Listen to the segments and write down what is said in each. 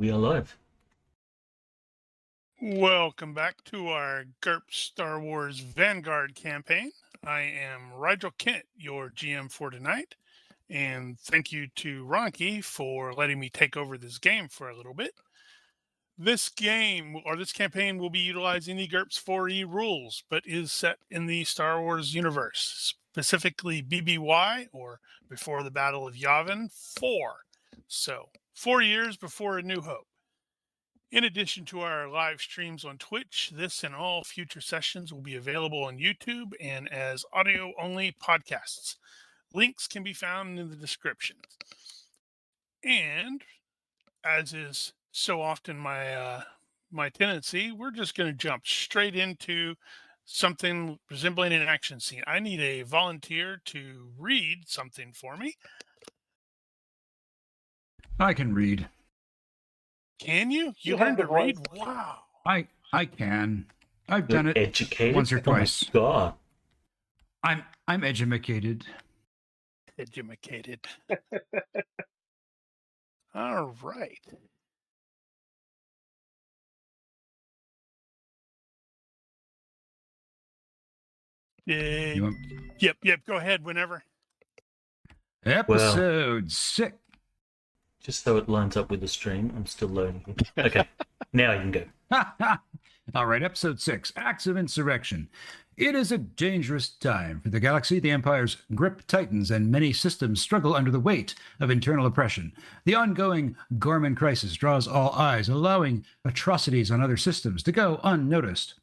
We are live. Welcome back to our GURPS Star Wars Vanguard campaign. I am Rigil Kent, your GM for tonight, and thank you to Ronki for letting me take over this game for a little bit. This game, or this campaign, will be utilizing the GURPS 4E rules, but is set in the Star Wars universe, specifically BBY, or Before the Battle of Yavin 4. So, 4 years before A New Hope. In addition to our live streams on Twitch, this and all future sessions will be available on YouTube and as audio-only podcasts. Links can be found in the description. And as is so often my tendency, we're just going to jump straight into something resembling an action scene. I need a volunteer to read something for me. I can read. Can you? You learned to read? Wow. I can. I've done it Educated? once or twice. Oh my God. I'm edumacated. Edumacated. All right. Yep. Go ahead whenever. Episode 6. Just so it lines up with the stream, I'm still learning. Okay, now you can go. All right, episode 6, Acts of Insurrection. It is a dangerous time for the galaxy. The Empire's grip tightens and many systems struggle under the weight of internal oppression. The ongoing Gorman crisis draws all eyes, allowing atrocities on other systems to go unnoticed.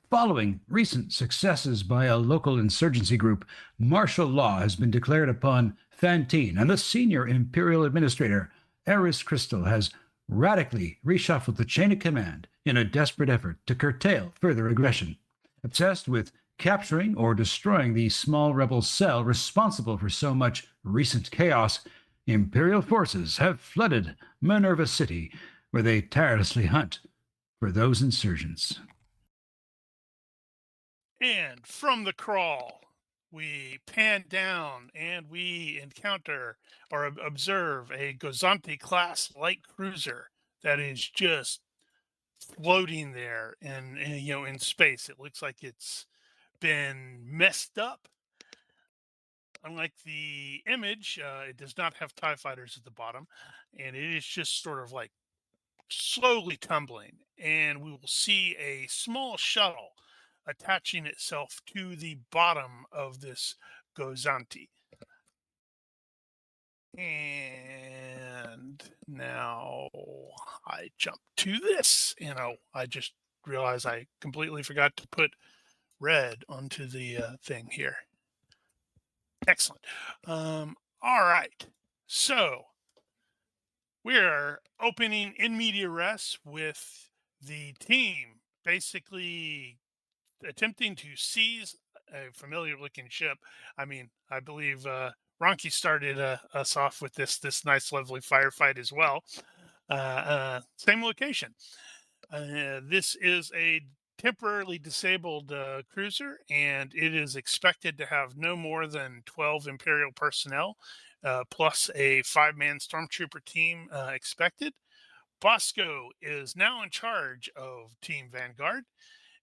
Following recent successes by a local insurgency group, martial law has been declared upon Phantine, and the senior Imperial administrator, Eris Crystal, has radically reshuffled the chain of command in a desperate effort to curtail further aggression. Obsessed with capturing or destroying the small rebel cell responsible for so much recent chaos, Imperial forces have flooded Minerva City, where they tirelessly hunt for those insurgents. And from the crawl, we pan down and we encounter or observe a Gozanti-class light cruiser that is just floating there in space. It looks like it's been messed up. Unlike the image, it does not have TIE fighters at the bottom, and it is just sort of like slowly tumbling. And we will see a small shuttle attaching itself to the bottom of this Gozanti. And now I jump to this, and I just realized I completely forgot to put red onto the thing here. Excellent. All right. So we are opening in media res with the team basically attempting to seize a familiar-looking ship. I mean, I believe Ronki started us off with this nice, lovely firefight as well. Same location. This is a temporarily disabled cruiser, and it is expected to have no more than 12 Imperial personnel, plus a 5-man stormtrooper team expected. Bosco is now in charge of Team Vanguard,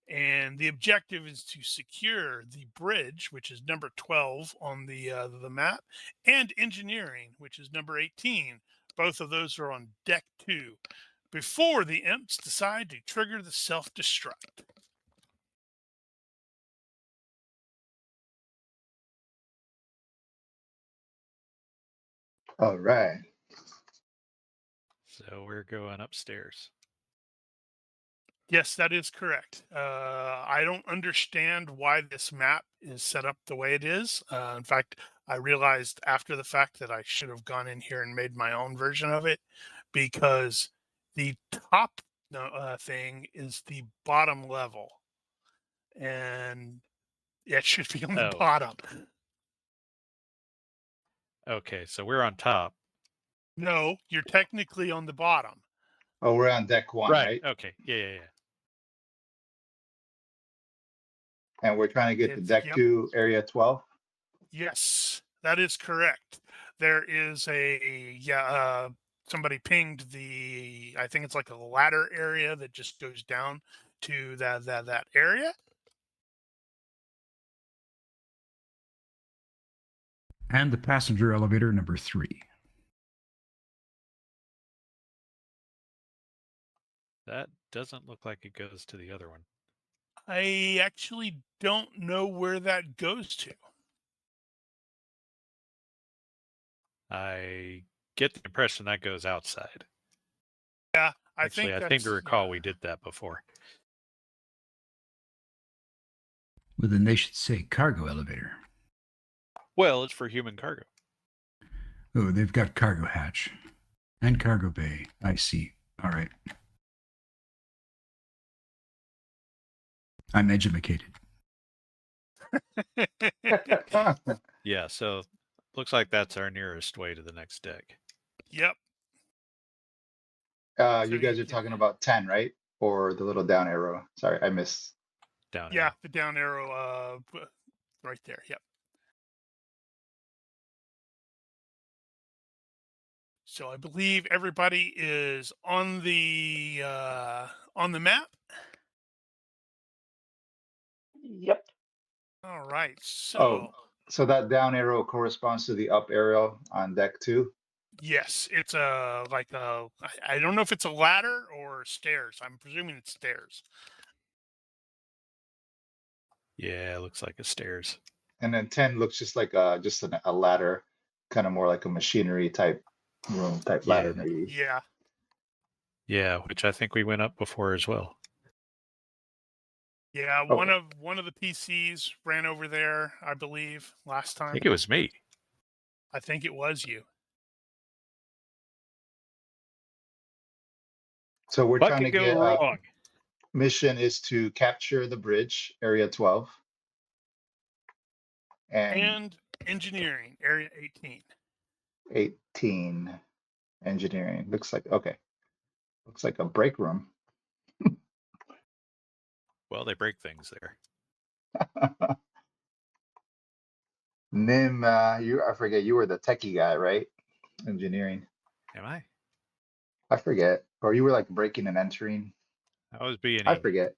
and the objective is to secure the bridge, which is number 12 on the map, and engineering, which is number 18. Both of those are on deck 2, before the imps decide to trigger the self-destruct. All right. So we're going upstairs. Yes, that is correct. I don't understand why this map is set up the way it is. In fact, I realized after the fact that I should have gone in here and made my own version of it, because the top thing is the bottom level, and it should be on the bottom. Okay, so we're on top. No, you're technically on the bottom. Oh, we're on deck 1, right? Okay. Yeah. And we're trying to get to deck 2, area 12? Yes, that is correct. There is a somebody pinged I think it's like a ladder area that just goes down to that area. And the passenger elevator number 3. That doesn't look like it goes to the other one. I actually don't know where that goes to. I get the impression that goes outside. I Actually, think I seem to recall yeah. we did that before. Well, then they should say cargo elevator. Well, it's for human cargo. Oh, they've got cargo hatch and cargo bay. I see. All right. I'm educated. Yeah, so looks like that's our nearest way to the next deck. Yep. You guys are talking about 10, right? Or the little down arrow. Sorry, I missed. Down Yeah, arrow. the down arrow right there. Yep. So I believe everybody is on the map. Yep. All right. So Oh, so that down arrow corresponds to the up arrow on deck 2? yes, it's I don't know if it's a ladder or stairs. I'm presuming it's stairs. Yeah, it looks like a stairs. And then 10 looks just like just a ladder, kind of more like a machinery type room type ladder, Yeah. maybe. Yeah. Yeah, which I think we went up before as well. Yeah, Oh. one of the PCs ran over there, I believe, last I time. think it was me. I think it was you. So we're What trying to could go get wrong? mission is to capture the bridge, area 12. And engineering, area 18. 18 engineering. Looks like a break room. Well, they break things there. Nim, I forget, you were the techie guy, right? Engineering. Am I? I forget. Or you were like breaking and entering. I was B&E. I forget.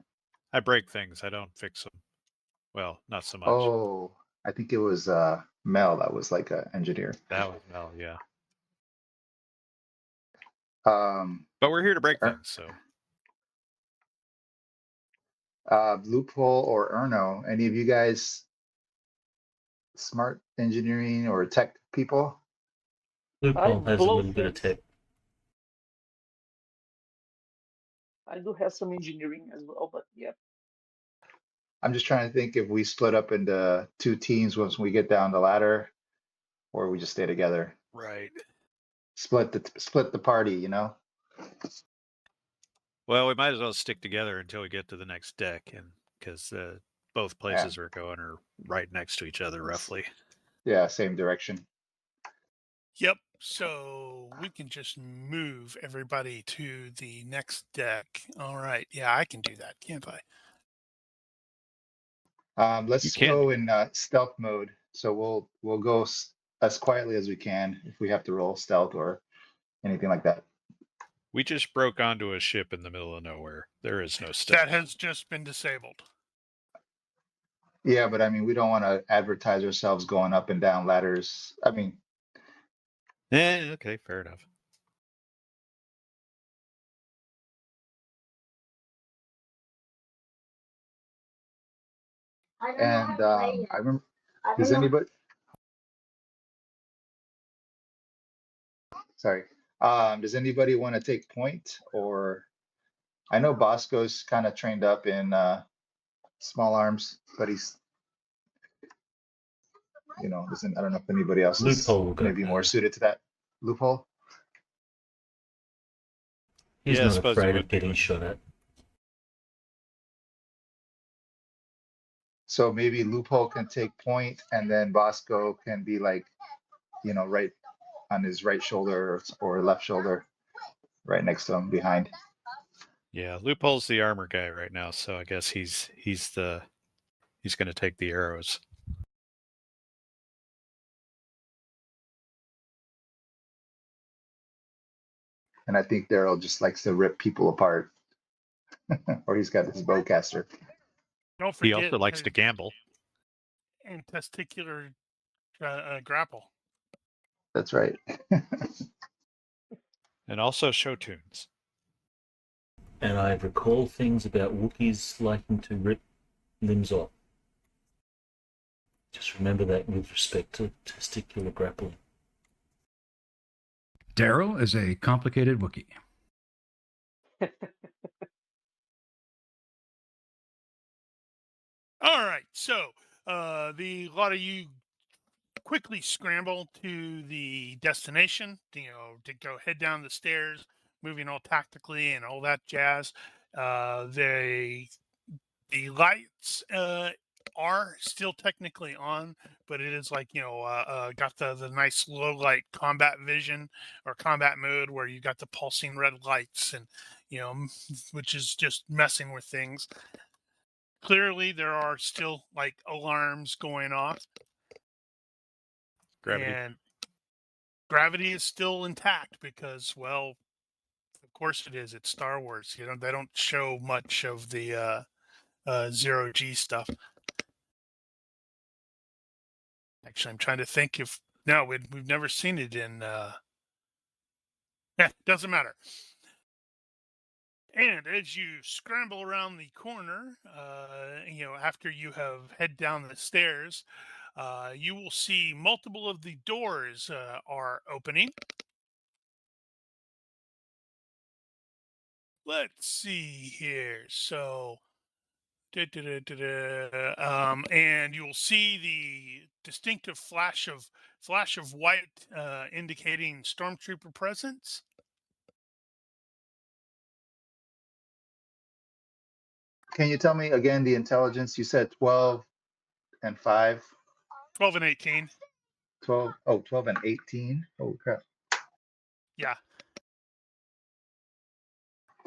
I break things. I don't fix them. Well, not so much. Oh, I think it was Mel that was like an engineer. That was Mel, yeah. But we're here to break things, so. Loophole or Erno, any of you guys smart engineering or tech people? Loophole has a blow little bit of things. tech. I do have some engineering as well, but yeah. I'm just trying to think if we split up into 2 teams once we get down the ladder, or we just stay together. Right. Split the party, you know? Well, we might as well stick together until we get to the next deck, and because both places we're going are right next to each other, roughly. Yeah, same direction. Yep. So we can just move everybody to the next deck. All right. Yeah, I can do that, can't I? Let's go in stealth mode. So we'll go as quietly as we can if we have to roll stealth or anything like that. We just broke onto a ship in the middle of nowhere. There is no stealth. That has just been disabled. Yeah, but I mean, we don't want to advertise ourselves going up and down ladders. I mean, okay, fair enough. and I remember, does anybody? Sorry. Does anybody want to take point? Or I know Bosco's kind of trained up in small arms, but he's, I don't know if anybody else is Loophole will go maybe more first. suited to that. Loophole? He's Yeah, I not suppose he afraid would of be, getting but- shot at. So maybe Loophole can take point, and then Bosco can be like, right on his right shoulder or left shoulder, right next to him behind. Yeah, Loophole's the armor guy right now, so I guess he's going to take the arrows. And I think Daryl just likes to rip people apart. Or he's got his bowcaster. Don't He forget, also likes to gamble. and testicular grapple. That's right. And also show tunes. And I recall things about Wookiees liking to rip limbs off. Just remember that with respect to testicular grappling. Daryl is a complicated Wookiee. All right, so a lot of you quickly scramble to the destination. To go head down the stairs, moving all tactically and all that jazz. The lights are still technically on, but it is like got the nice low light combat vision or combat mode where you got the pulsing red lights and which is just messing with things. Clearly, there are still like alarms going off. Gravity. And gravity is still intact because, well, of course it is. It's Star Wars. They don't show much of the zero G stuff. Actually, I'm trying to think if no, we've never seen it in. Doesn't matter. And as you scramble around the corner, after you have head down the stairs, you will see multiple of the doors are opening. Let's see here. So, and you'll see the distinctive flash of white, indicating stormtrooper presence. Can you tell me again the intelligence? You said 12 and 5. 12 and 18. 12 and 18. Oh crap. Yeah.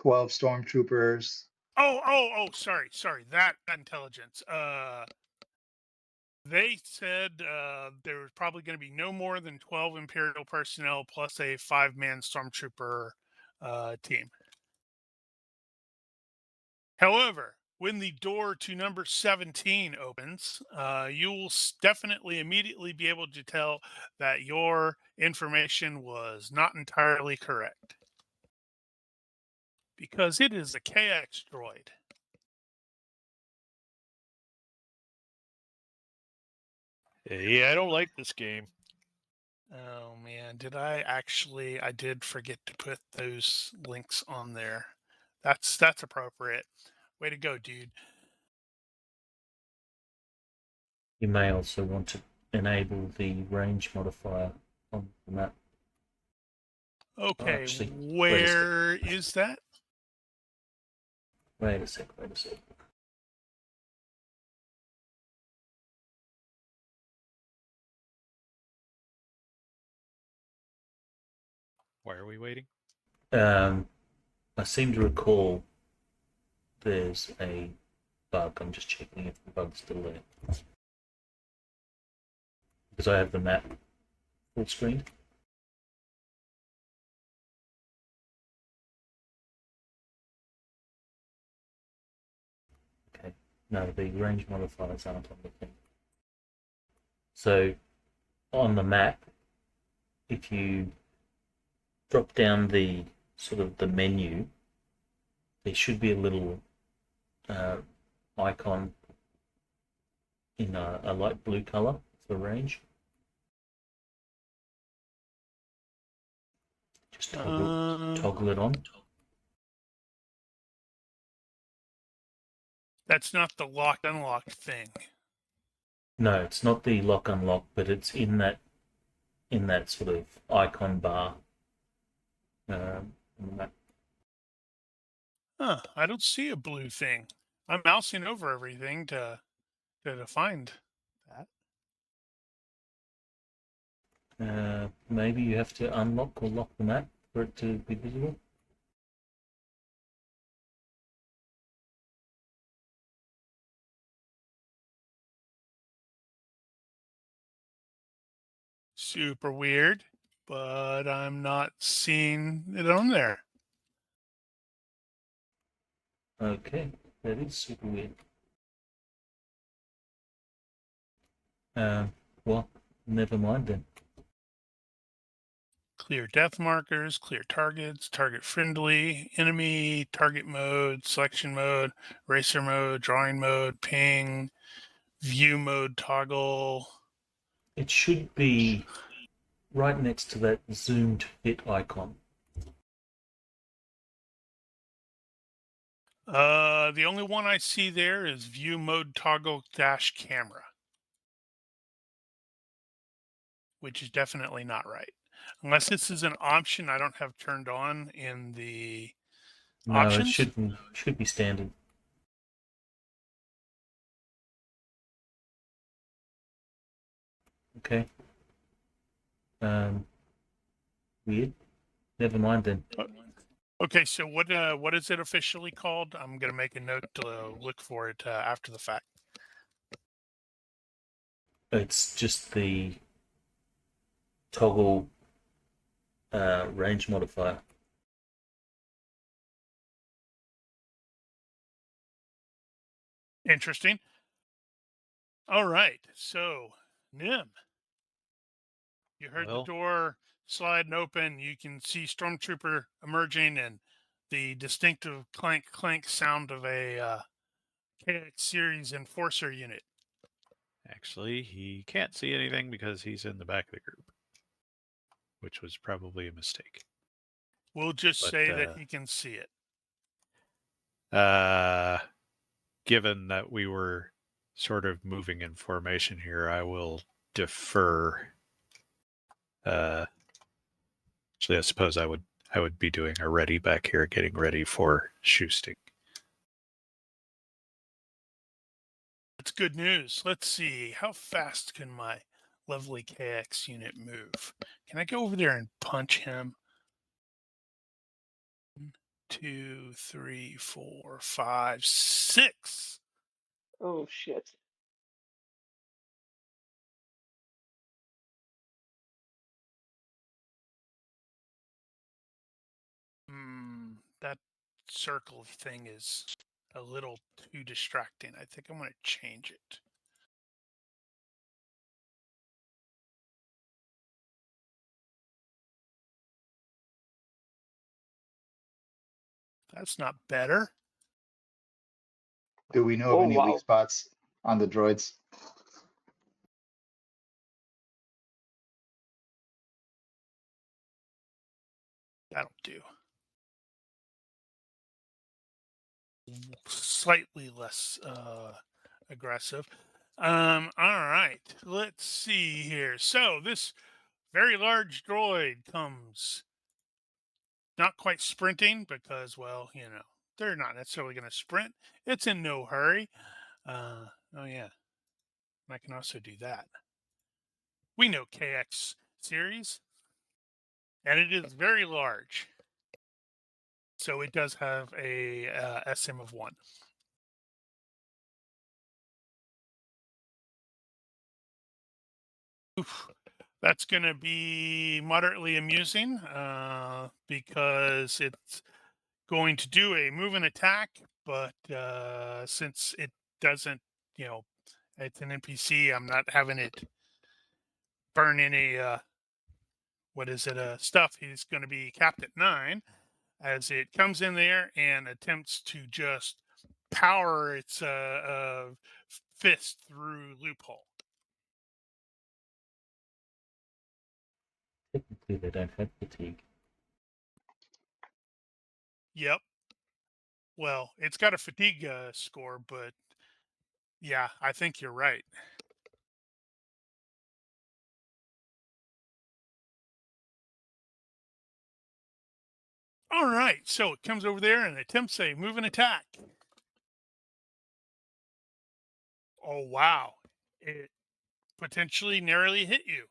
12 stormtroopers. Oh, sorry. That intelligence. They said there was probably going to be no more than 12 Imperial personnel plus a 5-man stormtrooper team. However, when the door to number 17 opens, you will definitely immediately be able to tell that your information was not entirely correct. Because it is a KX droid. Yeah, I don't like this game. Oh man, I did forget to put those links on there. That's appropriate. Way to go, dude. You may also want to enable the range modifier on the map. Okay, actually, where is that? Wait a sec. Why are we waiting? I seem to recall there's a bug. I'm just checking if the bug's still there. Because I have the map full screen. Okay. No, the range modifiers aren't on the thing. So, on the map, if you drop down the sort of the menu, there should be a little icon in a light blue color for range. Just toggle it on. That's not the lock unlock thing. No, it's not the lock unlock, but it's in that sort of icon bar. On the map. Huh, I don't see a blue thing. I'm mousing over everything to find that. Maybe you have to unlock or lock the map for it to be visible. Super weird, but I'm not seeing it on there. Okay, that is super weird. Well, never mind then. Clear death markers, clear targets, target friendly, enemy, target mode, selection mode, racer mode, drawing mode, ping, view mode toggle. It should be right next to that zoomed fit icon. The only one I see there is view mode toggle dash camera, which is definitely not right. Unless this is an option I don't have turned on in the No, options. it should be standard. Okay. Weird. Never mind then. Okay, so what is it officially called? I'm gonna make a note to look for it after the fact. It's just the toggle range modifier. Interesting. All right, so Nim, you heard Well. the door sliding open. You can see Stormtrooper emerging and the distinctive clank clank sound of a KX series enforcer unit. Actually, he can't see anything because he's in the back of the group, which was probably a mistake. We'll just But, say that he can see it. Given that we were sort of moving in formation here, I will defer. Actually, I suppose I would be doing a ready back here, getting ready for shoosting. That's good news. Let's see. How fast can my lovely KX unit move? Can I go over there and punch him? 1, 2, 3, 4, 5, 6. Oh shit. That circle thing is a little too distracting. I think I'm going to change it. That's not better. Do we know of Oh, any wow. weak spots on the droids? That'll do. Slightly less aggressive. All right. Let's see here. So this very large droid comes not quite sprinting because, well, you know, they're not necessarily going to sprint. It's in no hurry. Oh, yeah. I can also do that. We know KX series, and it is very large. So it does have a SM of 1. Oof. That's going to be moderately amusing because it's going to do a move and attack, but since it doesn't, you know, it's an NPC, I'm not having it burn any, stuff. He's going to be capped at 9 as it comes in there and attempts to just power its fist through loophole. Technically, they don't have fatigue. Yep. Well, it's got a fatigue score, but yeah, I think you're right. All right, so it comes over there and attempts a move and attack. Oh, wow. It potentially narrowly hit you.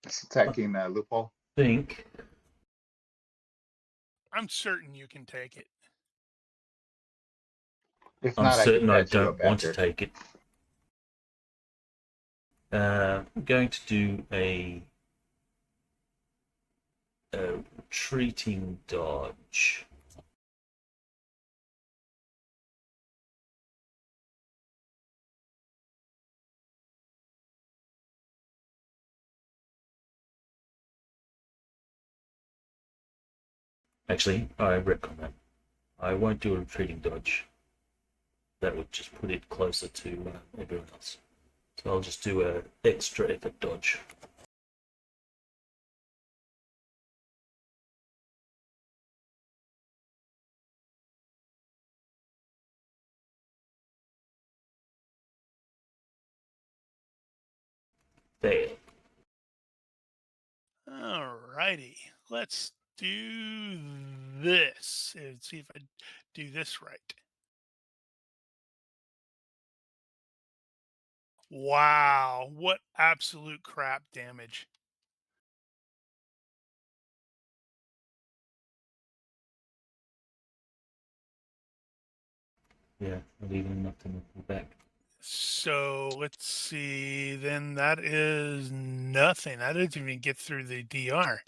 It's attacking loophole. Think I'm certain you can take it. If I'm not, I can certain I patch you don't up want to after. take it. I'm going to do a retreating dodge. Actually, I retcon that. I won't do a retreating dodge. That would just put it closer to everyone else. So I'll just do a extra effort dodge. Fail. Alrighty, let's do this and see if I do this right. Wow, what absolute crap damage. Yeah, not even enough to knock me back. So let's see, then that is nothing. That didn't even get through the DR.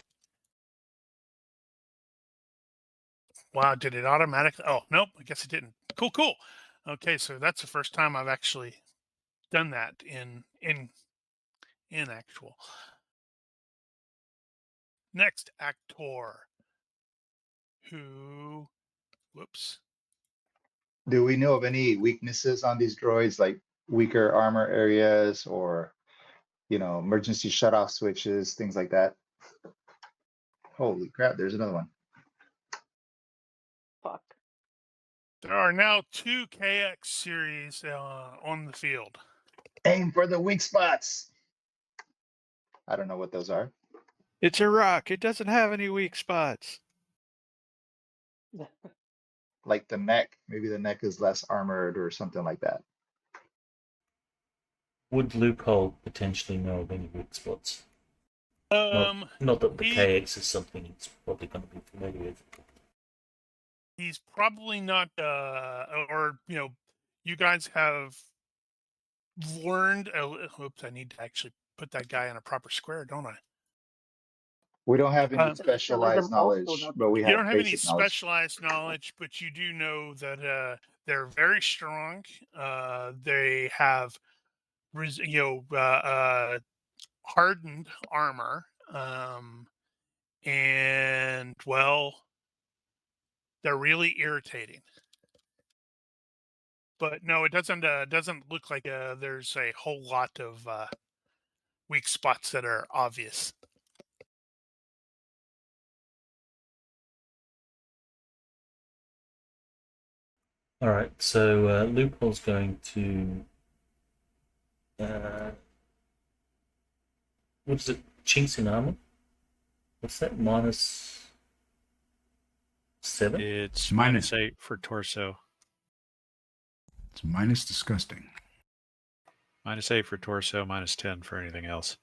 Wow, did it automatically? Oh, nope, I guess it didn't. Cool, cool. Okay, so that's the first time I've actually done that in actual. Next actor, who, whoops. Do we know of any weaknesses on these droids, like weaker armor areas or, emergency shutoff switches, things like that? Holy crap, there's another one. Fuck. There are now 2 KX series on the field. Aim for the weak spots. I don't know what those are. It's a rock. It doesn't have any weak spots. Like the neck. Maybe the neck is less armored or something like that. Would Loophole potentially know of any weak spots? Not that the he- KX is something he's probably going to be familiar with. He's probably not, or you guys have learned. Oops, I need to actually put that guy in a proper square, don't I? We don't have any Um, specialized them also knowledge, not- but we You have don't have any basic knowledge. specialized knowledge, but you do know that they're very strong. They have, hardened armor, and well, they're really irritating. But no, it doesn't look like there's a whole lot of weak spots that are obvious. All right, so Loophole's going to what is it? Chinks in armor. What's that? -7. It's Minus- -8 for torso. It's minus disgusting. -8 for torso, -10 for anything else.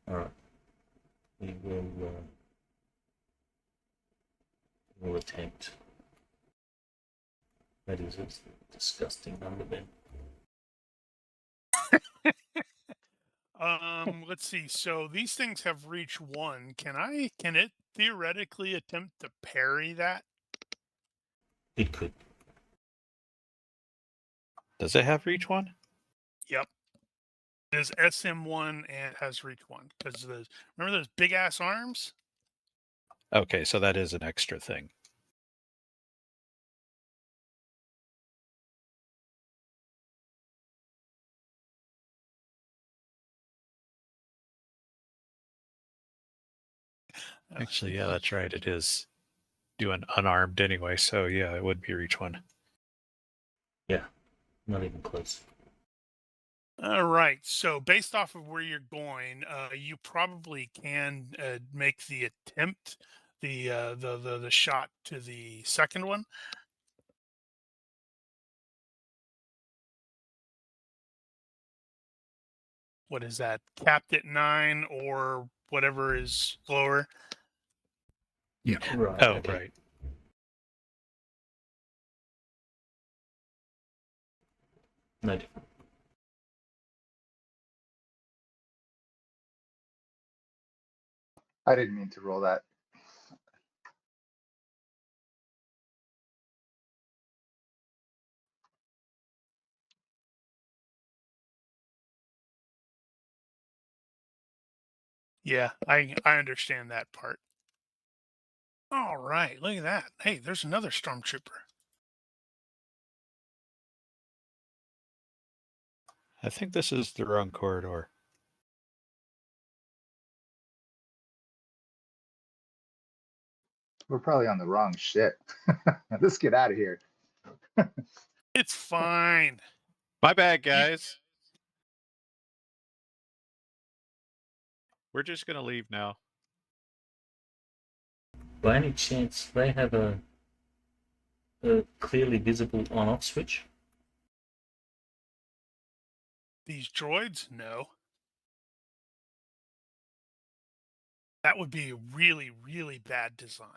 All right, we will attempt. That is a disgusting number then. Let's see. So these things have reach 1. Can it theoretically attempt to parry that? It could. Does it have reach 1? Yep. It is SM1 and has reach 1 because remember those big ass arms? Okay, so that is an extra thing. Actually, yeah, that's right. It is doing unarmed anyway, so yeah, it would be reach 1. Yeah, not even close. All right. So based off of where you're going, you probably can make the attempt, the shot to the second one. What is that? Capped at 9 or whatever is lower. Yeah. Right. Oh, okay. right. No different. I didn't mean to roll that. Yeah, I understand that part. All right, look at that. Hey, there's another stormtrooper. I think this is the wrong corridor. We're probably on the wrong shit. Let's get out of here. It's fine. My bad, guys. We're just gonna leave now. By any chance, they have a clearly visible on-off switch? These droids? No. That would be a really, really bad design.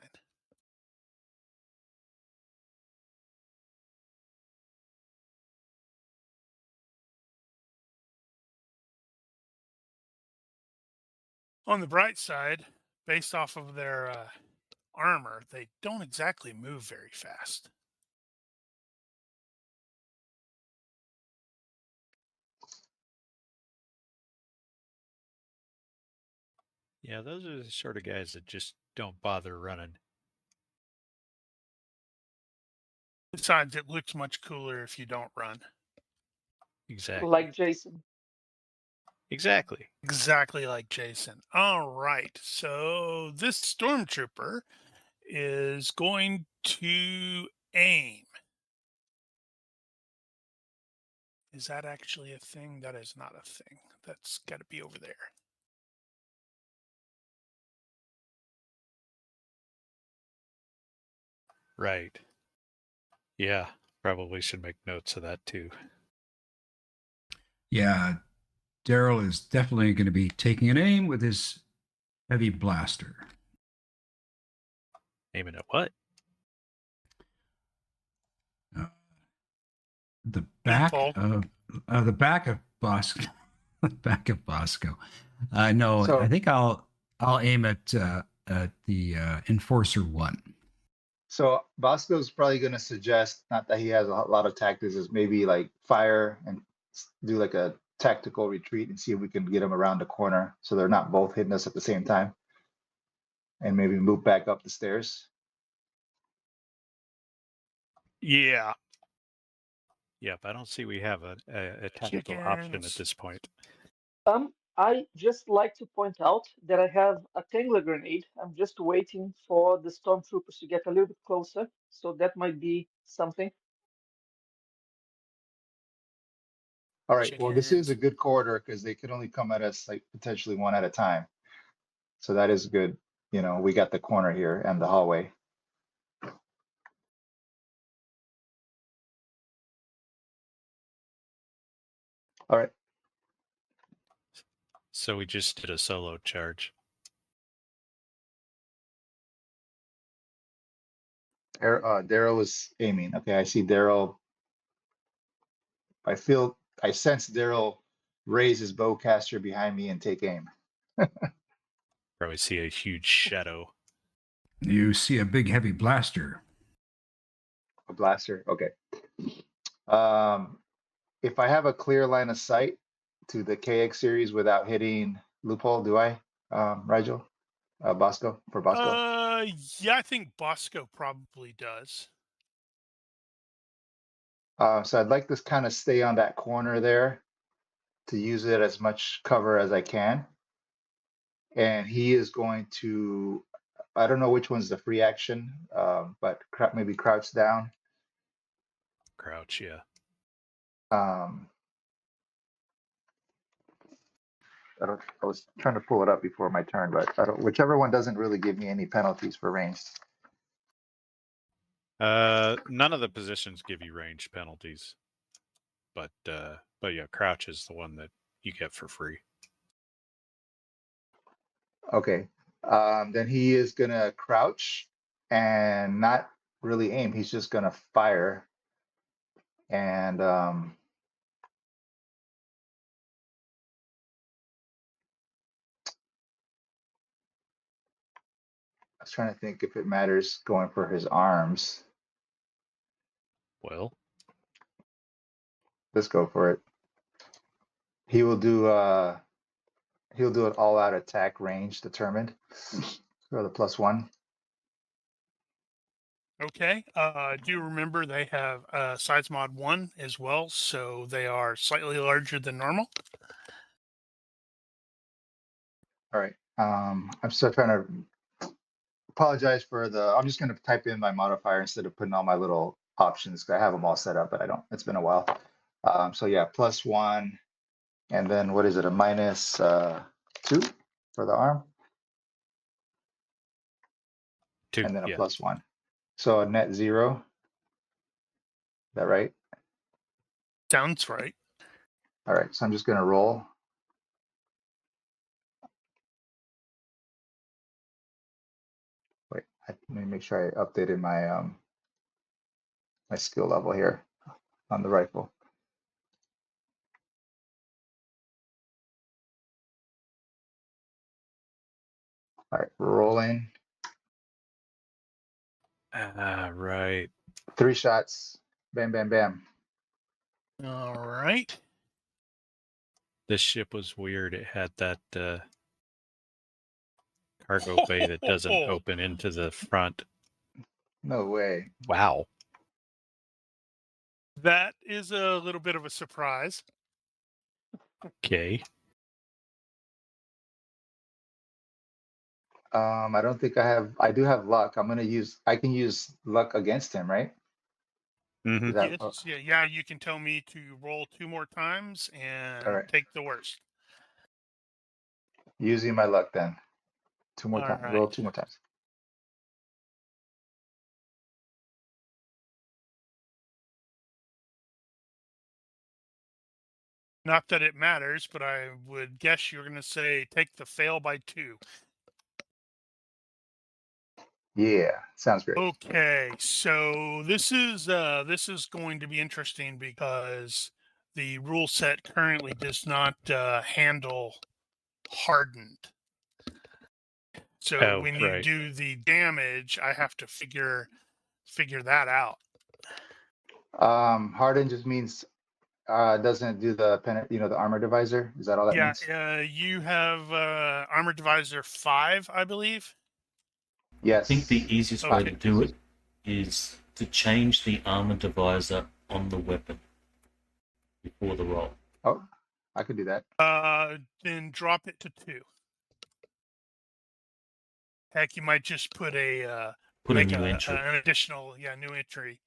On the bright side, based off of their armor, they don't exactly move very fast. Yeah, those are the sort of guys that just don't bother running. Besides, it looks much cooler if you don't run. Exactly. Like Jason. Exactly. Exactly like Jason. All right. So this stormtrooper is going to aim. Is that actually a thing? That is not a thing. That's got to be over there. Right. Yeah, probably should make notes of that too. Yeah, Daryl is definitely going to be taking an aim with his heavy blaster. Aiming at what? The back Loophole. of the back of Bosco. Back of Bosco. No, So- I think I'll aim at the Enforcer 1. So Bosco's probably going to suggest, not that he has a lot of tactics, is maybe like fire and do like a tactical retreat and see if we can get them around the corner so they're not both hitting us at the same time. And maybe move back up the stairs. Yeah. Yep, I don't see we have a tactical option at Chickens. this point. I just like to point out that I have a Tangler grenade. I'm just waiting for the stormtroopers to get a little bit closer, so that might be something. All right. Well, this is a Chickens. good corridor because they could only come at us like potentially one at a time. So that is good. You know, we got the corner here and the hallway. All right. So we just did a solo charge. Daryl is aiming. Okay, I see Daryl. I sense Daryl raise his bowcaster behind me and take aim. Probably see a huge shadow. You see a big heavy blaster. A blaster. Okay. If I have a clear line of sight to the KX series without hitting loophole, do I, Rigel? Bosco? Yeah, I think Bosco probably does. So I'd like to kind of stay on that corner there to use it as much cover as I can. And he is going to, I don't know which one's the free action, but maybe crouch down. Crouch, yeah. I was trying to pull it up before my turn, but whichever one doesn't really give me any penalties for range. None of the positions give you range penalties, but yeah, crouch is the one that you get for free. Okay. Then he is gonna crouch and not really aim. He's just gonna fire. And was trying to think if it matters going for his arms. Well, Let's go for it. He will do he'll do an all-out attack range determined. For the +1. Okay. Do you remember they have size mod 1 as well, so they are slightly larger than normal? All right. I'm still trying to apologize for the. I'm just going to type in my modifier instead of putting all my little options. I have them all set up, but I don't. It's been a while. So yeah, +1, and then what is it? A -2 for the arm, 2. and then a Yeah. +1. So a net 0. Is that right? Sounds right. All right. So I'm just going to roll. Wait, let me make sure I updated my my skill level here on the rifle. All right, rolling. Right. 3 shots. Bam, bam, bam. All right. This ship was weird. It had that cargo bay that doesn't open into the front. No way. Wow. That is a little bit of a surprise. Okay. I don't think I have. I do have luck. I can use luck against him, right? Mm-hmm. Is that, Yes, yeah, you can tell me to roll 2 more times and all right. take the worst. Using my luck then. 2 more All times. right. Roll 2 more times. Not that it matters, but I would guess you're going to say take the fail by 2. Yeah, sounds great. Okay, so this is going to be interesting because the rule set currently does not handle hardened. So Oh, when you right. do the damage, I have to figure that out. Harden just means doesn't do the the armor divisor. Is that all that means? You have armor divisor 5, I believe. I Yes. think the easiest way Okay. to do it is to change the armor divisor on the weapon before the roll. Oh, I could do that. Then drop it to 2. Heck, you might just put a Put a make new entry. an additional new entry.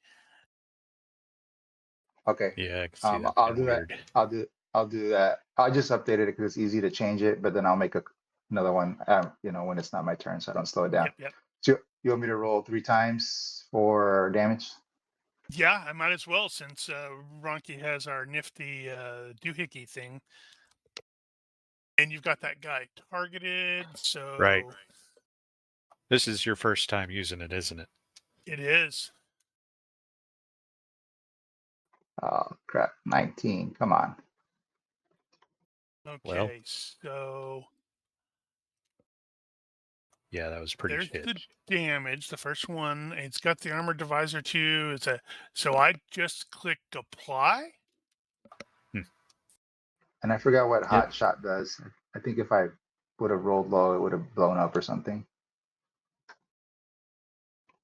Okay. Yeah, I can see that. I'll do weird. that. I'll do that. I just updated it because it's easy to change it, but then I'll make another one. When it's not my turn, so I don't slow it down. Yep. So you want me to roll 3 times for damage? Yeah, I might as well since Ronki has our nifty doohickey thing. And you've got that guy targeted, so... Right. This is your first time using it, isn't it? It is. Oh, crap. 19. Come on. Okay, Well. so... Yeah, that was pretty There's shit. the damage. The first one, it's got the armor divisor too. So I just clicked apply. And I forgot what hot shot does. I think if I would have rolled low, it would have blown up or something.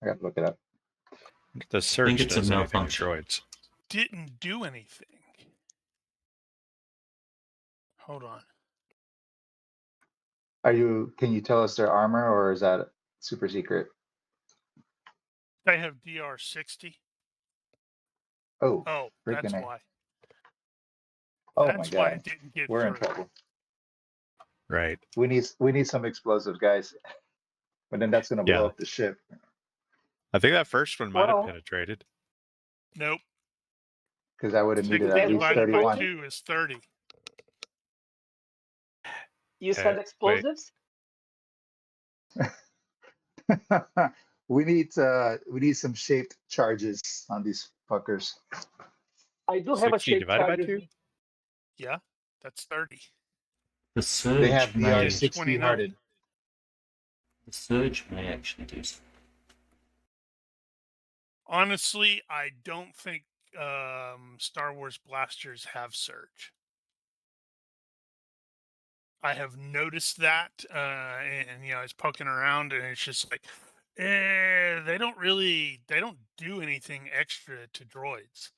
I got to look it up. The search it's a does anything to malfunction. droids. Didn't do anything. Hold on. Can you tell us their armor, or is that super secret? I have DR60. Oh, Oh, freaking that's A. why. Oh That's my why God. it didn't get We're in through. trouble. Right. We need some explosives, guys. But then that's gonna blow Yeah. up the ship. I think that first one might have Well- penetrated. Nope. Because I would have 60 needed at least divided by 31. 2 is 30. You said wait. explosives? we need some shaped charges on these fuckers. I do have a 60 shape divided by charge. 2? Yeah, that's 30. The They have surge may Did DR60 29. hearted. The surge may actually do something. Honestly, I don't think Star Wars blasters have surge. I have noticed that, and I was poking around, and it's just like, they don't do anything extra to droids.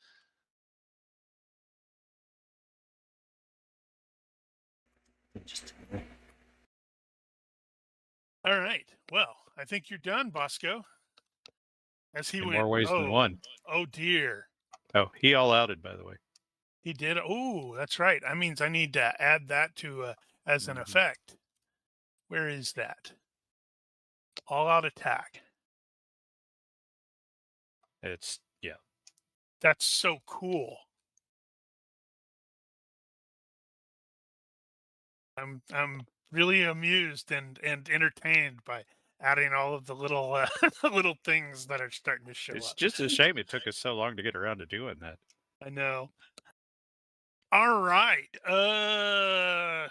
Interesting. All right, well, I think you're done, Bosco. As he In went, more ways than one. Oh dear, Oh, he all outed, by the way. he did. Oh, that's right. That means I need to add that to as an Mhm. effect. Where is that? All out attack. It's yeah. That's so cool. I'm really amused and entertained by adding all of the little little things that are starting to show It's up. just a shame it took us so long to get around to doing that. I know. All right.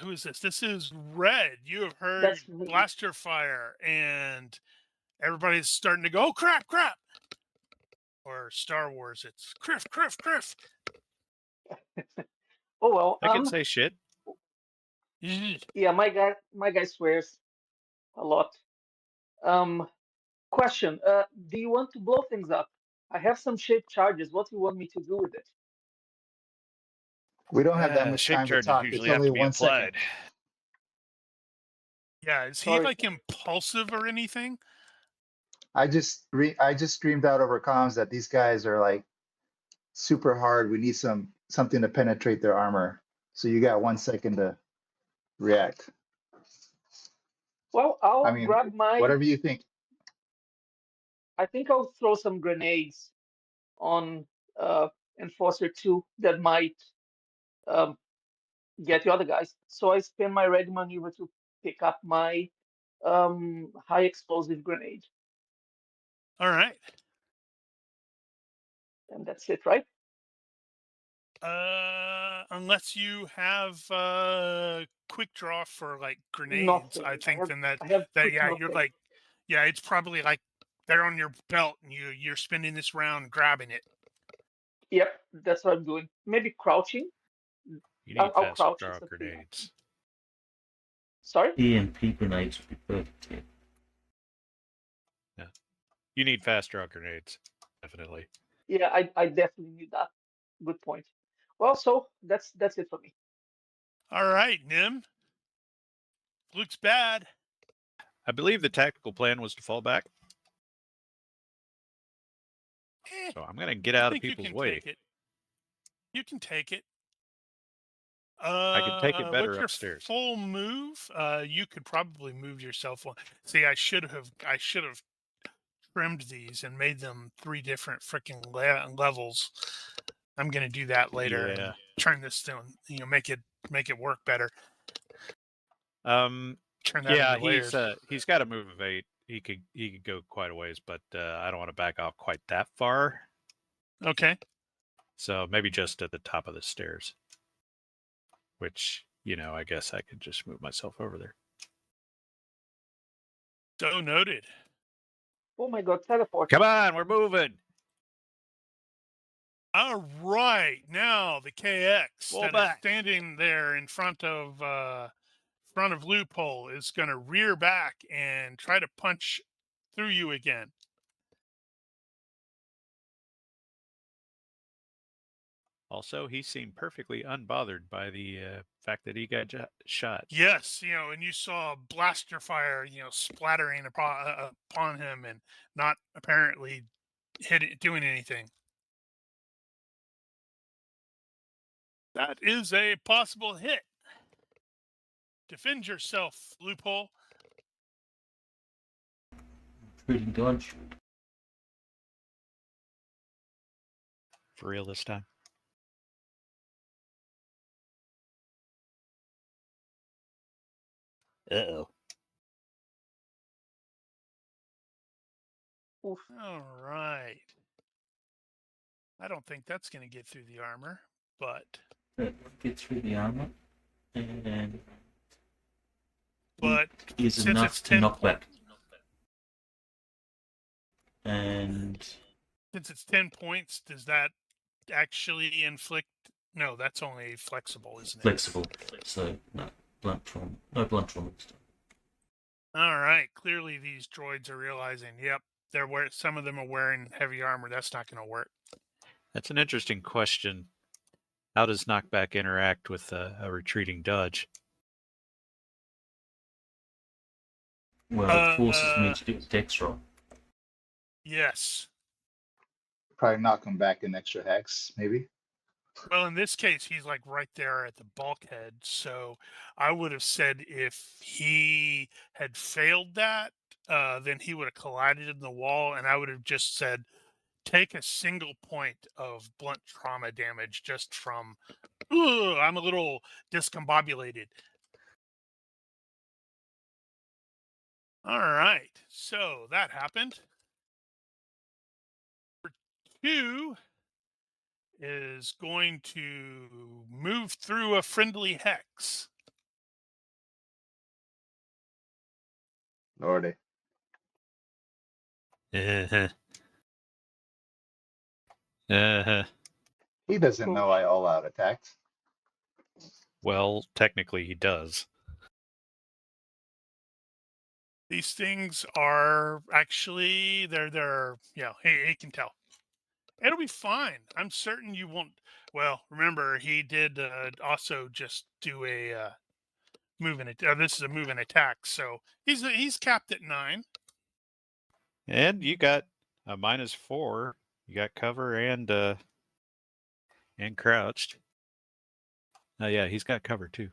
Who is this? This is Red. You have heard That's me. blaster fire, and everybody's starting to go, oh, crap, crap. Or Star Wars, it's criff, criff, criff. Oh well. I can say shit. Yeah, my guy swears a lot. Question. Do you want to blow things up? I have some shaped charges. What do you want me to do with it? We don't have that much Shape time to charges talk. It's usually have only to be 1 second. applied. Yeah, is he Sorry. like impulsive or anything? I just screamed out over comms that these guys are like super hard. We need something to penetrate their armor. So you got 1 second to react. Well, I'll I mean, grab my. whatever you think. I think I'll throw some grenades on Enforcer 2 that might um, get the other guys. So I spin my ready maneuver to pick up my high explosive grenade. All right. And that's it, right? Unless you have quick draw for like grenades, Nothing. I think then I have you're nothing. like, yeah, it's probably like they're on your belt and you're spinning this round grabbing it. Yep, that's what I'm doing. Maybe crouching. You need I'll fast crouch. draw It's a free action. grenades. Sorry? EMP grenades would be perfect here. You need fast draw grenades, definitely. Yeah, I definitely need that. Good point. Well, so that's it for me. All right, Nim. Looks bad. I believe the tactical plan was to fall back, so I'm gonna get I out of think you people's can way. take it. You can take it. I can take it better what's your upstairs. full move? You could probably move yourself one. See, I should have trimmed these and made them 3 different freaking levels. I'm gonna do that later Yeah. and turn this down. Make it work better. Turn that Yeah, into layers. he's got a move of 8. He could go quite a ways, but I don't want to back off quite that far. Okay. So maybe just at the top of the stairs, which I guess I could just move myself over there. So noted. Oh my god, teleport. Come on, we're moving. All right, now the KX Roll that is back. standing there in front of Loophole is going to rear back and try to punch through you again. Also, he seemed perfectly unbothered by the fact that he got shot. Yes, and you saw blaster fire, splattering upon him and not apparently doing anything. That is a possible hit. Defend yourself, Loophole. Pretty dodge. For real this time. Uh-oh. Oof. All right. I don't think that's going to get through the armor, but... Get through the armor. And But is since enough it's to 10 knock back. And Since it's 10 points, does that actually inflict? No, that's only flexible, isn't it? flexible. So no blunt trauma. No blunt trauma this time. All right. Clearly, these droids are realizing, yep, some of them are wearing heavy armor. That's not going to work. That's an interesting question. How does knockback interact with a retreating dodge? Well, it forces me to do a dex roll. Yes. Probably knock him back an extra hex, maybe. Well, in this case, he's like right there at the bulkhead. So I would have said if he had failed that, then he would have collided in the wall, and I would have just said, take a single point of blunt trauma damage just from, I'm a little discombobulated. All right. So that happened. Number 2 is going to move through a friendly hex. Lordy. Uh-huh. Uh-huh. He doesn't Cool. know I all out attacked. Well, technically he does. These things are actually they're yeah, he can tell. It'll be fine. I'm certain you won't. Well, remember he did also just do a move and this is a move and attack, so he's capped at 9. And you got a -4. You got cover and crouched. Oh yeah, he's got cover too.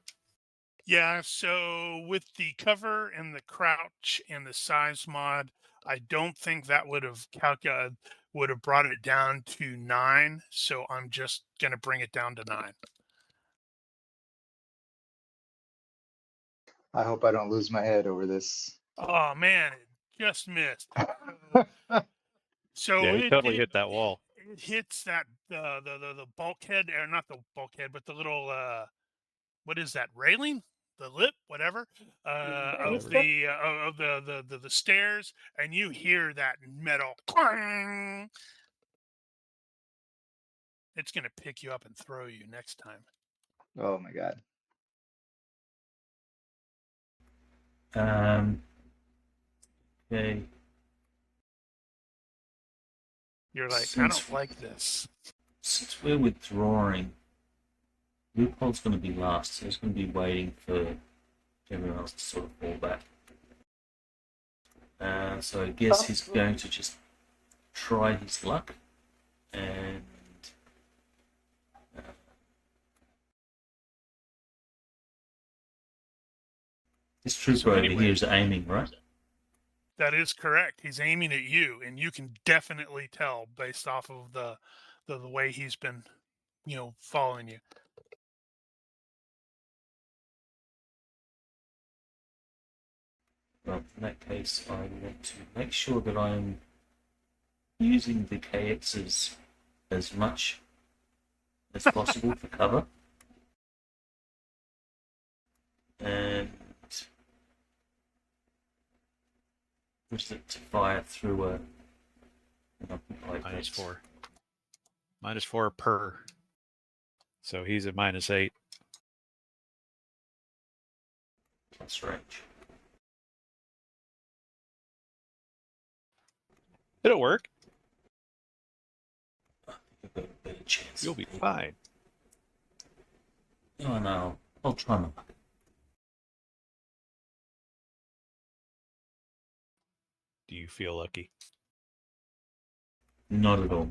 Yeah, so with the cover and the crouch and the size mod, I don't think that would have brought it down to 9. So I'm just gonna bring it down to 9. I hope I don't lose my head over this. Oh man, it just missed. So Yeah, he it totally hit that wall. It hits that the bulkhead, or not the bulkhead, but the little what is that, railing, the lip, whatever, of Banister? the stairs, and you hear that metal clang. It's gonna pick you up and throw you next time. Oh my god. Okay. You're like, I Since- don't like this. Since we're withdrawing, Loophole's going to be last, so he's going to be waiting for everyone else to sort of fall back. So I guess he's going to just try his luck, and this trooper So over anyway- here is aiming, right? That is correct. He's aiming at you, and you can definitely tell based off of the way he's been, following you. Well, in that case, I want to make sure that I'm using the KXs as much as possible for cover. And push it to fire through a like -4. -4 per. So he's at -8. plus range. It'll work. I've got a better chance. You'll be fine. Oh no, I'll try my luck. Do you feel lucky? Not at all.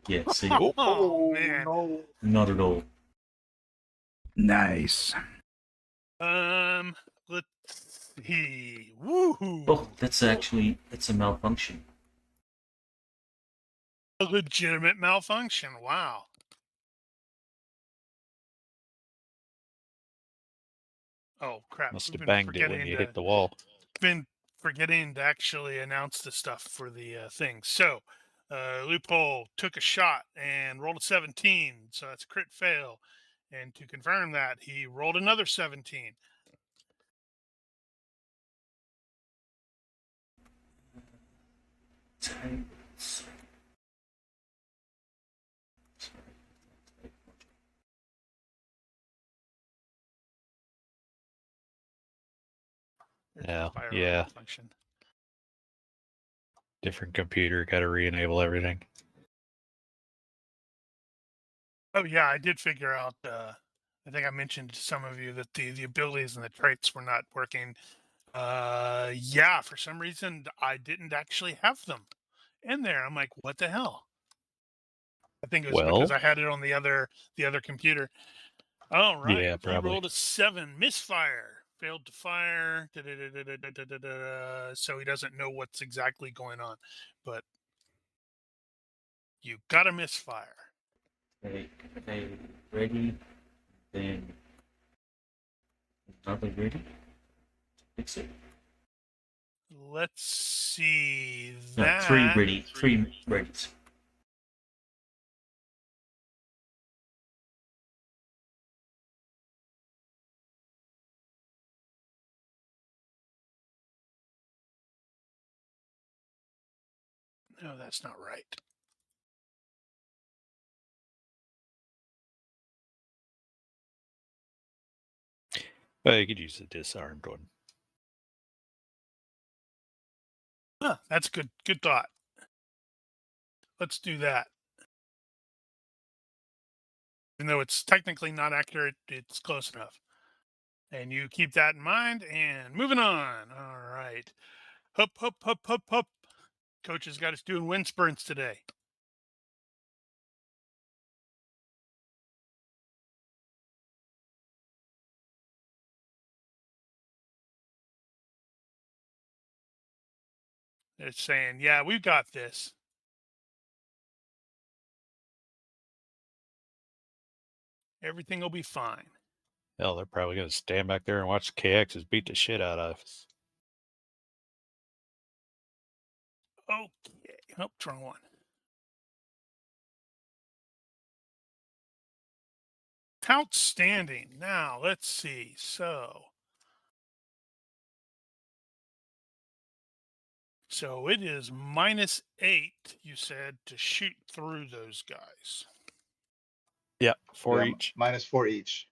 Yeah, see, Oh man. no. not at all. Nice. Let's see. Woohoo! Oh, that's a malfunction. A legitimate malfunction. Wow. Oh crap! Must We've have been banged it when forgetting you to- hit the wall. Been forgetting to actually announce the stuff for the thing. So, Loophole took a shot and rolled a 17, so that's a crit fail. And to confirm that, he rolled another 17. tables. There's Yeah, the fire yeah. alarm function. Different computer, got to re-enable everything. Oh yeah, I did figure out. I think I mentioned to some of you that the abilities and the traits were not working. Yeah, for some reason I didn't actually have them in there. I'm like, what the hell? I think it was because Well, I had it on the other computer. All right, yeah, he probably. rolled a 7, misfire, failed to fire. So he doesn't know what's exactly going on, but you got a misfire. Okay, ready, then another ready. Fix it. Let's see No, that. 3 ready, 3 readies. No, that's not right. Well, you could use the disarmed one. Huh, that's good. Good thought. Let's do that. Even though it's technically not accurate, it's close enough. And you keep that in mind. And moving on. All right. Hup, hup, hup, hup, hup. Coach has got us doing wind sprints today. They're saying, yeah, we've got this. Everything will be fine. Hell, they're probably going to stand back there and watch the KXs beat the shit out of us. Okay. Oh, wrong one. Outstanding. Now, let's see. So it is -8, you said, to shoot through those guys. Yeah, 4 Yeah, each. -4 each.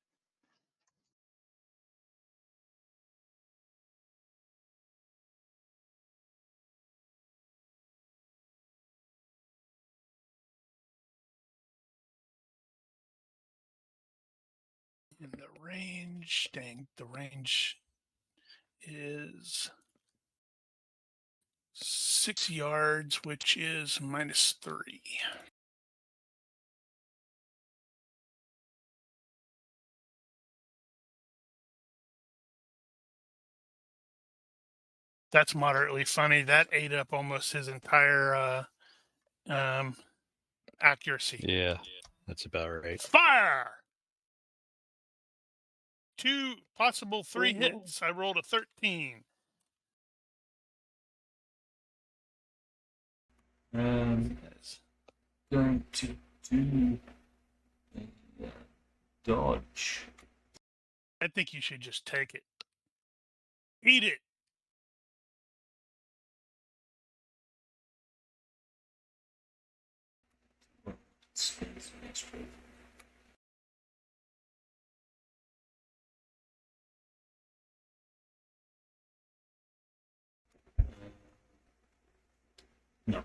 And the range, dang, the range is 6 yards, which is -3. That's moderately funny. That ate up almost his entire accuracy. Yeah, that's about right. Fire! 2 possible 3 hits. I rolled a 13. Going to do a dodge. I think you should just take it. Eat it. Space extra. No.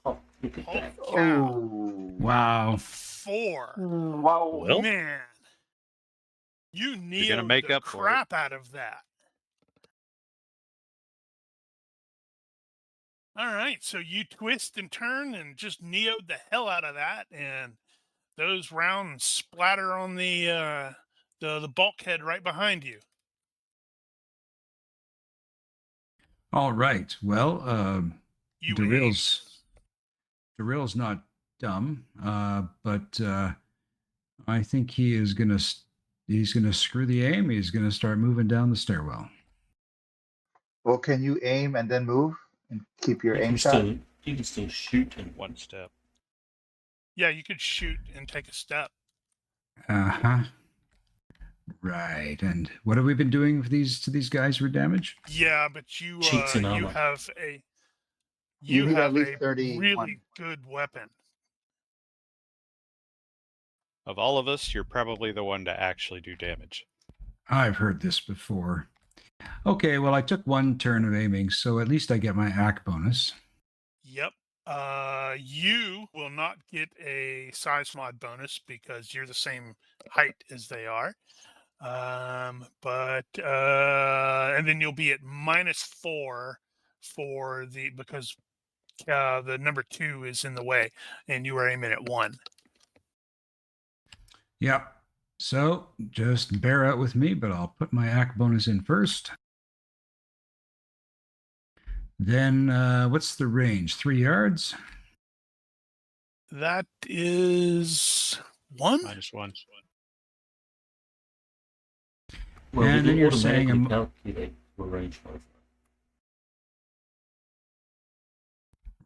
Oh, look at that. Oh, Wow. 4. Wow. Well, Man. You You're gonna needed make the up for it. crap out of that. All right, so you twist and turn and just neoed the hell out of that, and those rounds splatter on the bulkhead right behind you. All right. Well, You Daryl's not dumb, but I think he's gonna screw the aim. He's gonna start moving down the stairwell. well, can you aim and then move and keep your You aim can shot? still shoot and 1 step. Yeah, you could shoot and take a step. Uh huh. Right. And what have we been doing for these to these guys for damage? Yeah, but you Cheats in you armor. have a You need at least a 31. really good weapon. Of all of us, you're probably the one to actually do damage. I've heard this before. Okay, well, I took one turn of aiming, so at least I get my AC bonus. Yep. You will not get a size mod bonus because you're the same height as they are. But and then you'll be at -4 for the because the number 2 is in the way, and you are aiming at 1. Yep. So just bear out with me, but I'll put my AC bonus in first. Then what's the range? 3 yards? That is 1. -1. Well, And we then do you're saying automatically calculate your range modifier.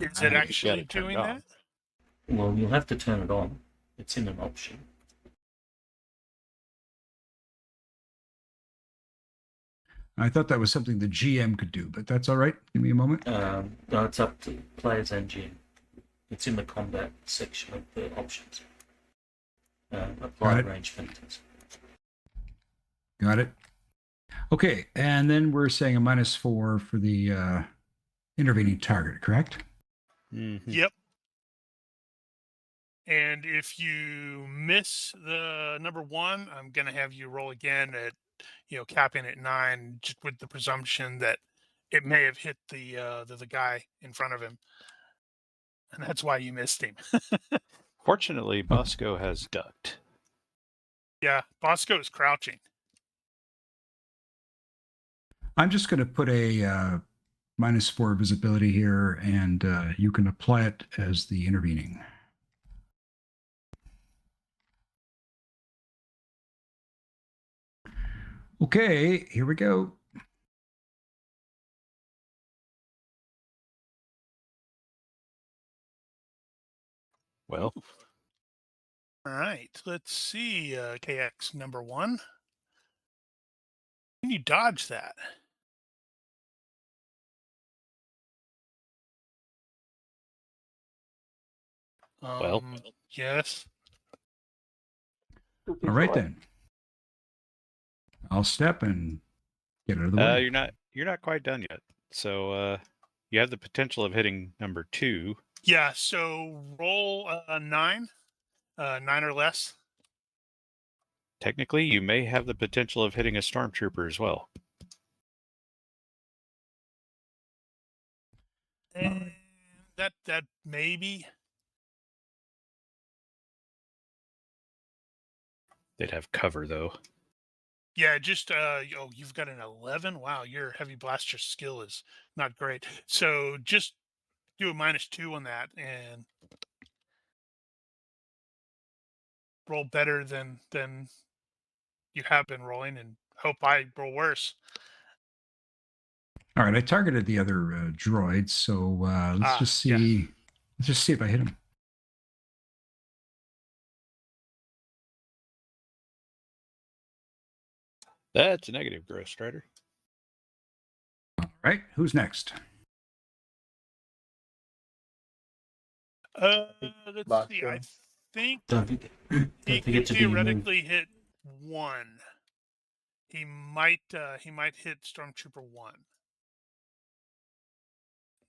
Is I it think you actually got it turned doing on. that? Well, you'll have to turn it on. It's in an option. I thought that was something the GM could do, but that's all right. Give me a moment. No, it's up to players and GM. It's in the combat section of the options. Apply Got it. range penalties. Got it. Okay, and then we're saying a -4 for the intervening target, correct? Mm-hmm. Yep. And if you miss the number 1, I'm going to have you roll again at, capping at 9, just with the presumption that it may have hit the guy in front of him, and that's why you missed him. Fortunately, Bosco has ducked. Yeah, Bosco is crouching. I'm just going to put a -4 visibility here, and you can apply it as the intervening. Okay, here we go. Well, All right, let's see, KX number 1. Can you dodge that? Well. Yes. Two All right people. then. I'll step and get out of the way. You're not quite done yet. So you have the potential of hitting number 2. Yeah, so roll a 9, 9 or less. Technically, you may have the potential of hitting a stormtrooper as well. And that maybe. They'd have cover though. Yeah, just you've got an 11. Wow, your heavy blaster skill is not great. So just do a -2 on that and roll better than you have been rolling, and hope I roll worse. All right, I targeted the other droid, so let's just see. Yeah. Let's just see if I hit him. That's a negative, Ghost Strider. All right, who's next? Let's see. Bosco. I think Don't he forget can to be moved. theoretically hit 1. He might hit Stormtrooper 1.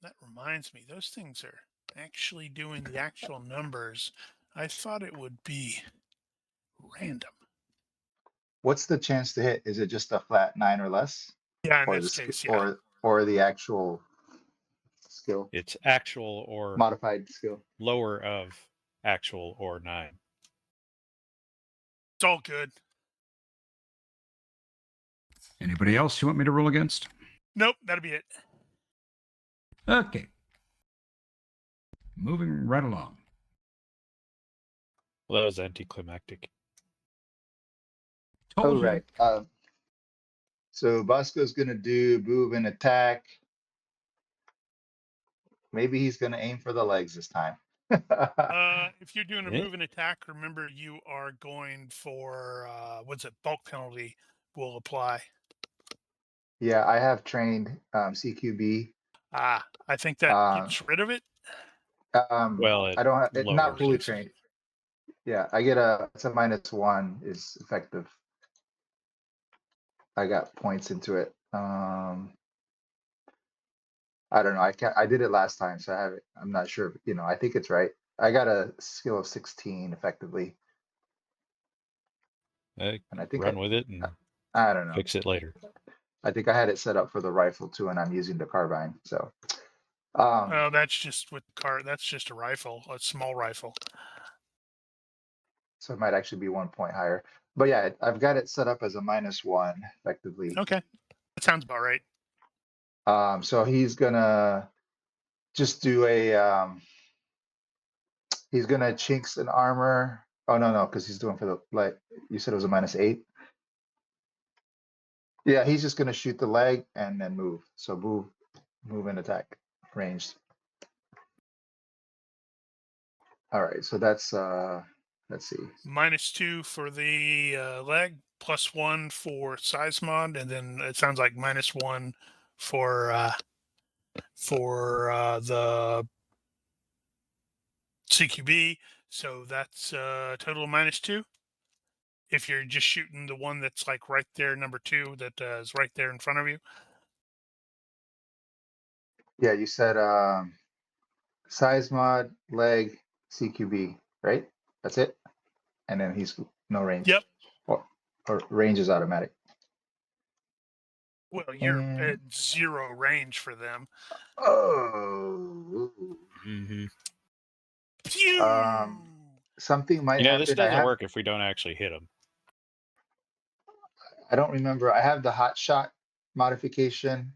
That reminds me, those things are actually doing the actual numbers. I thought it would be random. What's the chance to hit? Is it just a flat 9 or less? Yeah, in Or this the case, sk- yeah. or the actual skill? It's actual or Modified skill. lower of actual or 9. It's all good. Anybody else you want me to roll against? Nope, that'll be it. Okay. Moving right along. Well, that was anticlimactic. Told Oh, you. right. So Bosco's gonna do move and attack. Maybe he's gonna aim for the legs this time. If you're doing a Yeah. move and attack, remember you are going for what's it? Bulk penalty will apply. Yeah, I have trained CQB. I think that Uh, gets rid of it. Well, it I don't have it not lowers fully it. trained. Yeah, I get it's a -1 is effective. I got points into it. I don't know. I did it last time, so I have it. I'm not sure. I think it's right. I got a skill of 16 effectively, and I think Run with it and I don't know. fix it later. I think I had it set up for the rifle too, and I'm using the carbine. So, Oh, that's just with car. That's just a rifle, a small rifle. so it might actually be 1 point higher. But yeah, I've got it set up as a -1 effectively. Okay, that sounds about right. So he's gonna just do he's gonna chinks an armor. Oh no, because he's doing for the you said it was a -8. Yeah, he's just gonna shoot the leg and then move. So move and attack ranged. All right, so that's let's see. -2 for the leg, +1 for size mod, and then it sounds like -1 for the CQB. So that's total of -2. If you're just shooting the one that's like right there, number 2, that is right there in front of you. Yeah, you said size mod, leg, CQB, right? That's it. And then he's no range. Yep. Or range is automatic. Well, you're And at 0 range for them. oh, Mm-hmm. Pew! something might happen. This doesn't work if we don't actually hit them. I don't remember. I have the hot shot modification,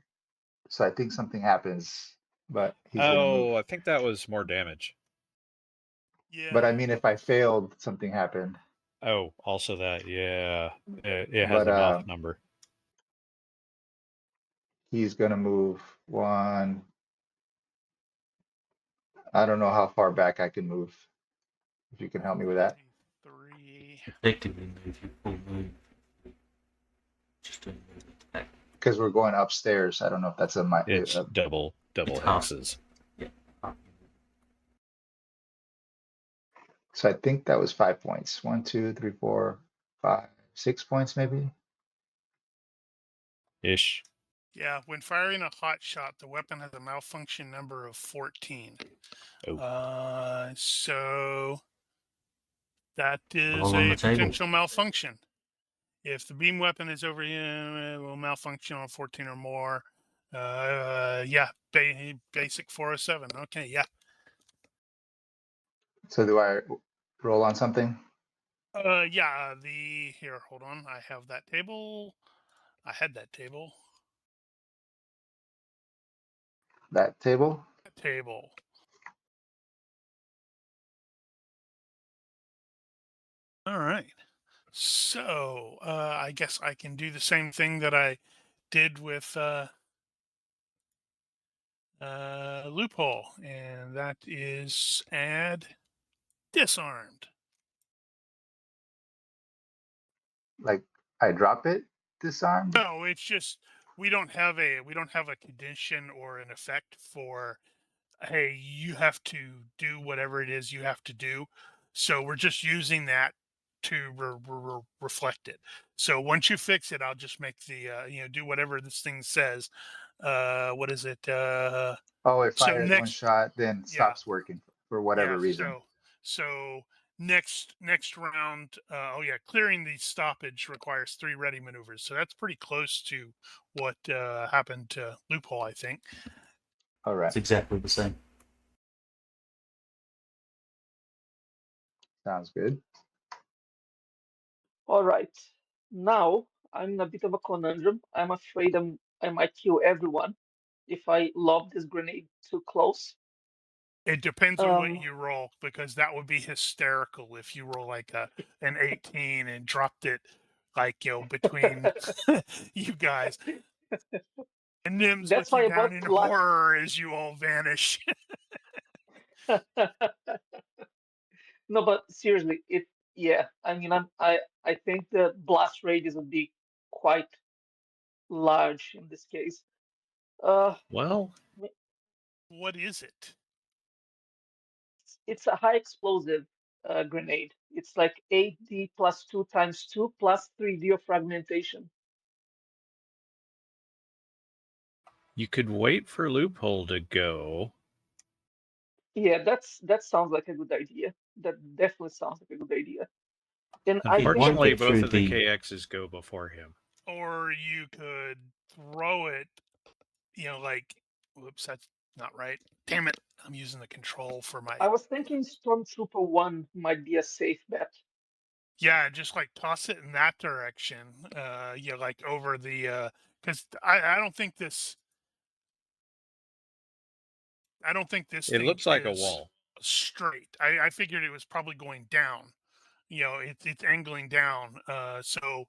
so I think something happens. But he's gonna move. I think that was more damage. Yeah. But I mean, if I failed, something happened. Oh, also that, yeah. It has But, a mouth number. He's gonna move 1. I don't know how far back I can move. If you can help me with that. 3. Effectively move your full move. Just doing move attack. Because we're going upstairs. I don't know if that's It's double It's half. hexes. Yeah. So I think that was 5 points. 1, 2, 3, 4, 5, 6 points maybe. Ish. Yeah, when firing a hot shot, the weapon has a malfunction number of 14. Oh. So that is All on a the table. potential malfunction. If the beam weapon is over here, it will malfunction on 14 or more. Yeah, basic 407. Okay, yeah. So do I roll on something? Yeah, here, hold on. I have that table. I had that table. That table? Table. All right. So I guess I can do the same thing that I did with loophole, and that is add disarmed. Like I drop it disarmed? No, it's just we don't have a condition or an effect for, hey, you have to do whatever it is you have to do. So we're just using that to reflect it. So once you fix it, I'll just make the do whatever this thing says. What is it? Oh, it So fires one next, shot, then yeah, stops working for whatever yeah. reason. So next round, clearing the stoppage requires 3 ready maneuvers. So that's pretty close to what happened to loophole, I think. All right. It's exactly the same. Sounds good. All right. Now I'm in a bit of a conundrum. I'm afraid I might kill everyone if I lob this grenade too close. It depends on what you roll, because that would be hysterical if you roll like an 18 and dropped it between you guys. And Nims That's with you my down butt in luck. horror as you all vanish. No, but seriously, I mean, I think the blast radius would be quite large in this case. Well, What is it? It's a high explosive grenade. It's like 8d plus 2 times 2 plus 3d of fragmentation. you could wait for Loophole to go. Yeah, that sounds like a good idea. That definitely sounds like a good idea. And I think Unfortunately, get both through of the the- KXs go before him. Or you could throw it, like, whoops, that's not right. Damn it. I'm using the control for my. I was thinking Stormtrooper 1 might be a safe bet. Yeah, just like toss it in that direction. Like over the. Because I don't think this. I don't think this It thing looks like a is wall. straight. I figured it was probably going down. It's angling down. So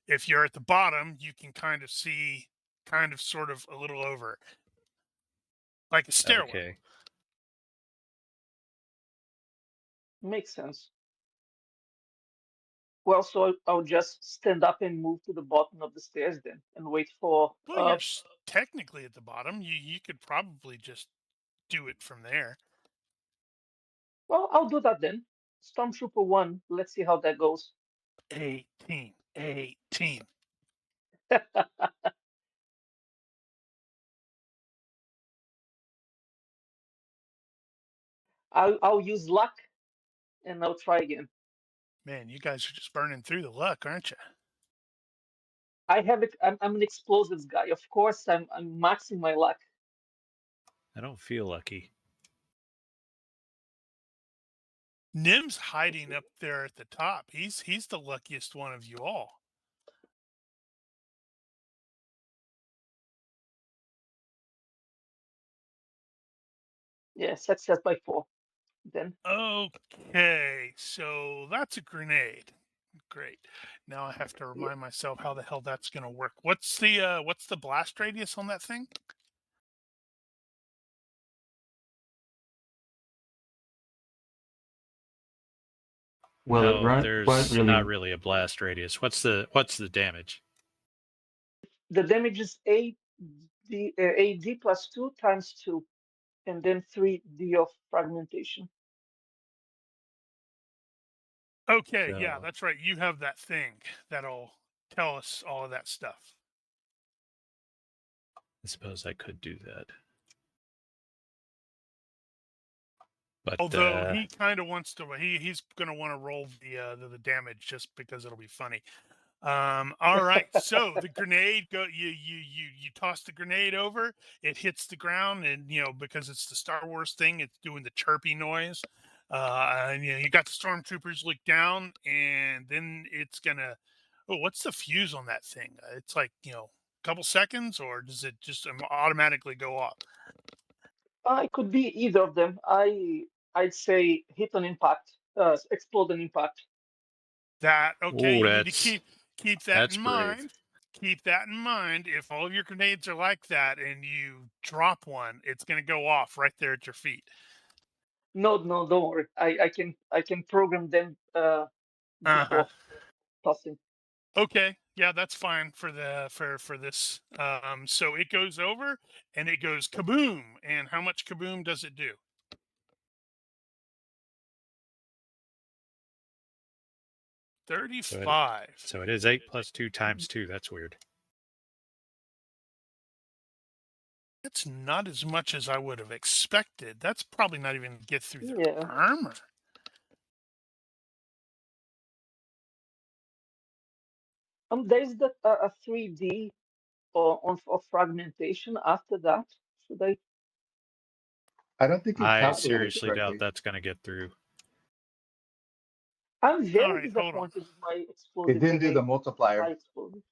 if you're at the bottom, you can kind of see, sort of a little over, like a stairwell. Okay. Makes sense. Well, so I'll just stand up and move to the bottom of the stairs then, and wait for. Well, you're technically at the bottom. You could probably just do it from there. Well, I'll do that then. Stormtrooper 1. Let's see how that goes. 18. I'll use luck, and I'll try again. Man, you guys are just burning through the luck, aren't you? I have it. I'm an explosives guy. Of course, I'm maxing my luck. I don't feel lucky. Nim's hiding up there at the top. He's the luckiest one of you all. Yeah, success by 4. Then Okay, so that's a grenade. Great. Now I have to remind myself how the hell that's going to work. What's the blast radius on that thing? Well, No, it won't there's really. not really a blast radius. What's the damage? the damage is 8d plus 2 times 2, and then 3d of fragmentation. Okay, yeah, So- that's right. You have that thing that'll tell us all of that stuff. I suppose I could do that. But Although he kind of wants to, he's going to want to roll the damage just because it'll be funny. All right, so the grenade you toss the grenade over, it hits the ground, and because it's the Star Wars thing, it's doing the chirpy noise. And you got the stormtroopers look down, and then it's gonna. Oh, what's the fuse on that thing? It's like a couple seconds, or does it just automatically go off? It could be either of them. I'd say hit on impact, explode on impact. That okay? Ooh, You need to that's- keep that that's in brave. mind. Keep that in mind. If all of your grenades are like that, and you drop one, it's going to go off right there at your feet. No, don't worry. I can program them before tossing. Okay, yeah, that's fine for the for this. So it goes over and it goes kaboom. And how much kaboom does it do? So 35. So it is 8 plus 2 times 2. That's weird. That's not as much as I would have expected. That's probably not even get through the Yeah. armor. There's a 3D of fragmentation after that. Should I? I don't think you I calculated seriously doubt correctly. that's going to get through. I'm very right, hold on. disappointed with my explosive. It didn't do the grenade. multiplier. High explosive.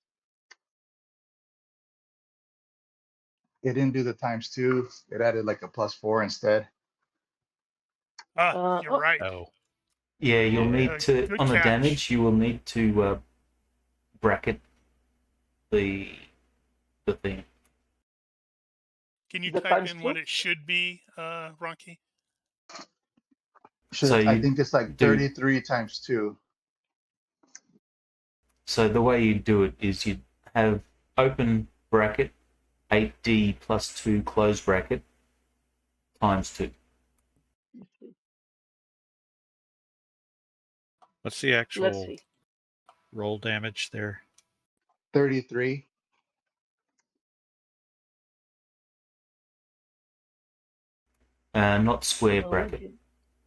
It didn't do the ×2. It added like a +4 instead. You're right. Oh, Yeah, you'll Yeah, need to good on the catch. damage. You will need to bracket the thing. Can you The type times in what two? it should be, Ronky? So I you think it's like do 33 times 2. so the way you do it is you have open bracket 8D plus 2 close bracket times 2. What's the Let's actual see. roll damage there? 33. Not square Oh, bracket.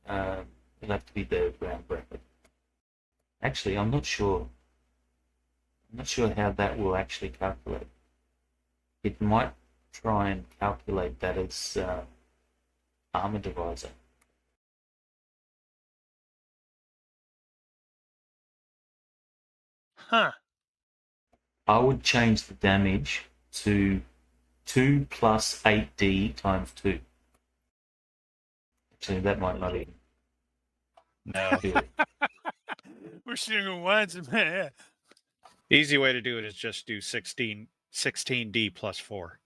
okay. It'll have to be the round bracket. Actually, I'm not sure. I'm not sure how that will actually calculate. It might try and calculate that as armor divisor. Huh. I would change the damage to 2 plus 8D times 2. Actually, that might not Okay. even No. do it. We're singing once. Yeah. Easy way to do it is just do 16D plus 4.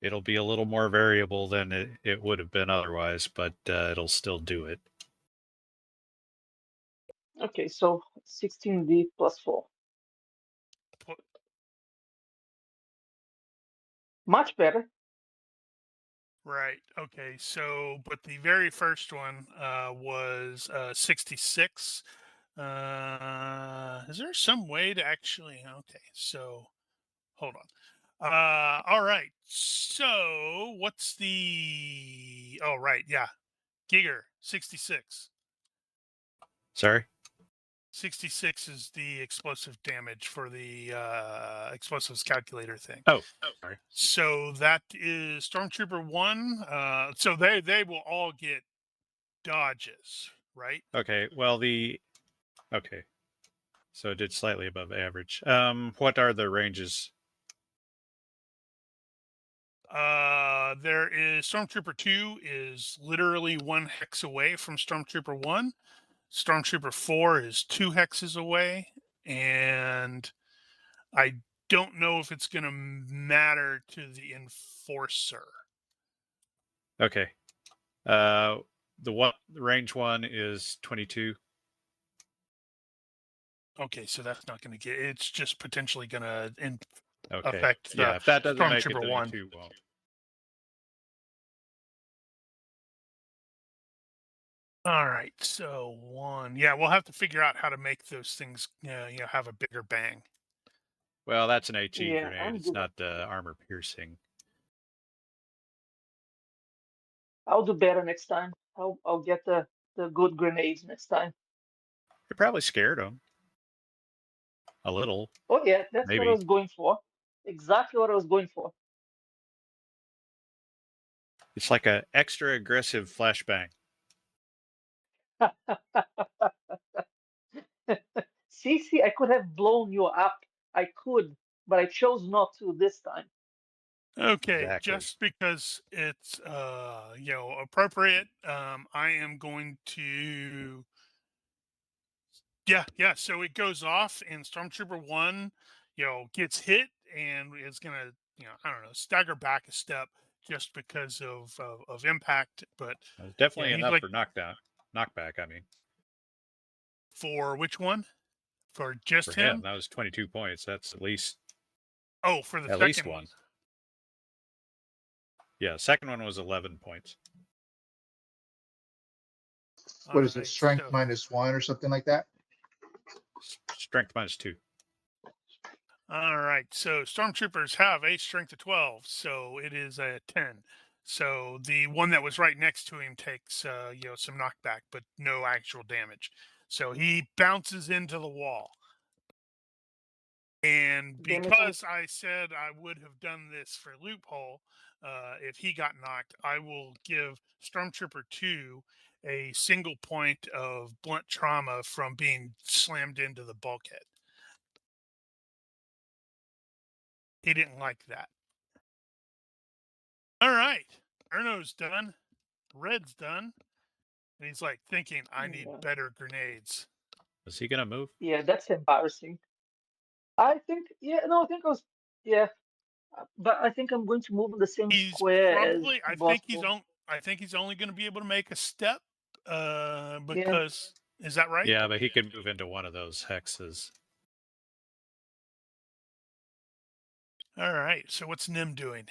It'll be a little more variable than it would have been otherwise, but it'll still do it. Okay, so 16D plus 4. Much better. Right. Okay. So, but the very first one was 66. Is there some way to actually? Okay. So, hold on. All right. So, what's the? Oh, right. Yeah. Giger 66. Sorry? 66 is the explosive damage for the explosives calculator thing. Oh, sorry. So that is Stormtrooper 1. So they will all get dodges, right? Okay. Well, okay. So it did slightly above average. What are the ranges? There is Stormtrooper 2 is literally 1 hex away from Stormtrooper 1. Stormtrooper 4 is 2 hexes away, and I don't know if it's going to matter to the Enforcer. Okay. The range 1 is 22. Okay, so that's not going to get. It's just potentially going to Okay. affect Yeah, the if that doesn't make it, Stormtrooper then 1. 2 won't. All right, so 1. Yeah, we'll have to figure out how to make those things, have a bigger bang. Well, that's an HE Yeah, grenade. I'm It's good. not armor piercing. I'll do better next time. I'll get the good grenades next time. You probably scared them. A little, Oh yeah, that's what I maybe. was going for. Exactly what I was going for. It's like an extra aggressive flashbang. See, I could have blown you up. I could, but I chose not to this time. Okay, Exactly. just because it's appropriate, I am going to. Yeah. So it goes off, and Stormtrooper 1, gets hit and is gonna, I don't know, stagger back a step just because of impact. But It was definitely yeah, he's enough like, for knockback. I mean, for which one? For just for him, him? that was 22 points. That's at least Oh, for the at second least one. Yeah, second one was 11 points. What is it? Alright, Strength so- -1 or something like that? Strength -2. All right, so Stormtroopers have a strength of 12, so it is a 10. So the one that was right next to him takes, some knockback, but no actual damage. So he bounces into the wall. And Damage on- because I said I would have done this for loophole, if he got knocked, I will give Stormtrooper 2 a single point of blunt trauma from being slammed into the bulkhead. He didn't like that. All right. Erno's done. Red's done. And he's like thinking, I need Yeah. better grenades. Was he gonna move? Yeah, that's embarrassing. I think, yeah, no, I think I was, yeah, But I think I'm going to move in the same He's square as probably. Bosco. I think he's only going to be able to make a step. Yeah. Because is that right? Yeah, but he could move into one of those hexes. All right. So what's Nim doing?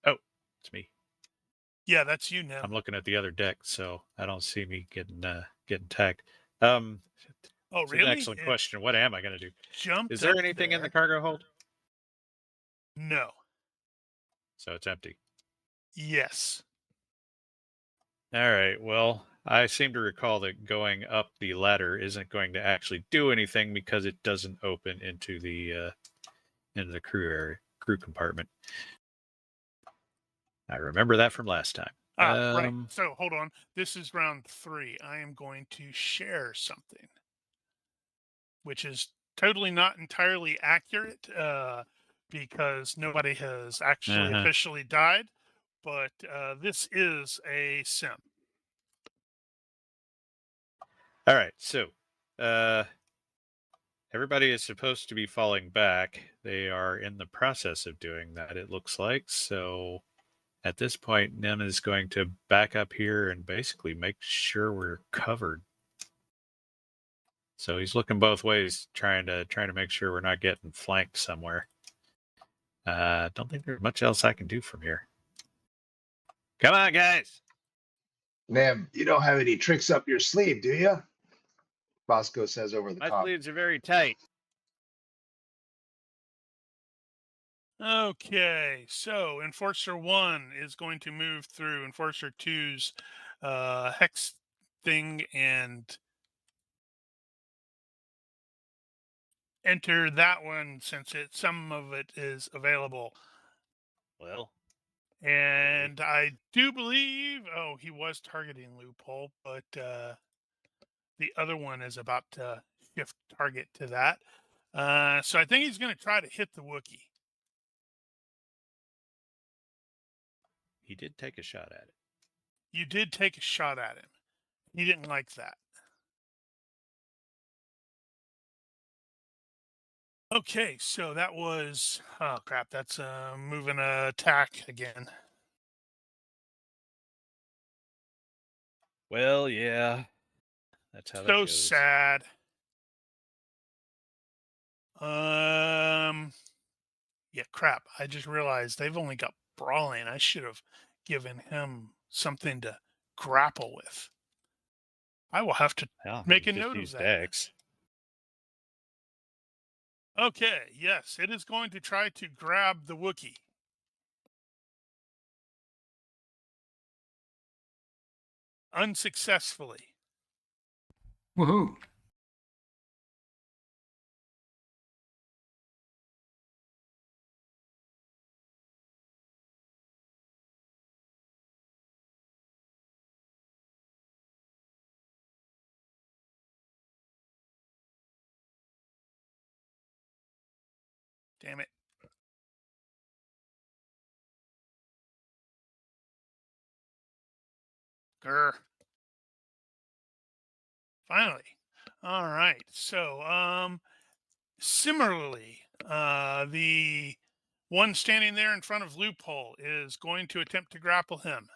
Oh, it's me. Yeah, that's you, Nim. I'm looking at the other deck, so I don't see me getting tagged. Oh, It's really? an excellent question. What am I going to do? Jumped. Is there up anything in the there. cargo hold? No. So it's empty. Yes. All right. Well, I seem to recall that going up the ladder isn't going to actually do anything because it doesn't open into the crew area, crew compartment. I remember that from last time. Right. So hold on. This is round 3. I am going to share something, which is totally not entirely accurate because nobody has actually officially died. But this is a sim. All right. So, everybody is supposed to be falling back. They are in the process of doing that, it looks like. So, at this point, Nim is going to back up here and basically make sure we're covered. So he's looking both ways, trying to make sure we're not getting flanked somewhere. Don't think there's much else I can do from here. Come on, guys. Nim, you don't have any tricks up your sleeve, do you? Bosco says over the My top. sleeves are very tight. Okay, so Enforcer 1 is going to move through Enforcer 2's hex thing and enter that one since some of it is available. Well, And I do believe, he was targeting loophole, but the other one is about to shift target to that. So I think he's going to try to hit the Wookiee. he did take a shot at it. You did take a shot at him. He didn't like that. Okay, so that was, oh crap, that's moving attack again. Well, yeah. That's how that So goes. sad. Yeah, crap. I just realized they've only got brawling. I should have given him something to grapple with. I will have to Well, make you a just note of used that. Dex. Okay, yes, it is going to try to grab the Wookiee. Unsuccessfully. Woohoo! Damn it. Grr. Finally. All right. So, similarly, the one standing there in front of Loophole is going to attempt to grapple him.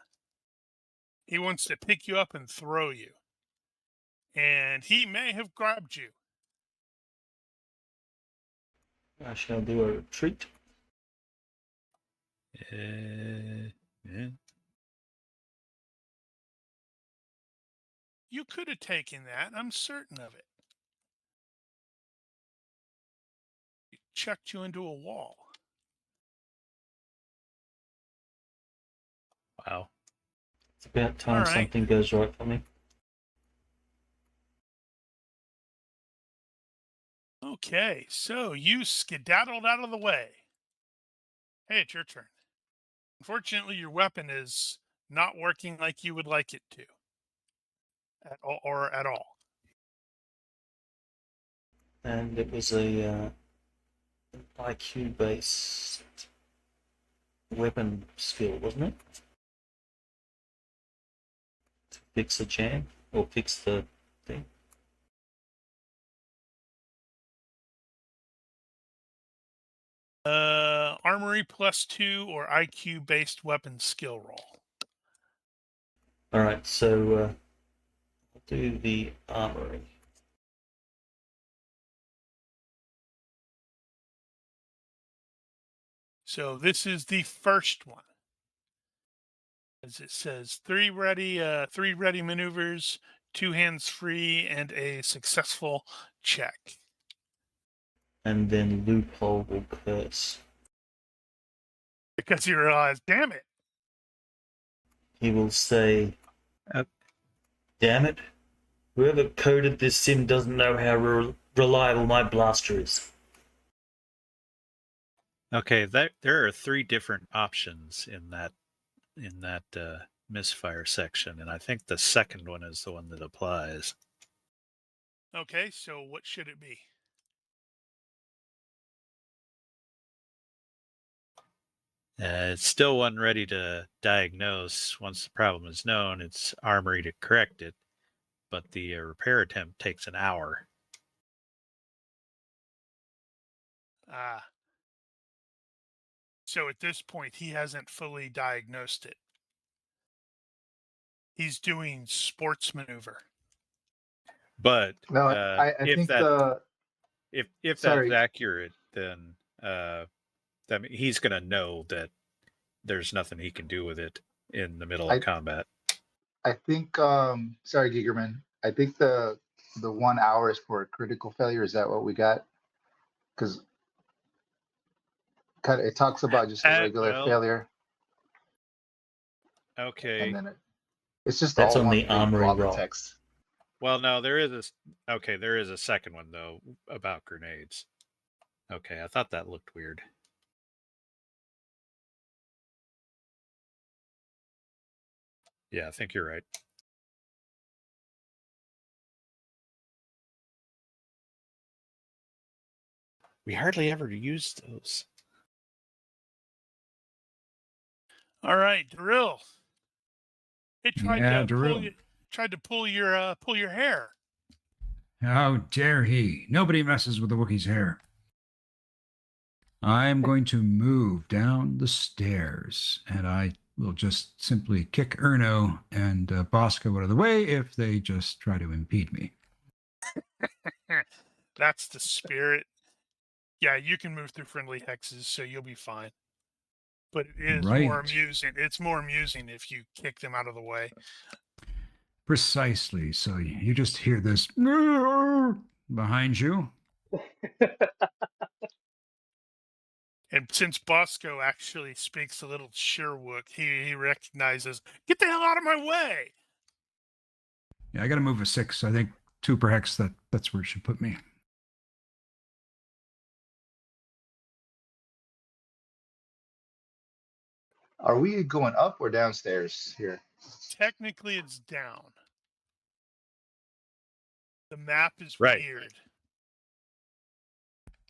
He wants to pick you up and throw you. And he may have grabbed you. I shall do a retreat. Yeah. You could have taken that. I'm certain of it. He chucked you into a wall. Wow. It's about time All right. something goes right for me. Okay, so you skedaddled out of the way. Hey, it's your turn. Unfortunately, your weapon is not working like you would like it to. At all. And it was a IQ based weapon skill, wasn't it? To fix the jam or fix the thing. Armory +2 or IQ based weapon skill roll. All right, so I'll do the armory. So this is the first one. As it says, three ready maneuvers, 2 hands free, and a successful check. And then Loophole will curse. Because you realize, damn it. He will say, Uh, damn it, whoever coded this sim doesn't know how reliable my blaster is. Okay, there are 3 different options in that misfire section, and I think the second one is the one that applies. Okay, so what should it be? It's still one ready to diagnose. Once the problem is known, it's armory to correct it, but the repair attempt takes an hour. Ah. So at this point, he hasn't fully diagnosed it. He's doing sports maneuver. But No, I if think that if that's sorry. accurate, then that he's going to know that there's nothing he can do with it in the middle of combat. I think sorry, Gigerman. I think the 1 hour is for critical failure. Is that what we got? Because kind of it talks about just a regular Well, failure, okay. and then it's just That's all on one the big armory blob of roll. text. Well, no, there is a second one though about grenades. Okay, I thought that looked weird. Yeah, I think you're right. We hardly ever use those. All right, Drill. It tried Yeah, to Drew. pull your hair. How dare he? Nobody messes with the Wookiee's hair. I'm going to move down the stairs, and I will just simply kick Erno and Bosco out of the way if they just try to impede me. That's the spirit. Yeah, you can move through friendly hexes, so you'll be fine. But it is more Right. amusing. It's more amusing if you kick them out of the way. Precisely. So you just hear this behind you. And since Bosco actually speaks a little Sherwook, he recognizes, get the hell out of my way! Yeah, I got to move a 6. I think 2 per hex. That's where it should put me. Are we going up or downstairs here? Technically, it's down. The map is Right. weird.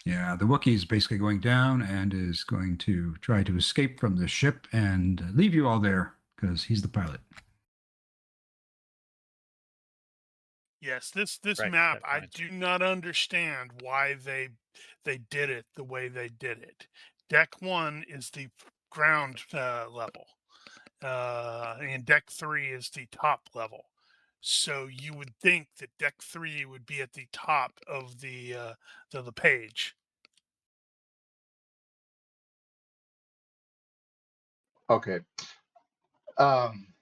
Yeah, the Wookiee is basically going down and is going to try to escape from the ship and leave you all there because he's the pilot. Yes, this Right, map, that I mine's- do not understand why they did it the way they did it. Deck 1 is the ground level, and Deck 3 is the top level. So you would think that Deck 3 would be at the top of the page. Okay.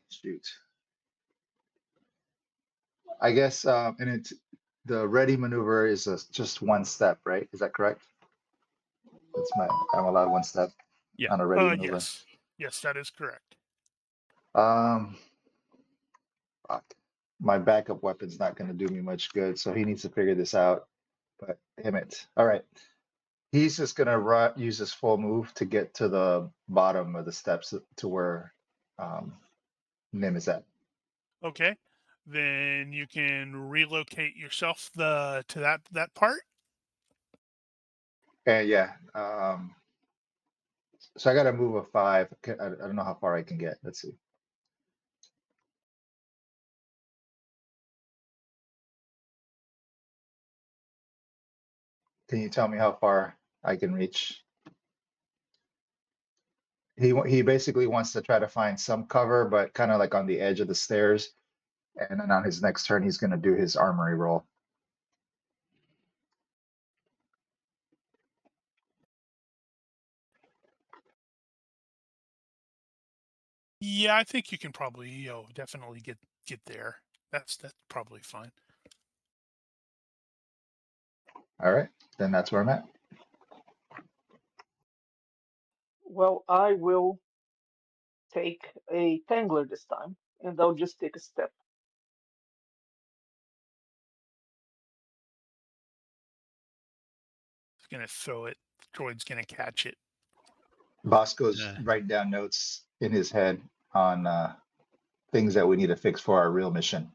Shoot. I guess and it's the ready maneuver is just 1 step, right? Is that correct? I'm allowed 1 step Yeah. on a ready maneuver. Yes. Yes, that is correct. Fuck. My backup weapon's not going to do me much good, so he needs to figure this out. But damn it! All right, he's just gonna use his full move to get to the bottom of the steps to where Nim is at. Okay. Then you can relocate yourself to that part. And yeah, so I got to move a 5. I don't know how far I can get. Let's see. Can you tell me how far I can reach? He basically wants to try to find some cover, but kind of like on the edge of the stairs. And then on his next turn, he's going to do his armory roll. Yeah, I think you can probably, definitely get there. That's probably fine. All right, then that's where I'm at. Well, I will take a Tangler this time, and I'll just take a step. It's gonna throw it. The droid's gonna catch it. Bosco's Yeah. writing down notes in his head on things that we need to fix for our real mission.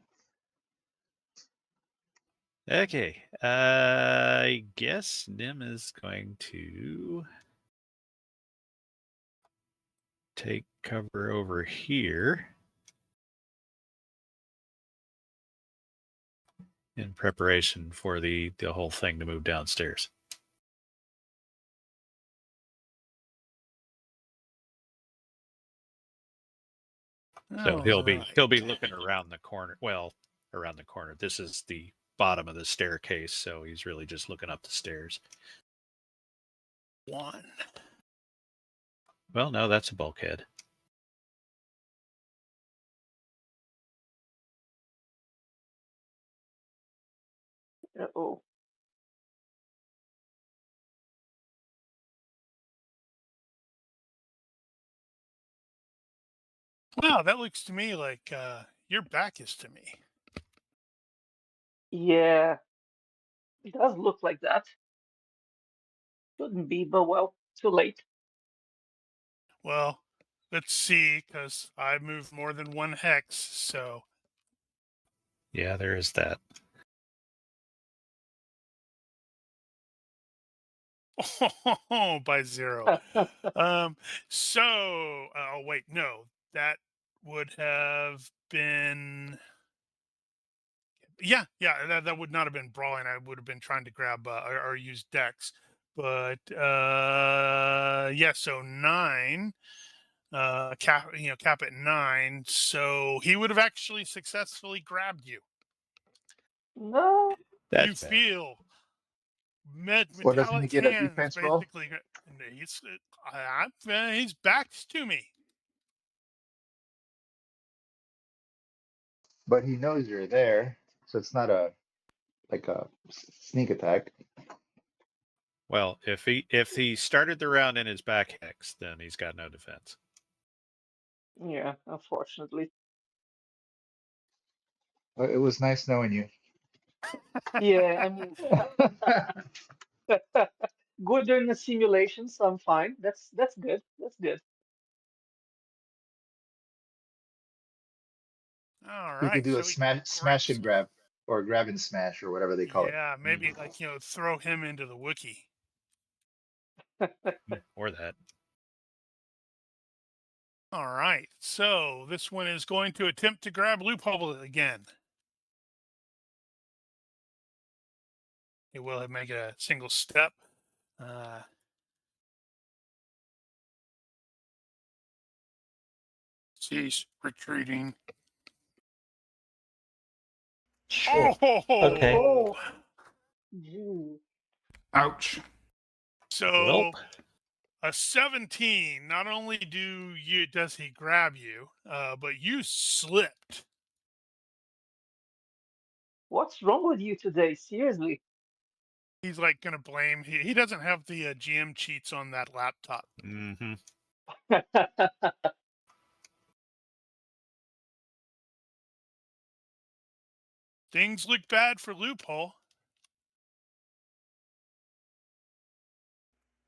Okay. I guess Nim is going to take cover over here in preparation for the whole thing to move downstairs. So he'll be looking around the corner. Well, around the corner. This is the bottom of the staircase, so he's really just looking up the stairs. One. Well, no, that's a bulkhead. Uh-oh. Wow, that looks to me like your back is to me. Yeah, it does look like that. Shouldn't be, but well, too late. Well, let's see, because I moved more than one hex, so Yeah, there is that. by 0. Oh wait, no, that would have been. Yeah, that would not have been brawling. I would have been trying to grab or use Dex, but yeah. So 9, cap at 9. So he would have actually successfully grabbed you. No. You That's bad. feel Well, doesn't he metallic get a hands defense roll? basically. He's backed to me. But he knows you're there, so it's not a sneak attack. Well, if he started the round in his back hex, then he's got no defense. Yeah, unfortunately. Well, it was nice knowing you. Yeah, I mean, good during the simulation, so I'm fine. That's good. That's good. All You could right, do a so he smash and grab, or grab and smash, or whatever they call it. yeah, maybe like throw him into the Wookiee. Or that. All right, so this one is going to attempt to grab Loophole again. It will make a single step. Cease retreating. Sure. Oh, Okay. Oh, gee. Ouch. So Well, a 17. Not only does he grab you, but you slipped. What's wrong with you today? Seriously. He's like gonna blame. He doesn't have the GM cheats on that laptop. mm-hmm. Things look bad for Loophole.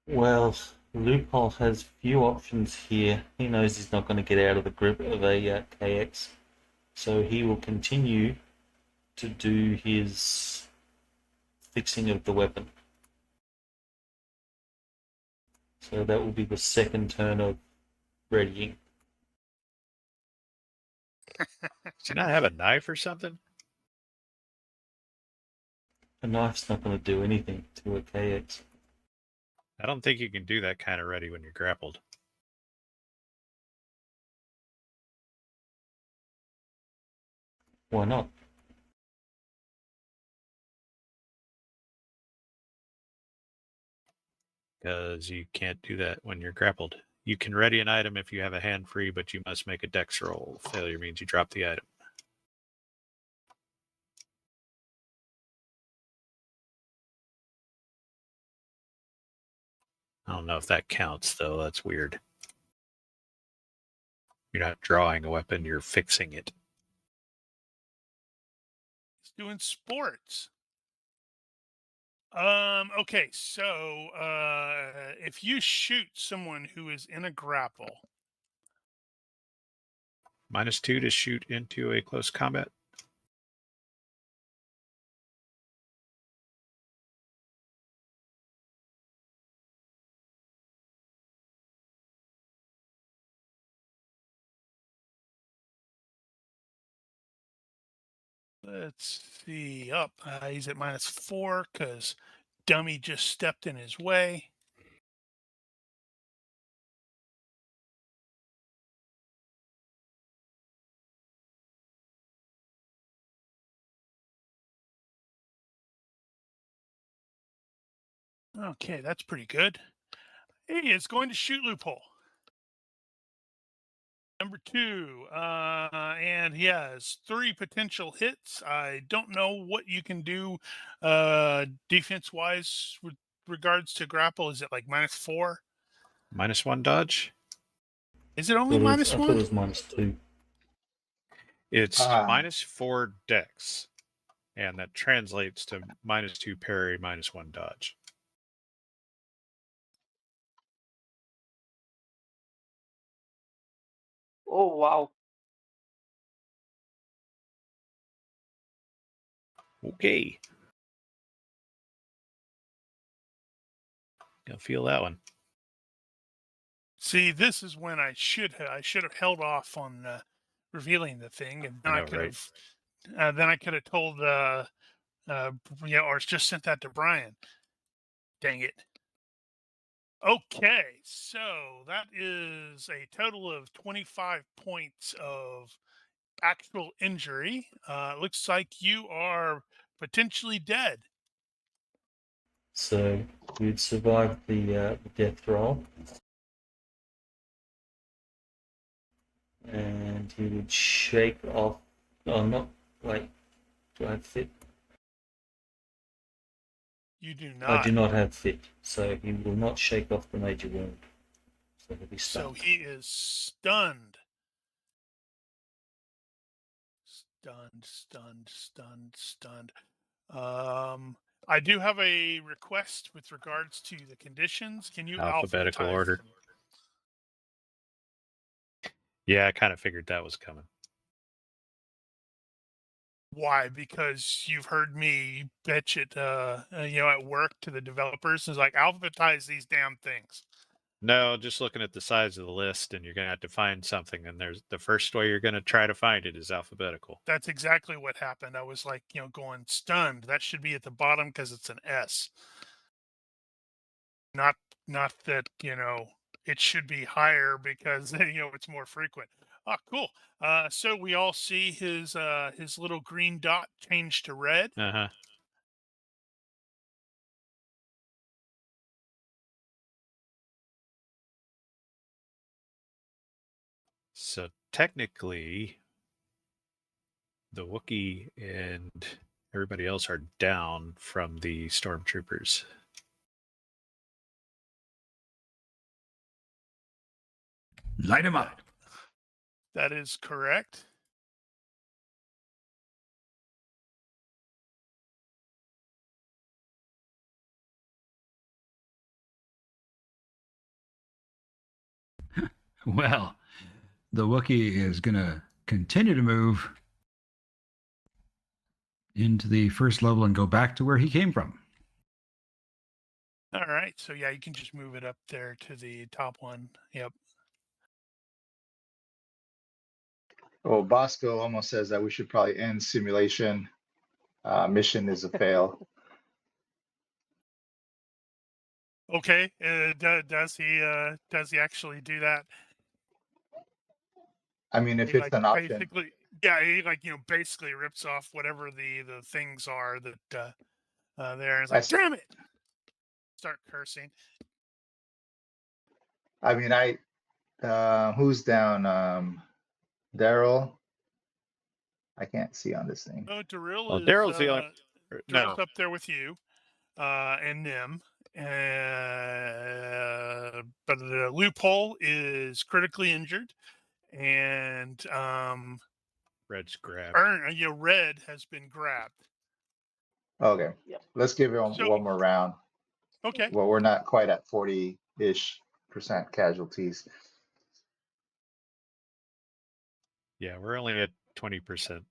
Well, Loophole has few options here. He knows he's not going to get out of the grip of a KX, so he will continue to do his fixing of the weapon. So that will be the second turn of readying. Does he not have a knife or something? A knife's not going to do anything to a KX. I don't think you can do that kind of ready when you're grappled. Why not? Because you can't do that when you're grappled. You can ready an item if you have a hand free, but you must make a dex roll. Failure means you drop the item. I don't know if that counts, though. That's weird. You're not drawing a weapon, you're fixing it. He's doing sports. Okay, so if you shoot someone who is in a grapple, -2 to shoot into a close combat. let's see. Up, he's at -4 because dummy just stepped in his way. Okay, that's pretty good. He is going to shoot loophole. Number 2, and he has 3 potential hits. I don't know what you can do defense-wise with regards to grapple. Is it like -4? -1 dodge. Is it only I thought it -1? was -2. It's Ah. -4 dex, and that translates to -2 parry, -1 dodge. Oh, wow. Okay. Gonna feel that one. See, this is when I should have held off on revealing the thing, and then I I, know, could right? have told or just sent that to Brian. Dang it. Okay, so that is a total of 25 points of actual injury. Looks like you are potentially dead. So you'd survive the death roll, and he would shake off. Oh, not like. Do I have fit? You do I not. do not have fit, so he will not shake off the major wound. So he'll be So stunned. he is stunned. Stunned. I do have a request with regards to the conditions. Can you Alphabetical alphabetize order. them? Yeah, I kind of figured that was coming. Why? Because you've heard me bitch it, at work to the developers. It's like, alphabetize these damn things. No, just looking at the size of the list, and you're gonna have to find something, and there's the first way you're gonna try to find it is alphabetical. That's exactly what happened. I was like, going stunned. That should be at the bottom because it's an S. Not that, it should be higher because it's more frequent. Ah, cool. So we all see his little green dot change to red. Uh-huh. So technically, the Wookiee and everybody else are down from the stormtroopers. Light him up. That is correct. Well, the Wookiee is going to continue to move into the first level and go back to where he came from. All right. So yeah, you can just move it up there to the top one. Yep. Oh, Bosco almost says that we should probably end simulation. Mission is a fail. Okay. Does he actually do that? I mean, if He, it's like, an option. Yeah, he basically rips off whatever the things are that there. It's like, That's- damn it! Start cursing. I mean, who's down? Daryl. I can't see on this thing. Oh, Daryl Well, is Daryl's the only. Daryl's No, up there with you, and Nim. But the loophole is critically injured, and Red's grabbed. Red has been grabbed. Okay, Yep. let's give him So- one more round. Okay. Well, we're not quite at 40-ish% casualties. Yeah, we're only at 20%.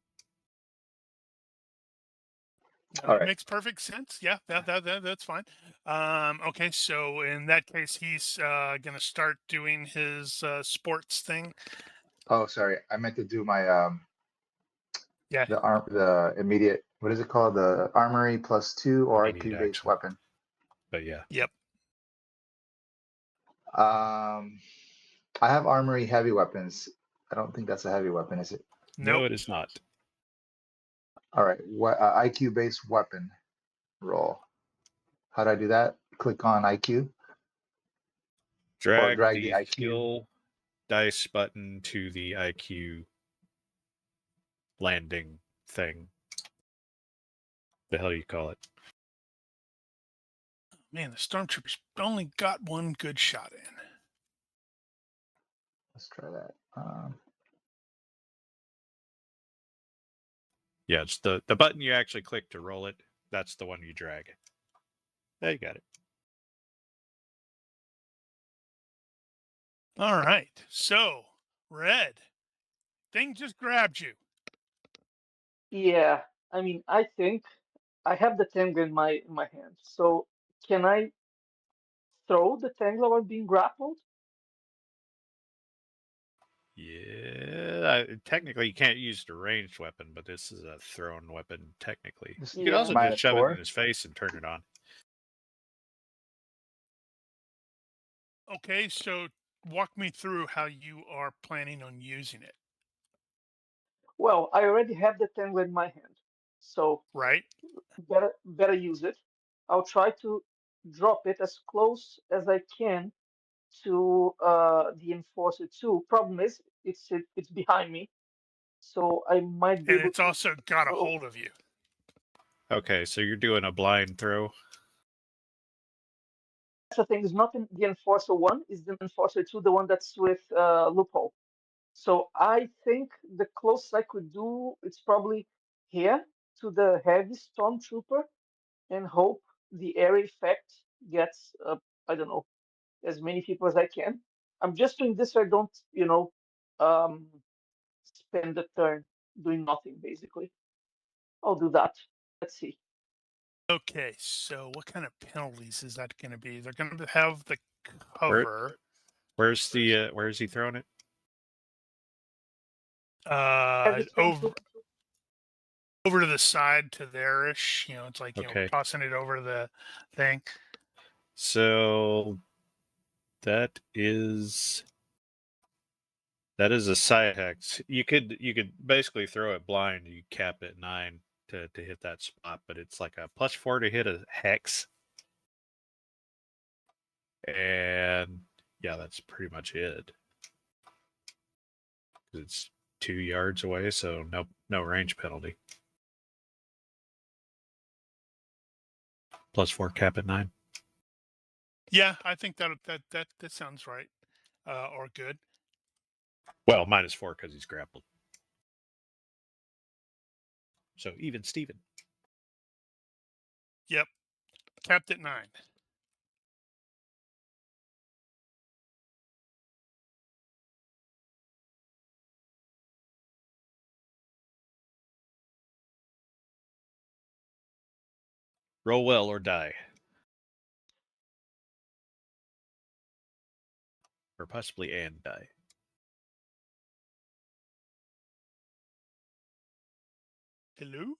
No, All that right. makes perfect sense. Yeah, that's fine. Okay, so in that case, he's gonna start doing his sports thing. Oh, sorry. I meant to do my Yeah. the immediate, what is it called? The armory +2 or Immediate IQ based action. weapon. But yeah, Yep. I have armory heavy weapons. I don't think that's a heavy weapon, is it? no, Nope. it is not. All right. What IQ based weapon roll? How do I do that? Click on IQ. Drag, drag the the IQ. skill dice button to the IQ landing thing. The hell do you call it? Man, the stormtroopers only got one good shot in. Let's try that. Yeah, it's the button you actually click to roll it. That's the one you drag. There you got it. All right. So, Red, thing just grabbed you. Yeah, I mean, I think I have the Tangler in my hand. So can I throw the Tangler while being grappled? Yeah, technically you can't use the ranged weapon, but this is a thrown weapon technically. This- You could also minus just shove it 4. in his face and turn it on. Okay, so walk me through how you are planning on using it. Well, I already have the Tangler in my hand, so Right? better use it. I'll try to drop it as close as I can to the Enforcer 2. Problem is, it's behind me, so I might be And able it's to. also got a Oh. hold of you. Okay, so you're doing a blind throw. That's the thing. Is not in the Enforcer 1. Is the Enforcer 2 the one that's with loophole? So I think the closest I could do it's probably here to the heavy stormtrooper, and hope the area effect gets I don't know, as many people as I can. I'm just doing this so I don't spend the turn doing nothing basically. I'll do that. Let's see. Okay, so what kind of penalties is that going to be? They're going to have the cover. Where's the where's he throwing it? Heavy Over stormtrooper. to the side to there-ish. It's like Okay. tossing it over the thing. So that is a side hex. You could basically throw it blind. You cap it 9 to hit that spot, but it's like a +4 to hit a hex. And yeah, that's pretty much it. It's 2 yards away, so no range penalty. +4 cap at 9. Yeah, I think that sounds right, or good. Well, -4 because he's grappled. So even Steven. Yep, capped at 9. Roll well or die. Or possibly and die. Hello,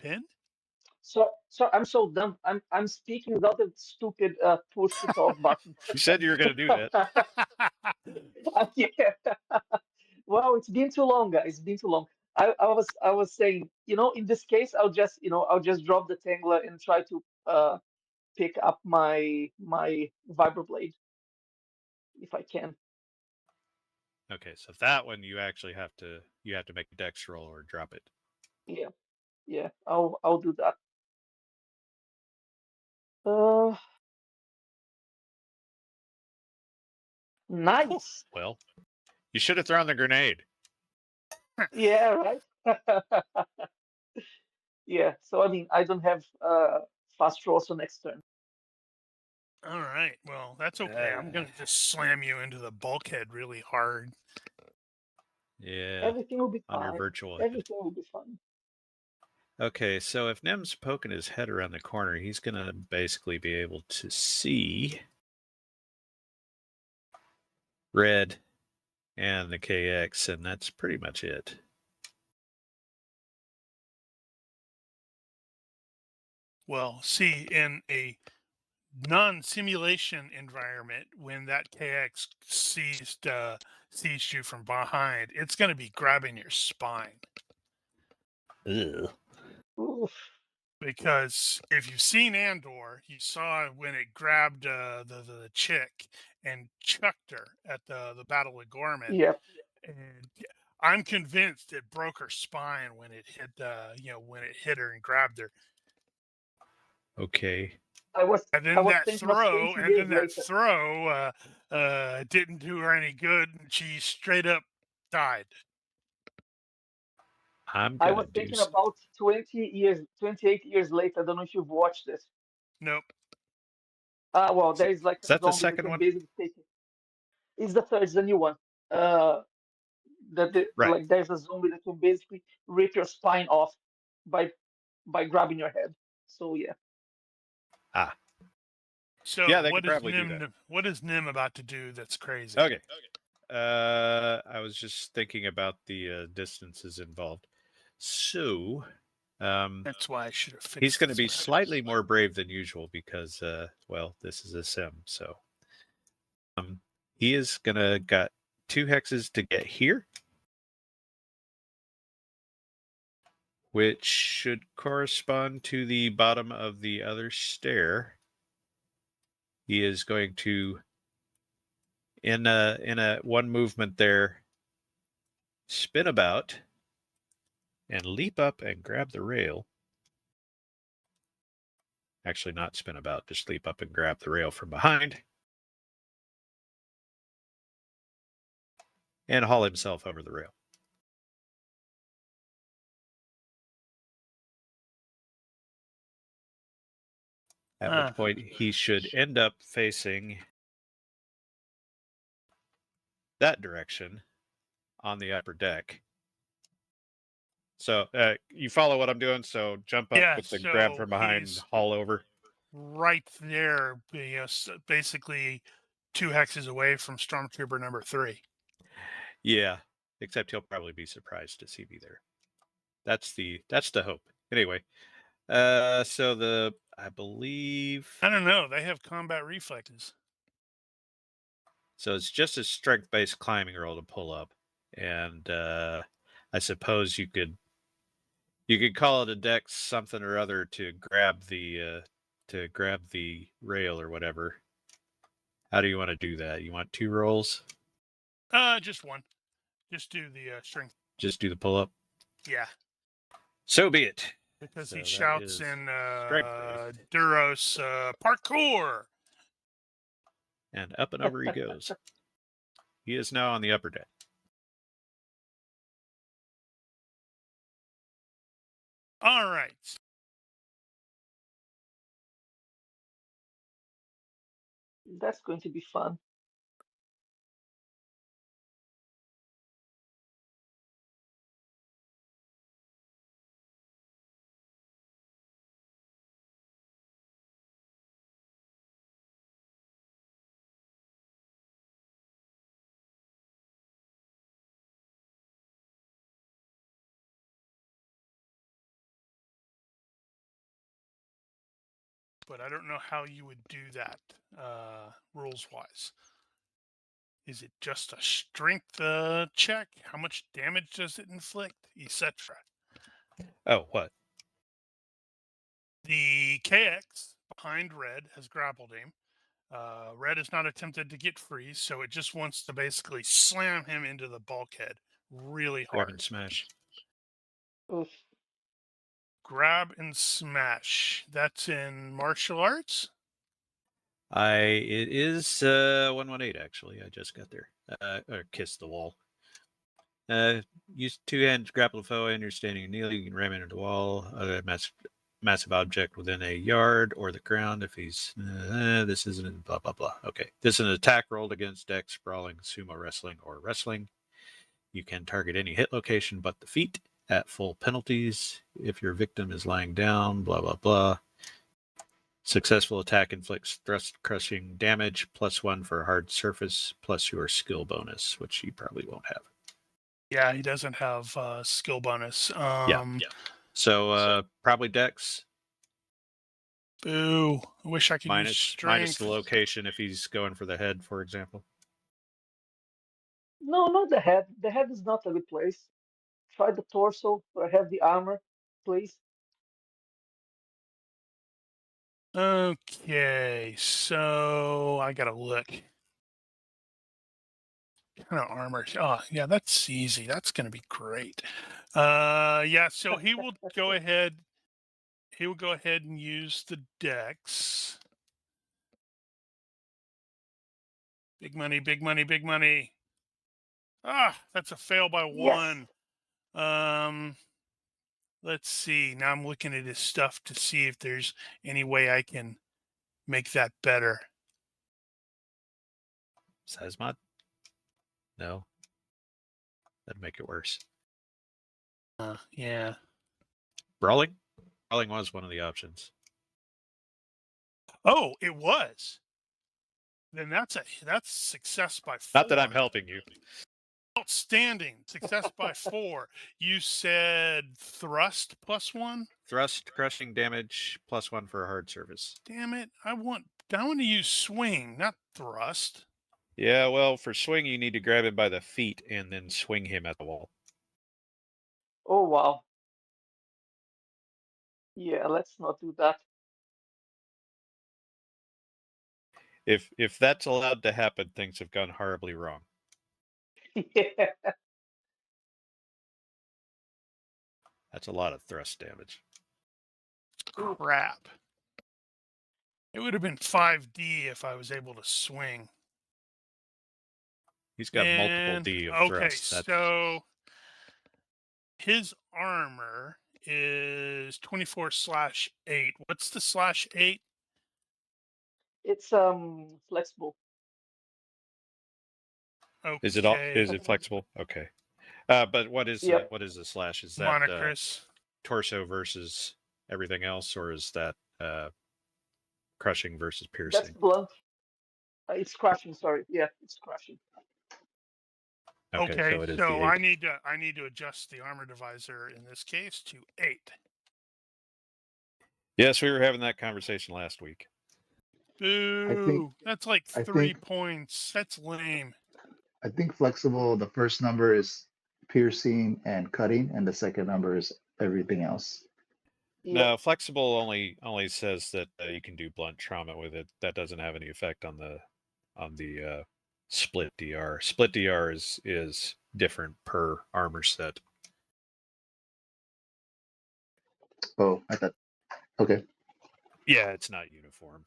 Pen. So I'm so dumb. I'm speaking without the stupid push to talk button. You said you were going to do that. Yeah. Well, it's been too long, guys. It's been too long. I was saying, in this case, I'll just drop the Tangler and try to pick up my Vibroblade if I can. Okay, so that one you actually have to make a dex roll or drop it. Yeah, yeah. I'll do that. Uh, nice. Well, you should have thrown the grenade. Yeah, right. Yeah. So I mean, I don't have fast rolls on next turn. All right. Well, that's okay. I'm gonna just slam you into the bulkhead really hard. Yeah, Everything will be on your fine. virtual head. Everything will be fine. Okay, so if Nim's poking his head around the corner, he's going to basically be able to see red and the KX, and that's pretty much it. Well, see, in a non-simulation environment, when that KX sees you from behind, it's going to be grabbing your spine. Ugh. Oof. Because if you've seen Andor, you saw when it grabbed the chick and chucked her at the Battle of Gorman. Yep. And I'm convinced it broke her spine when it hit when it hit her and grabbed her. Okay. I was And I then was that thinking of throw, 20 and years then that later. throw didn't do her any good, and she straight up died. I'm I going was to do thinking about 28 years later. I don't know if you've watched this. Nope. Well, there is like Is a that the zombie that second can one? basically take it. It's the third, it's the new one. Right. Like there's a zombie that can basically rip your spine off by grabbing your head. So yeah. Ah. So Yeah, they could probably do that. What is Nim about to do that's crazy? Okay. I was just thinking about the distances involved. So, That's why I should have fixed. he's going to this be one. slightly more brave than usual because, well, this is a sim. So, he is going to got 2 hexes to get here, which should correspond to the bottom of the other stair. He is going to, in a one movement there, spin about and leap up and grab the rail. Actually, not spin about, just leap up and grab the rail from behind and haul himself over the rail. At which point he should end up facing that direction on the upper deck. So you follow what I'm doing? So jump up Yeah, with the so grab from behind and he's haul over. right there, basically 2 hexes away from Stormtrooper number 3. Yeah, except he'll probably be surprised to see me there. That's the hope. Anyway, so I believe I don't know. They have combat reflexes. so. It's just a strength-based climbing roll to pull up, and I suppose you could call it a dex something or other to grab the rail or whatever. How do you want to do that? You want 2 rolls? Just one. Just do the strength. Just do the pull up. Yeah, So be it. because So he that shouts is in strength-based. Duros parkour. And up and over he goes. He is now on the upper deck. All right. That's going to be fun. But I don't know how you would do that rules wise. Is it just a strength check? How much damage does it inflict, etc.? Oh, what? The KX behind Red has grappled him. Red has not attempted to get free, so it just wants to basically slam him into the bulkhead really Grab hard. and smash. Oof. Grab and smash. That's in martial arts? It is 118 actually. I just got there. Or kissed the wall. Use two hands to grapple a foe and you're standing or kneeling. You can ram into the wall. Other massive object within a yard or the ground if he's this isn't blah blah blah. Okay. This is an attack rolled against dex, brawling, sumo wrestling, or wrestling. You can target any hit location but the feet at full penalties. If your victim is lying down, blah blah blah. Successful attack inflicts thrust crushing damage, +1 for a hard surface, plus your skill bonus, which you probably won't have. Yeah, he doesn't have skill bonus. Yeah. So probably dex. Boo. I wish I could use Minus strength. the location if he's going for the head, for example. No, not the head. The head is not a good place. Try the torso or have the armor, please. Okay, so I gotta look. Kind of armor. Oh, yeah, that's easy. That's gonna be great. Yeah, so he will go ahead. He will go ahead and use the dex. Big money, big money, big money. Ah, that's a fail by Yes. 1. Let's see. Now I'm looking at his stuff to see if there's any way I can make that better. Size mod? No. That'd make it worse. Yeah. Brawling? Brawling was one of the options. Oh, it was. Then that's success by 4. Not that I'm helping you. Outstanding. Success by 4. You said thrust +1? Thrust, crushing damage, +1 for a hard surface. Damn it. I want to use swing, not thrust. Yeah, well, for swing, you need to grab him by the feet and then swing him at the wall. Oh, wow. Yeah, let's not do that. If that's allowed to happen, things have gone horribly wrong. Yeah. That's a lot of thrust damage. Crap. It would have been 5D if I was able to swing. He's got multiple D of thrust. Okay, so his armor is 24/8. What's the /8? It's flexible. Okay. Is it flexible? Okay. But what is Yep. what is the slash? Is that Monocris? torso versus everything else, or is that crushing versus piercing? That's blunt. It's crushing, sorry. Yeah, it's crushing. Okay, so it is so the 8. I need to adjust the armor divisor in this case to 8. Yes, we were having that conversation last week. Boo! That's like I 3 think- points. That's lame. I think flexible, the first number is piercing and cutting, and the second number is everything else. Yeah. No, flexible only says that you can do blunt trauma with it. That doesn't have any effect on the split DR. Split DR is different per armor set. Oh, I thought. Okay. Yeah, it's not uniform.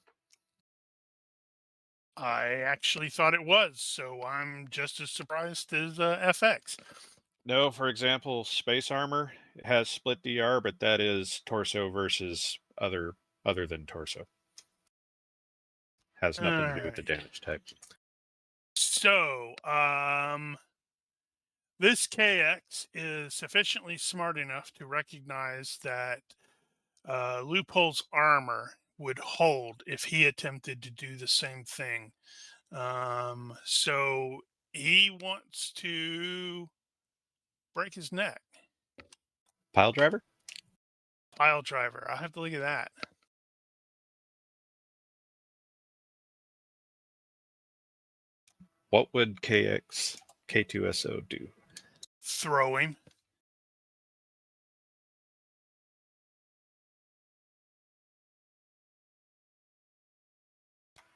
I actually thought it was, so I'm just as surprised as FX. No, for example, space armor has split DR, but that is torso versus other than torso. Has nothing to do with the damage type. So, this KX is sufficiently smart enough to recognize that Loophole's armor would hold if he attempted to do the same thing. So he wants to break his neck. Pile driver? Pile driver. I'll have to look at that. What would K2SO do? Throwing.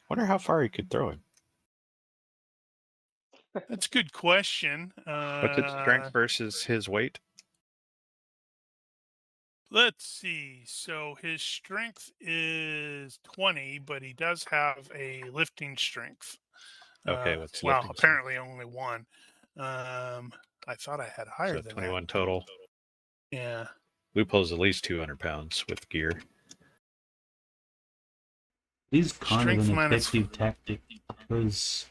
Wonder how far he could throw him. That's a good question. What's its strength versus his weight? Let's see. So his strength is 20, but he does have a lifting strength. Okay, what's well, lifting strength? apparently only one. I thought I had higher So than 21 that. total. Yeah. Lupo's at least 200 pounds with gear. It is kind Strength of an minus- effective tactic because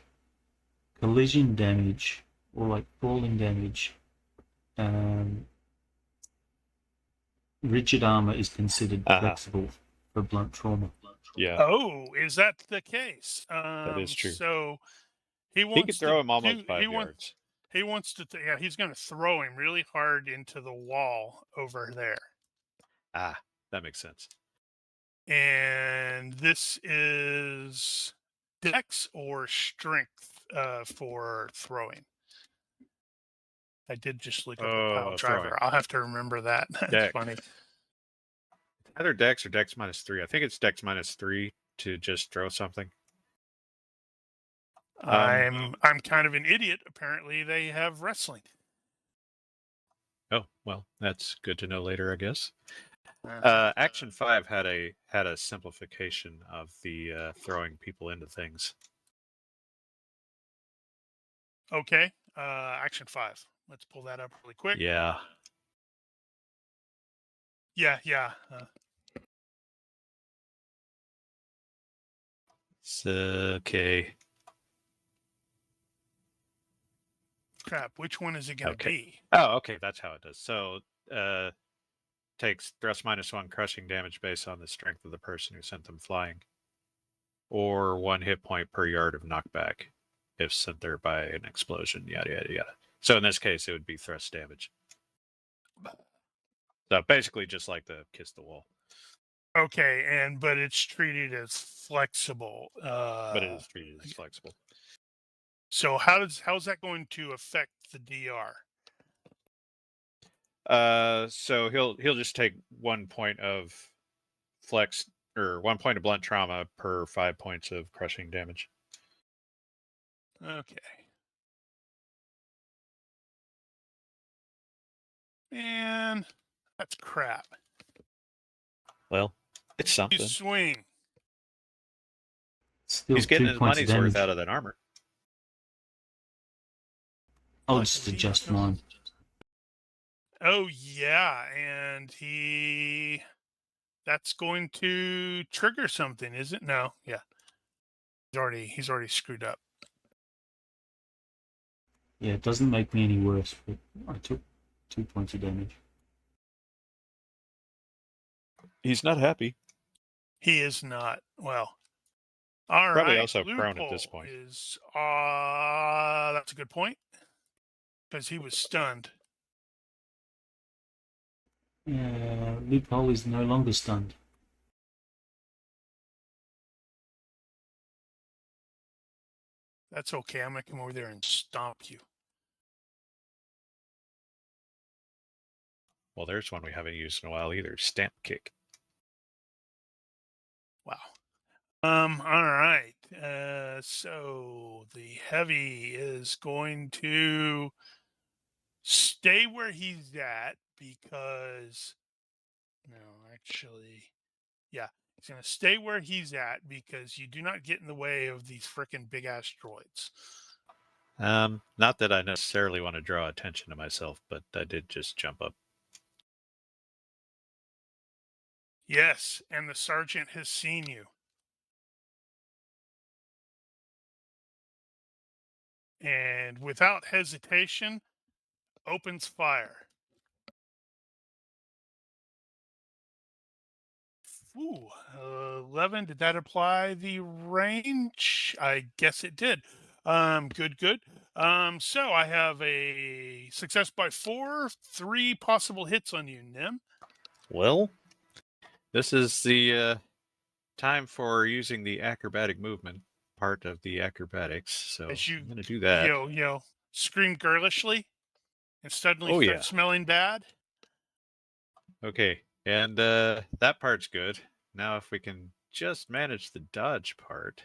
collision damage or like falling damage, rigid armor is considered flexible for blunt trauma. Yeah, Oh, is that the case? that is true. So he He wants could throw to him almost do, 5 he yards. He wants to. Yeah, he's going to throw him really hard into the wall over there. That makes sense. And this is dex or strength for throwing. I did just look up the pile driver. Throwing. I'll have to remember that. That's Dex. funny. Either dex or dex -3. I think it's dex -3 to just throw something. I'm kind of an idiot. Apparently, they have wrestling. Oh, well, that's good to know later, I guess. Uh, Action 5 had a simplification of the throwing people into things. Okay. Action 5. Let's pull that up really quick. Yeah. Yeah. It's okay. Crap. Which one is it going to Okay. be? Oh, okay, that's how it does. So, takes thrust -1 crushing damage based on the strength of the person who sent them flying, or 1 hit point per yard of knockback if sent there by an explosion. Yada yada yada. So in this case, it would be thrust damage. So basically, just like the kiss the wall. Okay, but it's treated as flexible. But it is treated as flexible. So how's that going to affect the DR? So he'll just take 1 point of flex or 1 point of blunt trauma per 5 points of crushing damage. Okay. Man, that's crap. Well, it's You something. swing. Still He's getting 2 his points money's of damage. worth out of that armor. I'll What, just does he adjust have- mine. Oh yeah, and that's going to trigger something, is it? No, yeah. He's already screwed up. Yeah, it doesn't make me any worse, but I took 2 points of damage. He's not happy. He is not. Well, all right. Probably also prone at this Loophole point. Is that's a good point because he was stunned. Loophole is no longer stunned. That's okay. I'm gonna come over there and stomp you. Well, there's one we haven't used in a while either. Stamp kick. Wow. All right. So the heavy is going to stay where he's at because yeah, he's going to stay where he's at because you do not get in the way of these frickin' big ass droids. Not that I necessarily want to draw attention to myself, but I did just jump up. Yes, and the sergeant has seen you. And without hesitation, opens fire. Ooh, 11. Did that apply the range? I guess it did. Good. So I have a success by 4, 3 possible hits on you, Nim. Well, this is the time for using the acrobatic movement. part of the acrobatics, so As you I'm going to do that. Scream girlishly and suddenly Oh, start yeah. smelling bad. Okay, and that part's good. Now, if we can just manage the dodge part.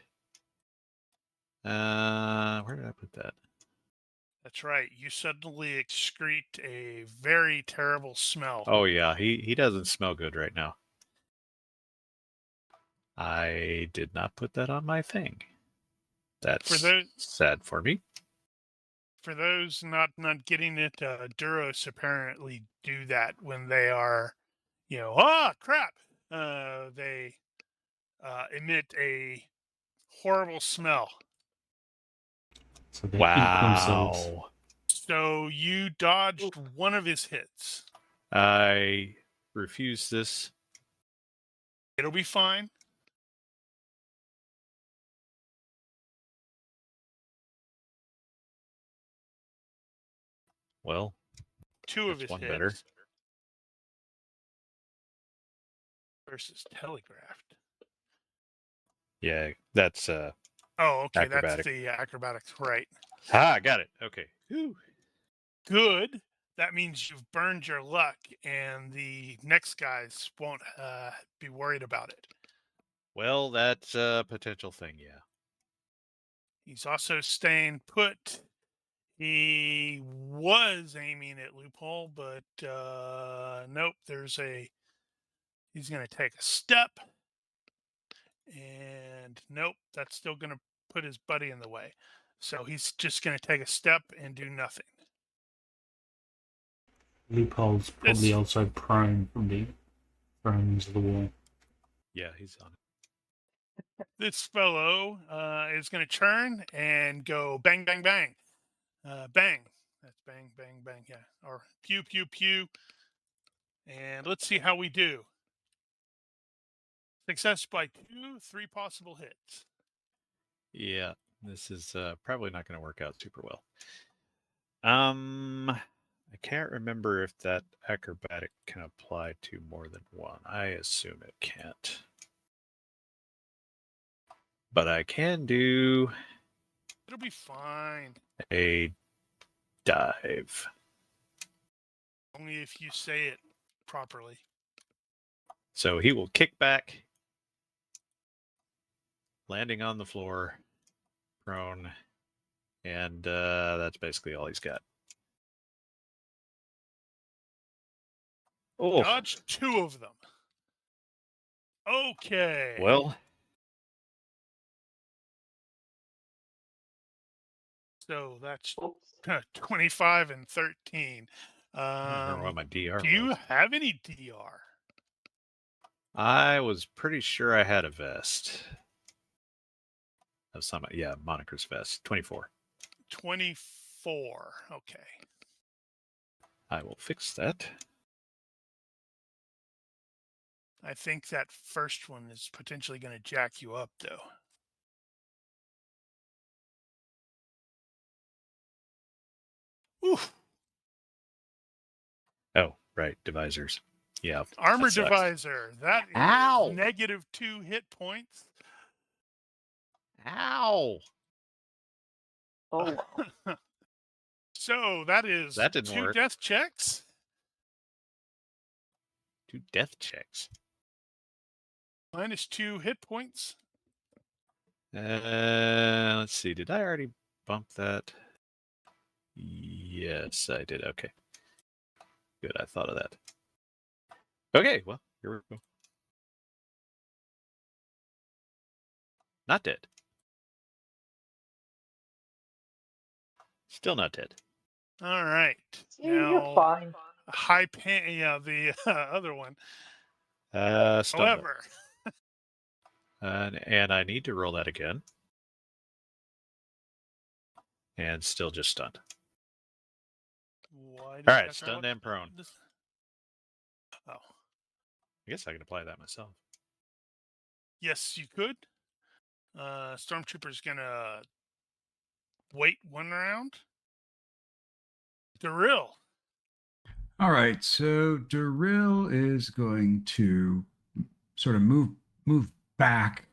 Where did I put that? That's right. You suddenly excrete a very terrible smell. Oh yeah, he doesn't smell good right now. I did not put that on my thing. That's sad for me. For those not getting it, Duros apparently do that when they are, crap. They emit a horrible smell. So they eat themselves. Wow. So you dodged one of his hits. I refuse this. It'll be fine. Well, Two of that's his one hits better. versus telegraphed. Yeah, that's Oh, okay. acrobatic. That's the acrobatics, right? Ah, got it. Okay. Whew. Good. That means you've burned your luck, and the next guys won't be worried about it. Well, that's a potential thing, yeah. He's also staying put. He was aiming at loophole, but nope. He's going to take a step, and nope. That's still going to put his buddy in the way. So he's just going to take a step and do nothing. Loophole's probably also prone from the thrones of the wall. Yeah, he's on it. This fellow is going to turn and go bang, bang, bang. Bang. That's bang, bang, bang. Yeah. Or pew, pew, pew. And let's see how we do. Success by 2, 3 possible hits. Yeah, this is probably not going to work out super well. I can't remember if that acrobatic can apply to more than one. I assume it can't. But I can do It'll be fine. a dive. Only if you say it properly. So he will kick back, landing on the floor, prone, and that's basically all he's got. Oh, Dodge 2 of them. Okay. well, So that's Oops. 25 and 13. I don't remember what my DR Do you was. have any DR? I was pretty sure I had a vest. Of some, yeah, Moniker's vest. 24. 24. Okay. I will fix that. I think that first one is potentially going to jack you up, though. Oof. Oh, right, divisors. Yeah. Armor that sucks. divisor. That is Ow! -2 hit points. Ow! Oh, So that is That didn't 2 work. death checks. 2 death checks. -2 hit points. Let's see. Did I already bump that? Yes, I did. Okay. Good. I thought of that. Okay. Well, here we go. Not dead. Still not dead. All right. see, you're Now, fine. high pan. Yeah, the other one. Stunned him. However, And I need to roll that again. And still just stunned. why does All it right, have to stunned look- and prone. Oh, I guess I can apply that myself. yes, you could. Stormtrooper's gonna wait 1 round. Darill. All right, so Darill is going to sort of move back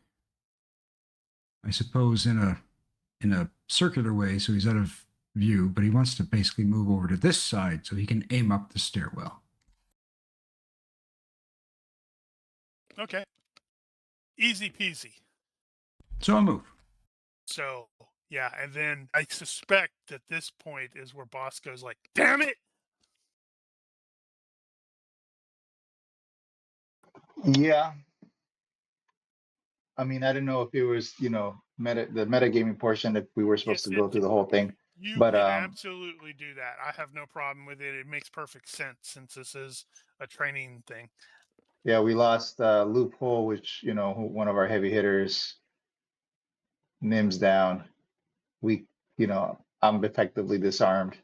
I suppose, in a circular way, so he's out of view, but he wants to basically move over to this side so he can aim up the stairwell. Okay. Easy peasy. So I'll move. So, yeah, and then I suspect that this point is where boss goes like, damn it! Yeah. I mean, I don't know if it was, the metagaming portion, if we were supposed Yes, to go through the whole thing. You But can absolutely do that. I have no problem with it. It makes perfect sense since this is a training thing. yeah, we lost Loophole, which, one of our heavy hitters, Nim's down. I'm effectively disarmed.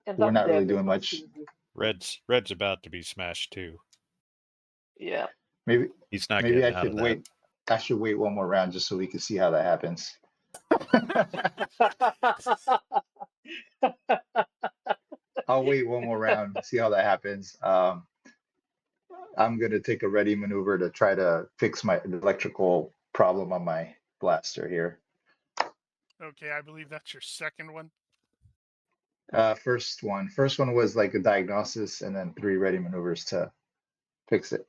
And We're I'm not really dead as doing well, much. seriously. Red's about to be smashed too. Yeah. Maybe He's not maybe I getting out should of that. wait. I should wait one more round just so we can see how that happens. I'll wait one more round, see how that happens. I'm gonna take a ready maneuver to try to fix my electrical problem on my blaster here. Okay, I believe that's your second one. First one was like a diagnosis, and then 3 ready maneuvers to fix it.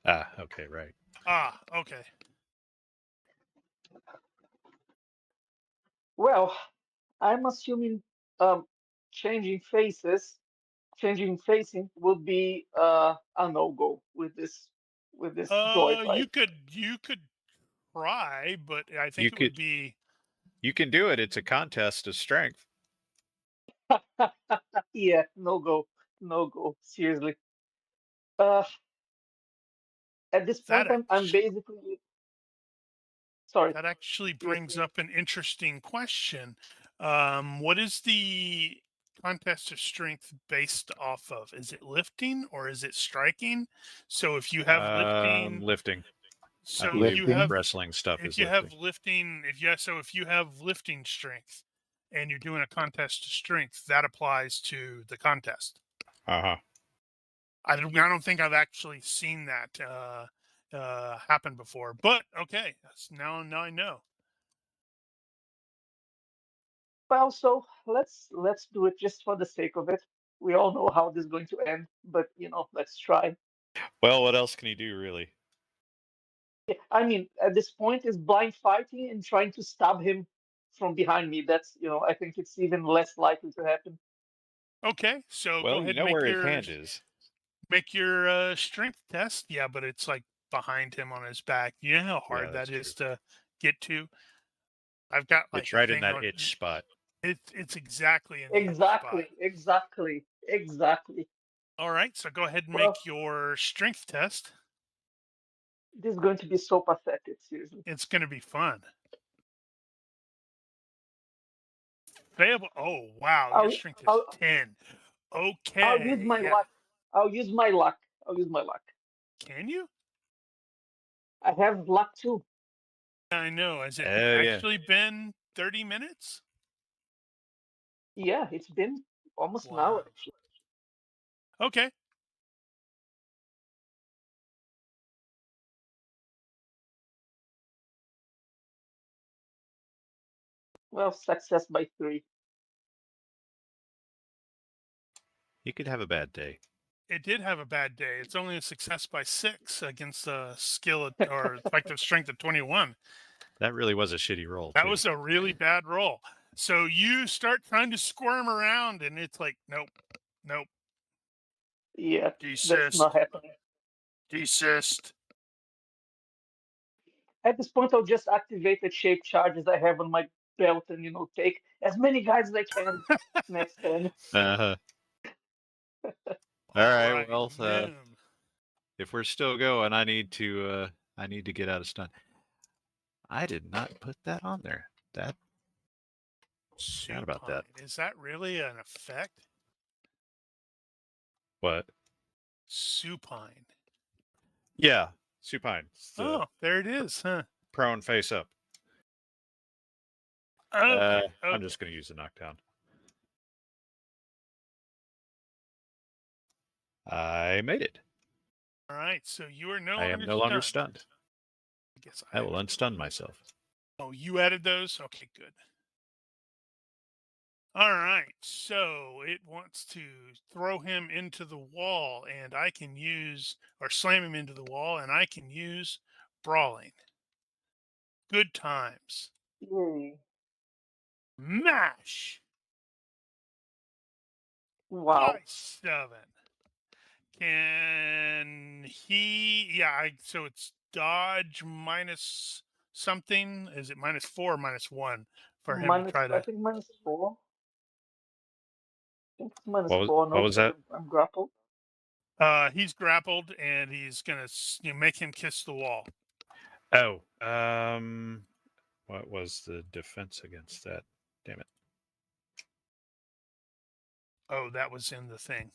Ah, okay, right. Ah, okay. Well, I'm assuming changing facing would be a no-go with this droid, You right? could try, but I think You it would could be you can do it. It's a contest of strength. Yeah, no-go, seriously. Uh, at this that. point, I'm basically sorry. That actually Yes, brings please. up an interesting question. What is the contest of strength based off of? Is it lifting or is it striking? So if you have Lifting. so I if believe you Lifting? have wrestling stuff if is you have lifting. lifting, if you have lifting strength and you're doing a contest of strength, that applies to the contest. Uh-huh. I don't think I've actually seen that happen before, but okay, now I know. Well, so let's do it just for the sake of it. We all know how this is going to end, but let's try. Well, what else can you do, really? I mean, at this point, is blind fighting and trying to stab him from behind me. That's, I think it's even less likely to happen. Okay, so go Well, you ahead and know where his hand is. make your strength test. Yeah, but it's like behind him on his back. You know how hard that's that is true. to get to. I've got like It's a right in thing that on itch spot. It's exactly in the itch spot. Exactly. All right, so go ahead and Well, make your strength test. this is going to be so pathetic, seriously. It's going to be fun. Failable. Oh wow, your I'll, strength is I'll, 10. I'll use Okay, my yeah. luck. I'll use my luck. Can you? I have luck too. I know. Has it Oh, yeah. actually been 30 minutes? Yeah, it's been almost an hour, actually. Okay. Well, success by 3. He could have a bad day. It did have a bad day. It's only a success by 6 against a skill or effective strength of 21. That really was a shitty roll, That too. was a really bad roll. So you start trying to squirm around, and it's like, nope. Yeah, Desist. that's not happening. Desist. At this point, I'll just activate the shape charges I have on my belt and, take as many guys as I can next turn. Uh-huh. All right, well, Nim. if we're still going, I need to get out of stun. I did not put that on there. Forgot about that. Supine. Is that really an effect? What? Supine. Yeah, supine. Oh, there it is, huh? Prone face up. Okay. I'm just going to use the knockdown. I made it. All right, so you are no I am no longer stunned. guess I will unstun myself. Oh, you added those? Okay, good. All right, so it wants to throw him into the wall, and I can use, or slam him into the wall, and I can use brawling. Good times. Yay. Mash! Wow. By 7. Can he, so it's dodge minus something. Is it -4 or -1 for him to try I to? think -4. I think it's minus What was, 4, what no, was because that? I'm grappled. He's grappled, and he's gonna make him kiss the wall. Oh, what was the defense against that? Damn it. Oh, that was in the thing.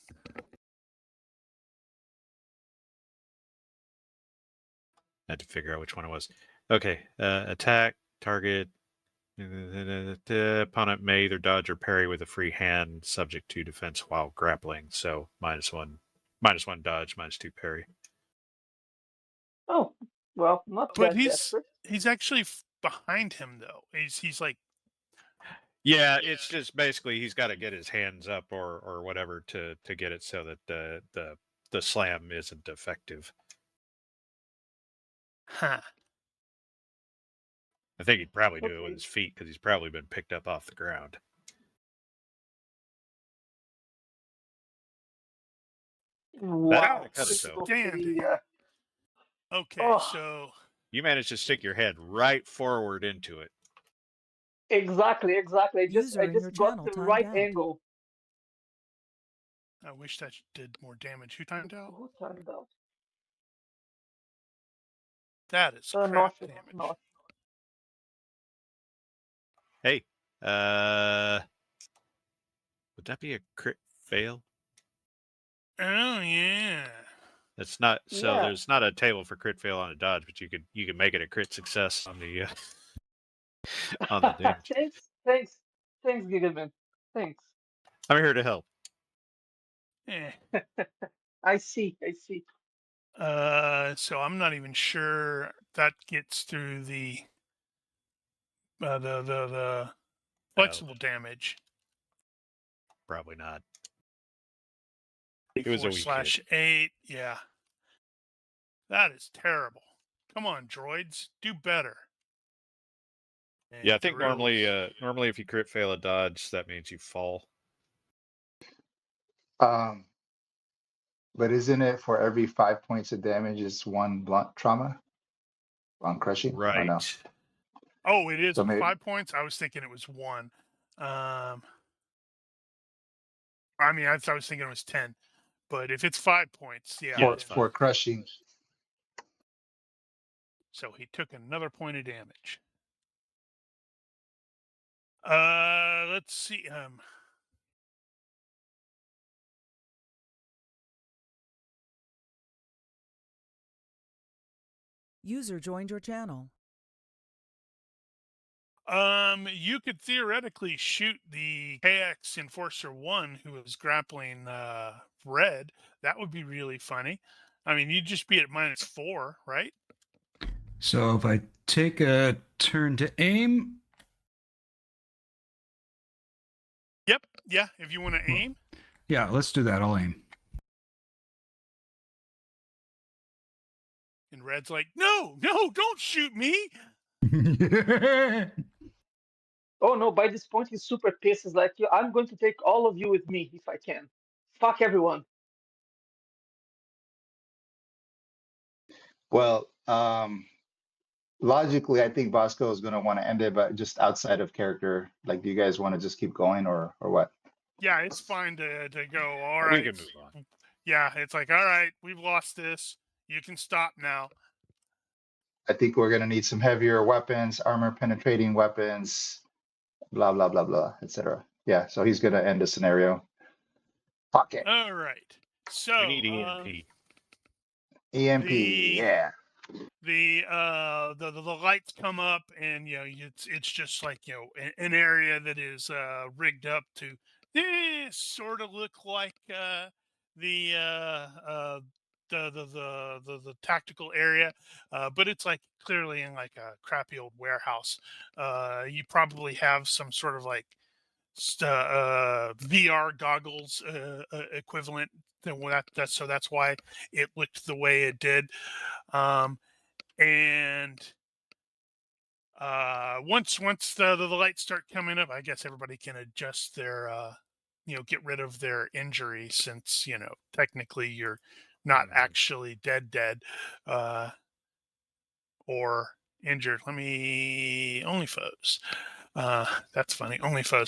I had to figure out which one it was. Okay, attack, target. The opponent may either dodge or parry with a free hand, subject to defense while grappling. So -1 dodge, -2 parry. Oh, well, not But that desperate. he's actually behind him though. He's like, Yeah, it's just basically he's got to get his hands up or whatever to get it so that the slam isn't effective. huh. I think he'd probably do it with Okay. his feet because he's probably been picked up off the ground. Wow. cut it, This is though. Standing. okay. Okay, Oh. so You managed to stick your head right forward into it. Exactly. I User in your just got channel the timed right out. angle. I wish that did more damage. Who timed out? Who timed out? That is crap Not damage. not. Hey, would that be a crit fail? Oh yeah. That's not so. Yeah. There's not a table for crit fail on a dodge, but you could make it a crit success on the on the damage. Thanks, Gigaman. Thanks. I'm here to help. Eh. I see. So I'm not even sure that gets through the flexible damage. Probably not. It was a weak hit. 4/8. Yeah. That is terrible. Come on, droids, do better. And Yeah, I think Guerrillas- normally if you crit fail a dodge, that means you fall. But isn't it for every 5 points of damage is 1 blunt trauma? Blunt crushing? Or Right. no? Oh, it is So maybe- 5 points. I was thinking it was 1. I mean, I was thinking it was 10. But if it's 5 points, yeah. Yeah, For, it's for fine. crushing. So he took another point of damage. Let's see. User joined your channel. You could theoretically shoot the KX Enforcer 1 who is grappling Red. That would be really funny. I mean, you'd just be at -4, right? So if I take a turn to aim, Yep. Yeah. If you want to aim. yeah, let's do that. I'll aim. And Red's like, no, don't shoot me. Oh no! By this point, he's super pissed. He's like, I'm going to take all of you with me if I can. Fuck everyone. Well, logically, I think Bosco is going to want to end it, but just outside of character, like, do you guys want to just keep going or what? Yeah, it's fine to go. All We right. can move on. Yeah, it's like, all right, we've lost this. You can stop now. I think we're going to need some heavier weapons, armor penetrating weapons, blah, blah, blah, blah, etc. Yeah, so he's going to end the scenario. Fuck it. All right. So We need EMP. EMP, yeah. the lights come up, and it's just like an area that is rigged up to sort of look like the the tactical area, but it's like clearly in like a crappy old warehouse. You probably have some sort of like VR goggles equivalent. So that's why it looked the way it did. And once the lights start coming up, I guess everybody can adjust their get rid of their injury, since technically you're not actually dead or injured. Let me only foes. That's funny. Only foes.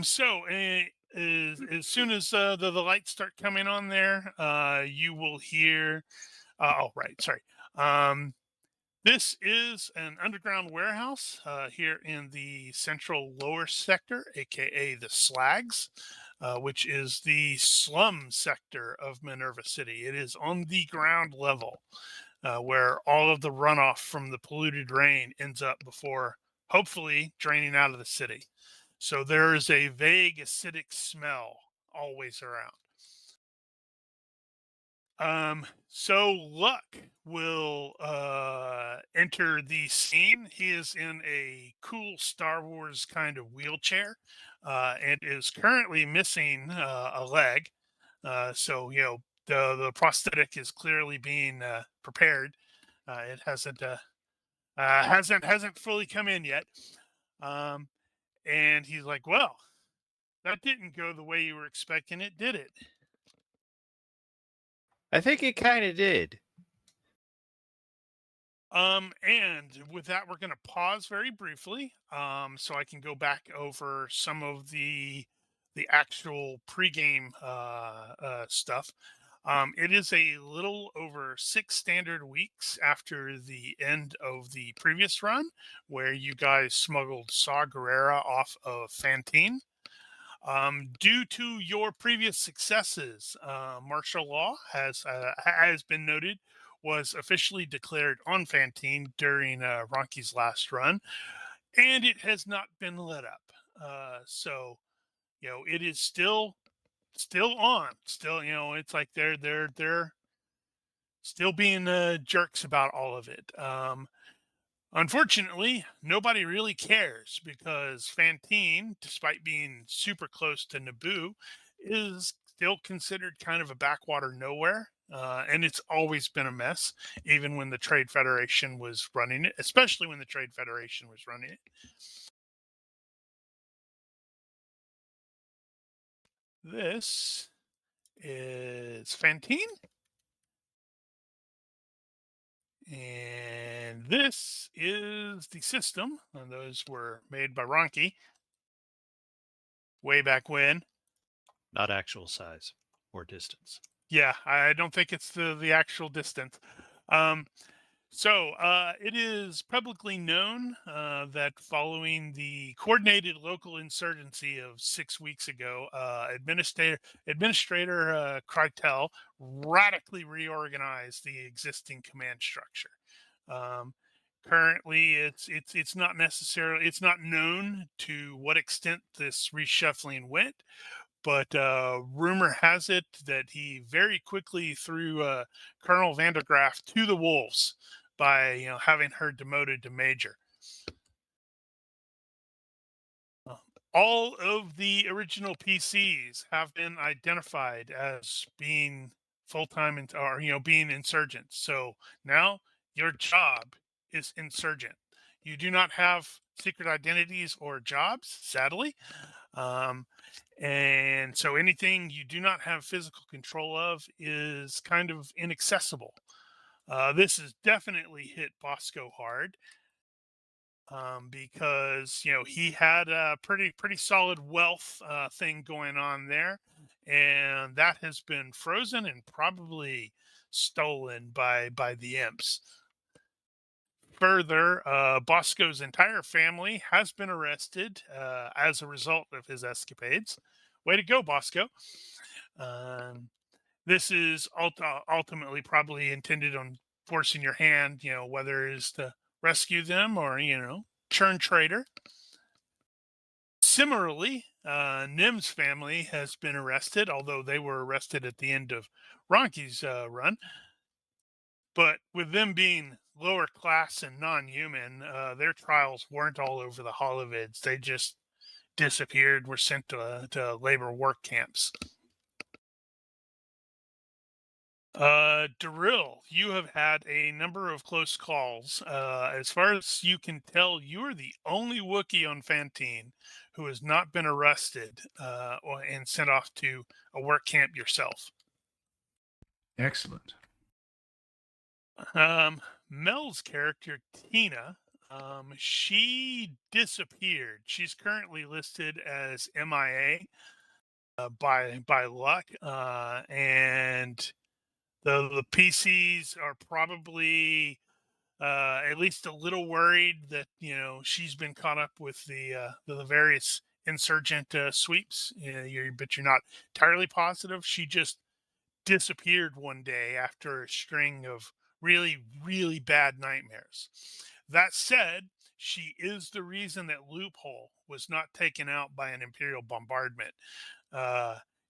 So as soon as the lights start coming on there, you will hear. Oh, right. Sorry. This is an underground warehouse here in the central lower sector, aka the Slags, which is the slum sector of Minerva City. It is on the ground level, where all of the runoff from the polluted rain ends up before hopefully draining out of the city. So there is a vague acidic smell always around. So Luck will enter the scene. He is in a cool Star Wars kind of wheelchair, and is currently missing a leg. So the prosthetic is clearly being prepared. It hasn't fully come in yet. And he's like, "Well, that didn't go the way you were expecting it, did it?" I think it kind of did. And with that, we're going to pause very briefly, so I can go back over some of the actual pregame stuff. It is a little over 6 standard weeks after the end of the previous run, where you guys smuggled Saw Gerrera off of Phantine. Due to your previous successes, martial law has been noted, was officially declared on Phantine during Ronki's last run, and it has not been let up. So it is still on. Still, it's like they're still being jerks about all of it. Unfortunately, nobody really cares, because Phantine, despite being super close to Naboo, is still considered kind of a backwater nowhere. And it's always been a mess, even when the Trade Federation was running it, especially when the Trade Federation was running it. This is Phantine. And this is the system. And those were made by Ronki way back when. Not actual size or distance. Yeah, I don't think it's the actual distance. So it is publicly known that following the coordinated local insurgency of 6 weeks ago, Administrator Krytel radically reorganized the existing command structure. Currently, it's not known to what extent this reshuffling went. But rumor has it that he very quickly threw Colonel Vandergraaf to the wolves by having her demoted to major. All of the original PCs have been identified as being full-time or being insurgents. So now your job is insurgent. You do not have secret identities or jobs, sadly. And so anything you do not have physical control of is kind of inaccessible. This has definitely hit Bosco hard, because he had a pretty solid wealth thing going on there, and that has been frozen and probably stolen by the imps. Further, Bosco's entire family has been arrested as a result of his escapades. Way to go, Bosco. This is ultimately probably intended on forcing your hand, whether it is to rescue them or, churn trader. Similarly, Nim's family has been arrested, although they were arrested at the end of Ronki's run. But with them being lower class and non-human, their trials weren't all over the holovids. They just disappeared, were sent to labor work camps. Darryl, you have had a number of close calls. As far as you can tell, you are the only Wookiee on Phantine who has not been arrested and sent off to a work camp yourself. Excellent. Mel's character, Tina, she disappeared. She's currently listed as MIA by luck, and the PCs are probably at least a little worried that she's been caught up with the various insurgent sweeps. But you're not entirely positive. She just disappeared one day after a string of really, really bad nightmares. That said, she is the reason that Loophole was not taken out by an Imperial bombardment.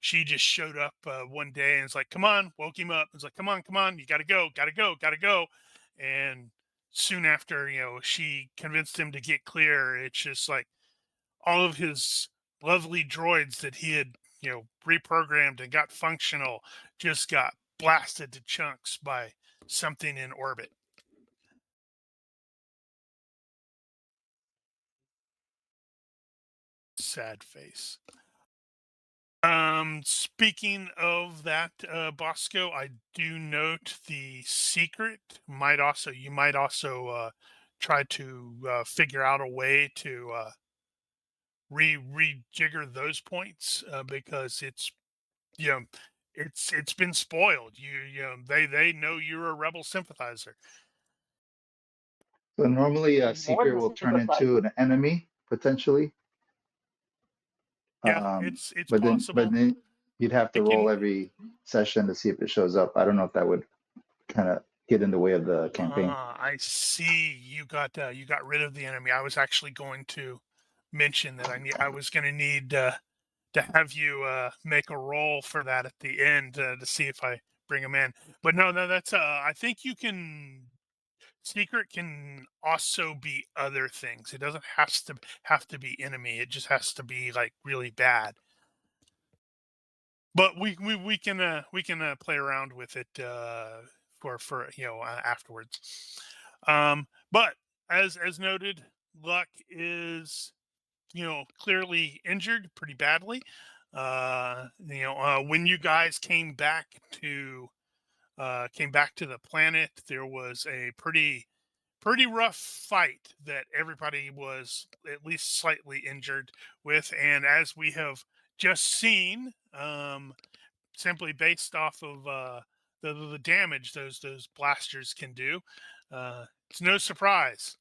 She just showed up one day and was like, "Come on," woke him up. It's like, "Come on, you gotta go. And soon after, she convinced him to get clear. It's just like all of his lovely droids that he had, reprogrammed and got functional just got blasted to chunks by something in orbit. Sad face. Speaking of that, Bosco, I do note the secret you might also try to figure out a way to rejigger those points because it's been spoiled. They know you're a rebel sympathizer. So normally a I'm more secret than will turn into sympathizing. an enemy potentially. Yeah, it's But possible. then you'd have to I roll can. every session to see if it shows up. I don't know if that would kind of get in the way of the campaign. I see. You got rid of the enemy. I was actually going to mention that I was going to need to have you make a roll for that at the end to see if I bring them in. But no, that's I think you can. Secret can also be other things. It doesn't have to be enemy. It just has to be like really bad. But we can play around with it for afterwards. But as noted, Luck is clearly injured pretty badly. When you guys came back to the planet, there was a pretty rough fight that everybody was at least slightly injured with, and as we have just seen, simply based off of the damage those blasters can do, it's no surprise.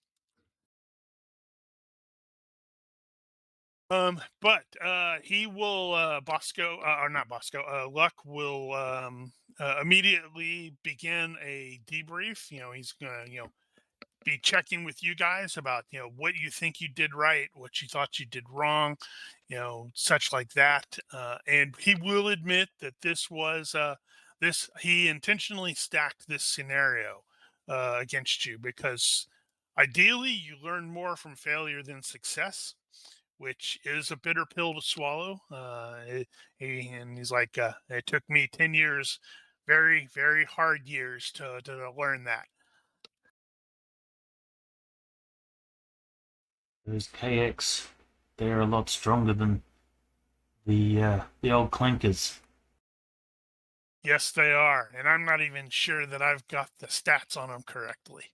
But he will Bosco or not Bosco. Luck will immediately begin a debrief. He's gonna be checking with you guys about what you think you did right, what you thought you did wrong, such like that. And he will admit that this was he intentionally stacked this scenario against you because ideally you learn more from failure than success, which is a bitter pill to swallow. And he's like, it took me 10 years, very, very hard years to learn that. Those KX, they're a lot stronger than the old clankers. Yes, they are. And I'm not even sure that I've got the stats on them correctly.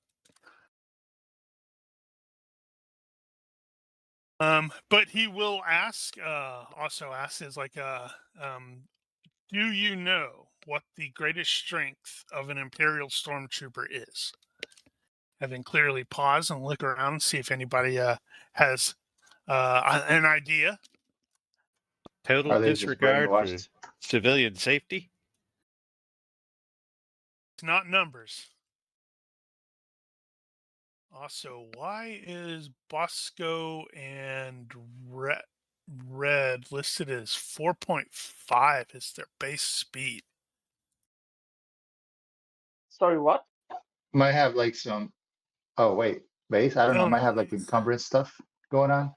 But he will also ask is like, do you know what the greatest strength of an Imperial Stormtrooper is? And then clearly pause and look around and see if anybody has an idea. Total Are they just disregard for brainwashed? civilian safety. It's not numbers. Also, why is Bosco and red listed as 4.5 is their base speed. Sorry, what? Might have like some. Oh wait, base. I don't know. Oh, Might no. have like encumbrance stuff going on.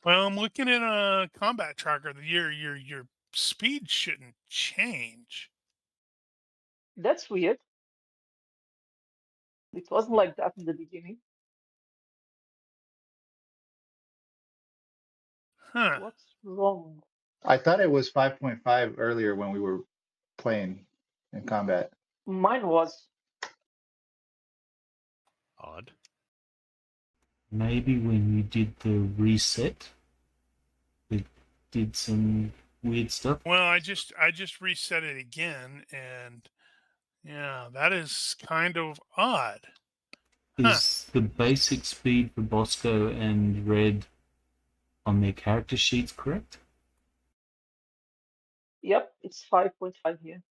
Well, I'm looking at a combat tracker. Your speed shouldn't change. That's weird. It wasn't like that in the beginning. Huh. What's wrong? I thought it was 5.5 earlier when we were playing in combat. Mine was. Odd. Maybe when you did the reset, it did some weird stuff. Well, I just reset it again, and yeah, that is kind of odd. Huh. Is the basic speed for Bosco and Red on their character sheets correct? Yep, it's 5.5 here.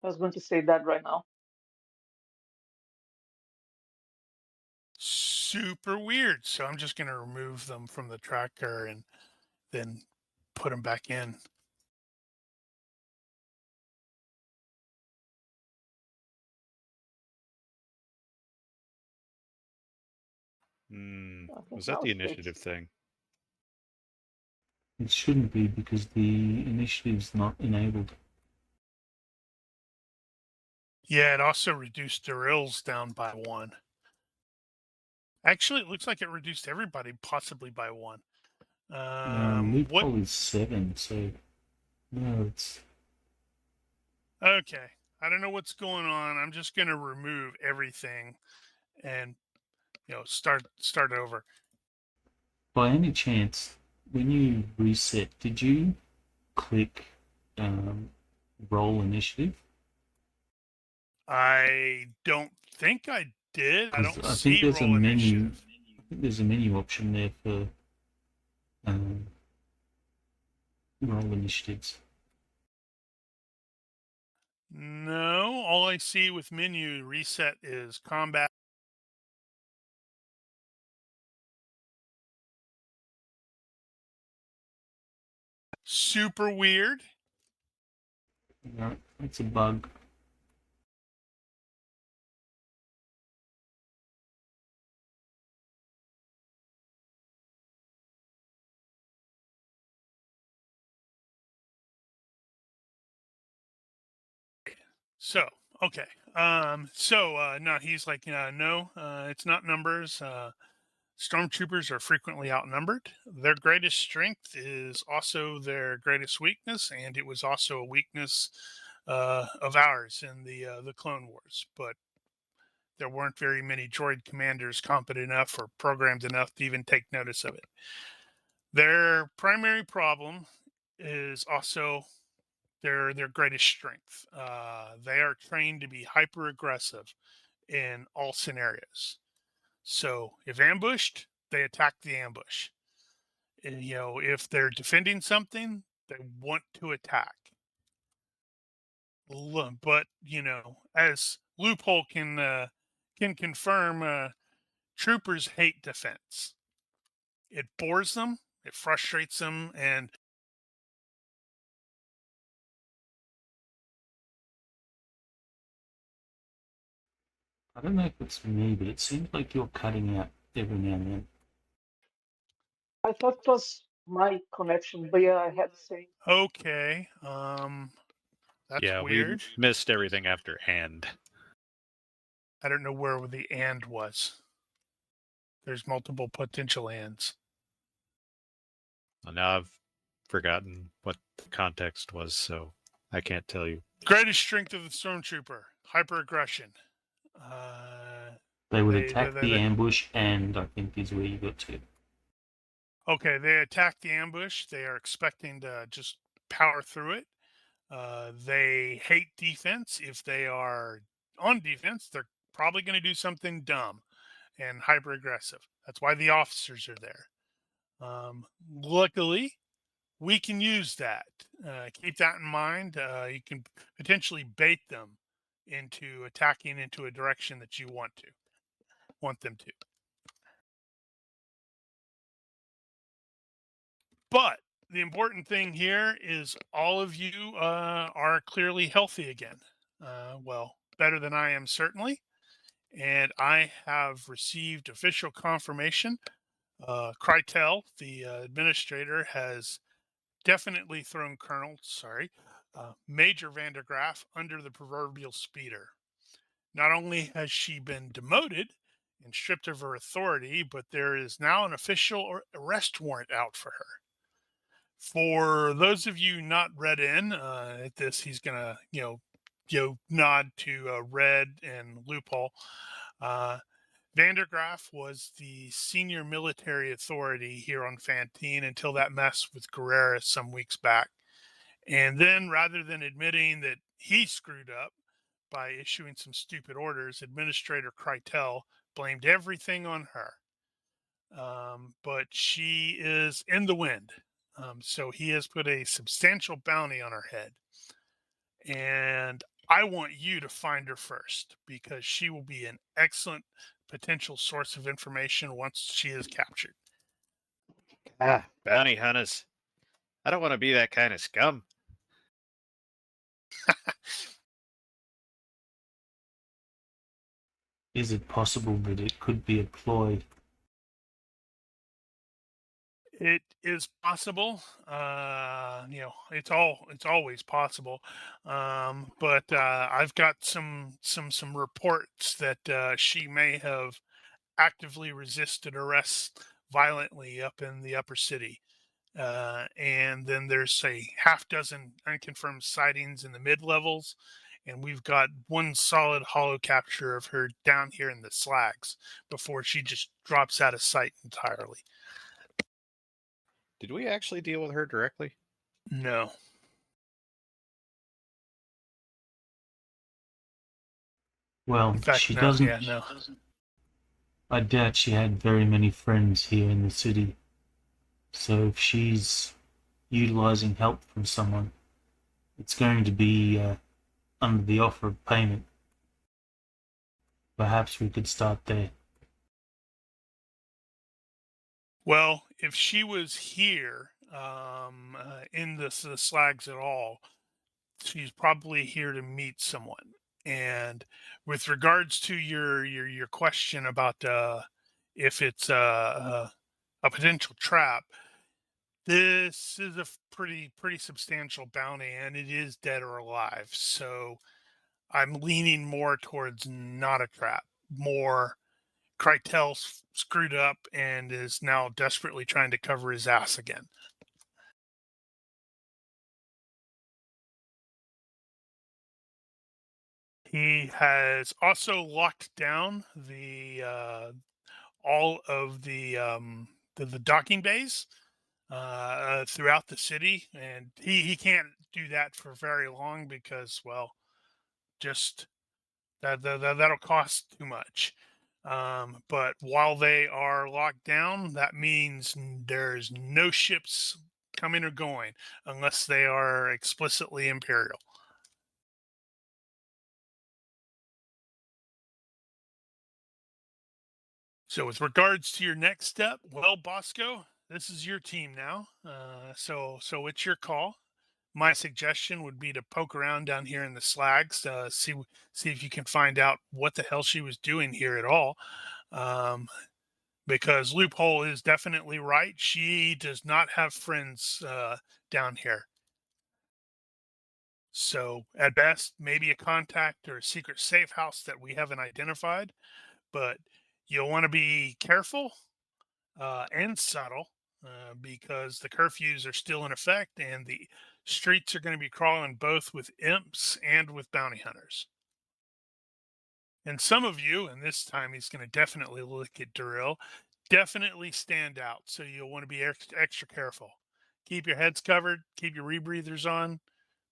I was going to say that right now. Super weird. So I'm just going to remove them from the tracker and then put them back in. Hmm. I think Was now that the it's initiative fixed. thing? It shouldn't be because the initiative's not enabled. Yeah, it also reduced Daryl's down by 1. Actually, it looks like it reduced everybody possibly by 1. What? Loophole is 7, so no, it's Okay, I don't know what's going on. I'm just going to remove everything and start over. by any chance when you reset, did you click roll initiative? I don't think I did. I don't I think see there's a roll menu. initiative. I think there's a menu option there for roll initiatives. No, all I see with menu reset is combat. Super weird. No, it's a bug. So, okay. No, he's like, no, it's not numbers. Stormtroopers are frequently outnumbered. Their greatest strength is also their greatest weakness, and it was also a weakness of ours in the Clone Wars. But there weren't very many droid commanders competent enough or programmed enough to even take notice of it. Their primary problem is also their greatest strength. They are trained to be hyper aggressive in all scenarios. So if ambushed, they attack the ambush. And, if they're defending something, they want to attack. But as Loophole can confirm, troopers hate defense. It bores them, it frustrates them, and I don't know if it's me, but it seems like you're cutting out every now and then. I thought it was my connection, but yeah, I had the same. okay. That's Yeah, weird. we missed everything after "and." I don't know where the "and" was. There's multiple potential "ands." Well, now I've forgotten what the context was, so I can't tell you. Greatest strength of the Stormtrooper, hyper aggression. They would attack the ambush, and I think is where you got to. Okay, they attack the ambush. They are expecting to just power through it. They hate defense. If they are on defense, they're probably going to do something dumb and hyper aggressive. That's why the officers are there. Luckily, we can use that. Keep that in mind. You can potentially bait them into attacking into a direction that you want them to. But the important thing here is all of you are clearly healthy again. Well, better than I am, certainly. And I have received official confirmation. Krytel, the administrator, has definitely thrown Major Vandergraff under the proverbial speeder. Not only has she been demoted and stripped of her authority, but there is now an official arrest warrant out for her. For those of you not read in at this, he's gonna nod to Red and Loophole. Vandergraff was the senior military authority here on Phantine until that mess with Guerrera some weeks back. And then, rather than admitting that he screwed up by issuing some stupid orders, Administrator Krytel blamed everything on her. But she is in the wind. So he has put a substantial bounty on her head. And I want you to find her first, because she will be an excellent potential source of information once she is captured. Ah, bounty hunters. I don't want to be that kind of scum. Is it possible that it could be a ploy? It is possible. It's always possible. But I've got some reports that she may have actively resisted arrest violently up in the upper city. And then there's a half dozen unconfirmed sightings in the mid levels. And we've got one solid holo capture of her down here in the Slags before she just drops out of sight entirely. Did we actually deal with her directly? No. Well, In fact, she no. doesn't. Yeah, no. I doubt she had very many friends here in the city. So if she's utilizing help from someone, it's going to be under the offer of payment. Perhaps we could start there. Well, if she was here in the Slags at all, she's probably here to meet someone. And with regards to your question about if it's a potential trap, this is a pretty substantial bounty, and it is dead or alive. So I'm leaning more towards not a trap, more Krytel's screwed up and is now desperately trying to cover his ass again. He has also locked down the all of the docking bays throughout the city, and he can't do that for very long because, well, just that'll cost too much. But while they are locked down, that means there's no ships coming or going unless they are explicitly Imperial. So with regards to your next step, well, Bosco, this is your team now. So it's your call. My suggestion would be to poke around down here in the Slags, see if you can find out what the hell she was doing here at all. Because Loophole is definitely right. She does not have friends down here. So at best, maybe a contact or a secret safe house that we haven't identified. But you'll want to be careful and subtle because the curfews are still in effect and the streets are going to be crawling both with imps and with bounty hunters. And some of you, and this time he's going to definitely look at Durrell, definitely stand out. So you'll want to be extra careful. Keep your heads covered. Keep your rebreathers on.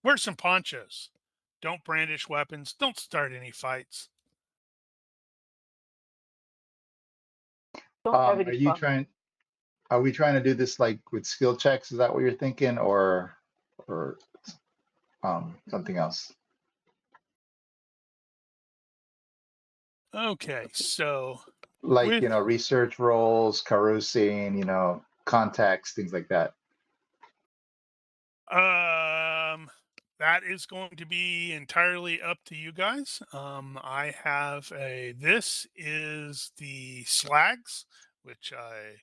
Wear some ponchos. Don't brandish weapons. Don't start any fights. Don't have any fun. Are we trying to do this like with skill checks? Is that what you're thinking, or something else? Okay, so Like, research roles, carousing, contacts, things like that. That is going to be entirely up to you guys. I have this is the Slags, which I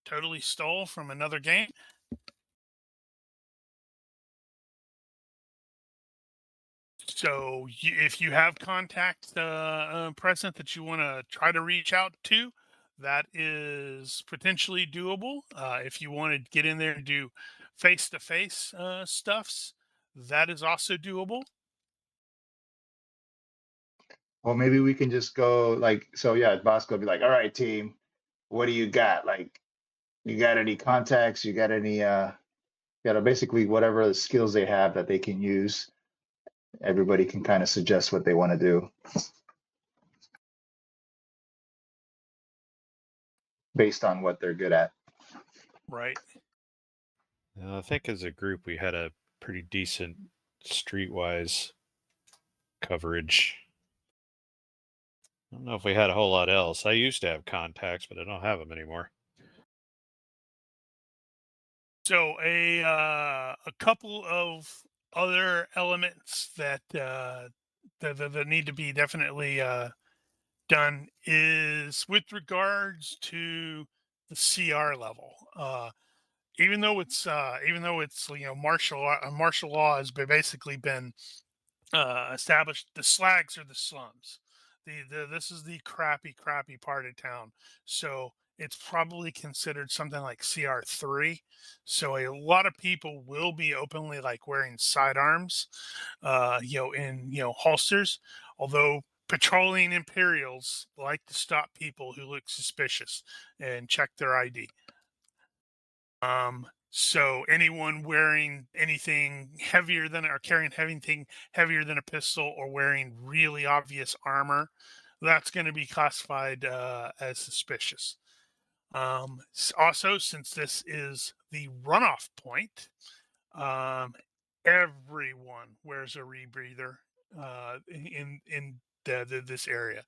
totally stole from another game. So if you have contacts present that you want to try to reach out to, that is potentially doable. If you want to get in there and do face-to-face stuffs, that is also doable. Well, maybe we can just go like, so yeah, Bosco will be like, all right, team, what do you got? Like, you got any contacts? You got any, basically whatever the skills they have that they can use. Everybody can kind of suggest what they want to do based on what they're good at. Right. I think as a group we had a pretty decent streetwise coverage. I don't know if we had a whole lot else. I used to have contacts, but I don't have them anymore. So a couple of other elements that that need to be definitely done is with regards to the CR level. Even though it's martial law has basically been established. The Slags are the slums. This is the crappy part of town. So it's probably considered something like CR3. So a lot of people will be openly like wearing sidearms, in holsters. Although patrolling Imperials like to stop people who look suspicious and check their ID. So anyone wearing anything heavier than or carrying anything heavier than a pistol or wearing really obvious armor, that's going to be classified as suspicious. Also, since this is the runoff point, everyone wears a rebreather in this area.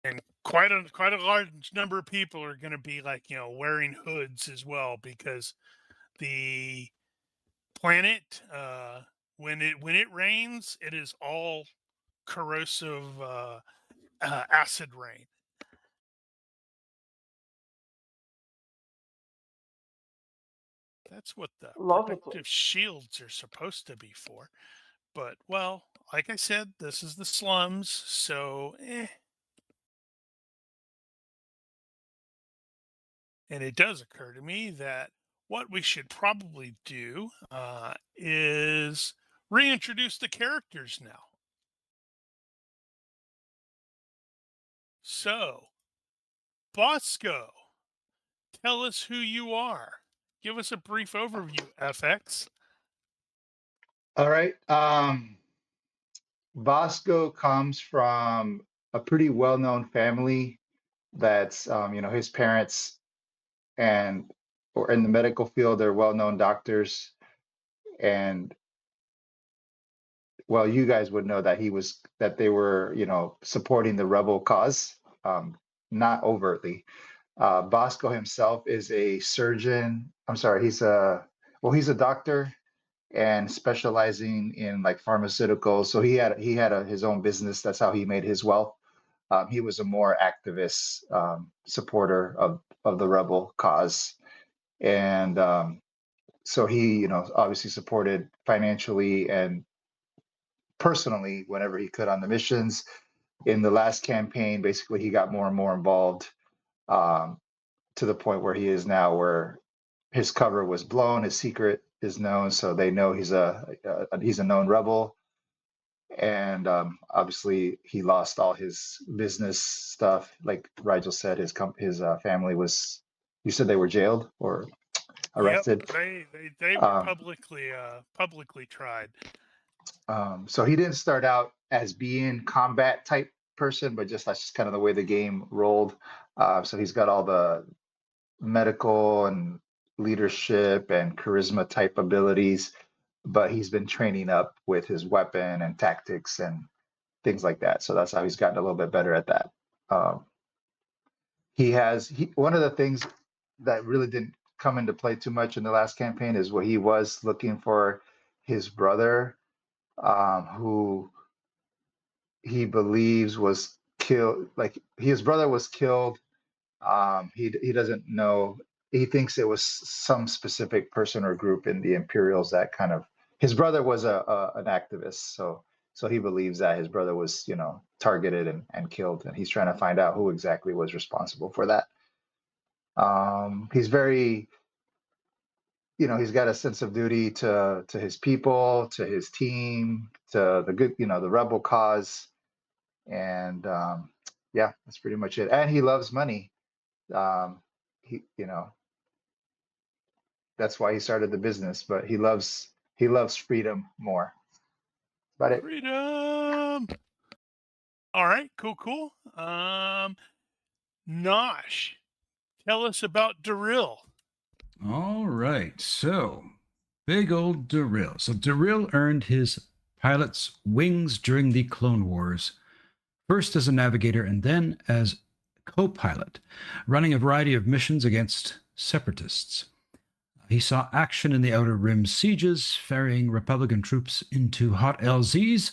And quite a large number of people are going to be like wearing hoods as well, because the planet when it rains, it is all corrosive acid rain. That's what the Lovely protective place. shields are supposed to be for. But well, like I said, this is the slums, so And it does occur to me that what we should probably do is reintroduce the characters now. So, Bosco, tell us who you are. Give us a brief overview, FX. All right. Bosco comes from a pretty well-known family that's, his parents or in the medical field, they're well-known doctors. And well, you guys would know that they were, supporting the rebel cause, not overtly. Bosco himself is a surgeon. I'm sorry, he's a doctor and specializing in like pharmaceuticals. So he had his own business. That's how he made his wealth. He was a more activist supporter of the rebel cause, and so he, obviously supported financially and personally whenever he could on the missions. In the last campaign, basically, he got more and more involved, to the point where he is now, where his cover was blown, his secret is known, so they know he's a known rebel. And obviously, he lost all his business stuff. Like Rigel said, his family was. You said they were jailed or arrested. Yep, they were publicly tried. So he didn't start out as being combat type person, but that's just kind of the way the game rolled. So he's got all the medical and leadership and charisma type abilities, but he's been training up with his weapon and tactics and things like that. So that's how he's gotten a little bit better at that. One of the things that really didn't come into play too much in the last campaign is where he was looking for his brother, who he believes was killed. Like his brother was killed. He doesn't know. He thinks it was some specific person or group in the Imperials that kind of. His brother was an activist, so he believes that his brother was, targeted and killed, and he's trying to find out who exactly was responsible for that. He's very, he's got a sense of duty to his people, to his team, to the good, the rebel cause, and yeah, that's pretty much it. And he loves money. He, that's why he started the business, but he loves freedom more. About it. Freedom. All right, cool. Nosh, tell us about Daril. All right, so big old Daril. So Daril earned his pilot's wings during the Clone Wars, first as a navigator and then as co-pilot, running a variety of missions against separatists. He saw action in the Outer Rim sieges, ferrying Republican troops into hot LZs.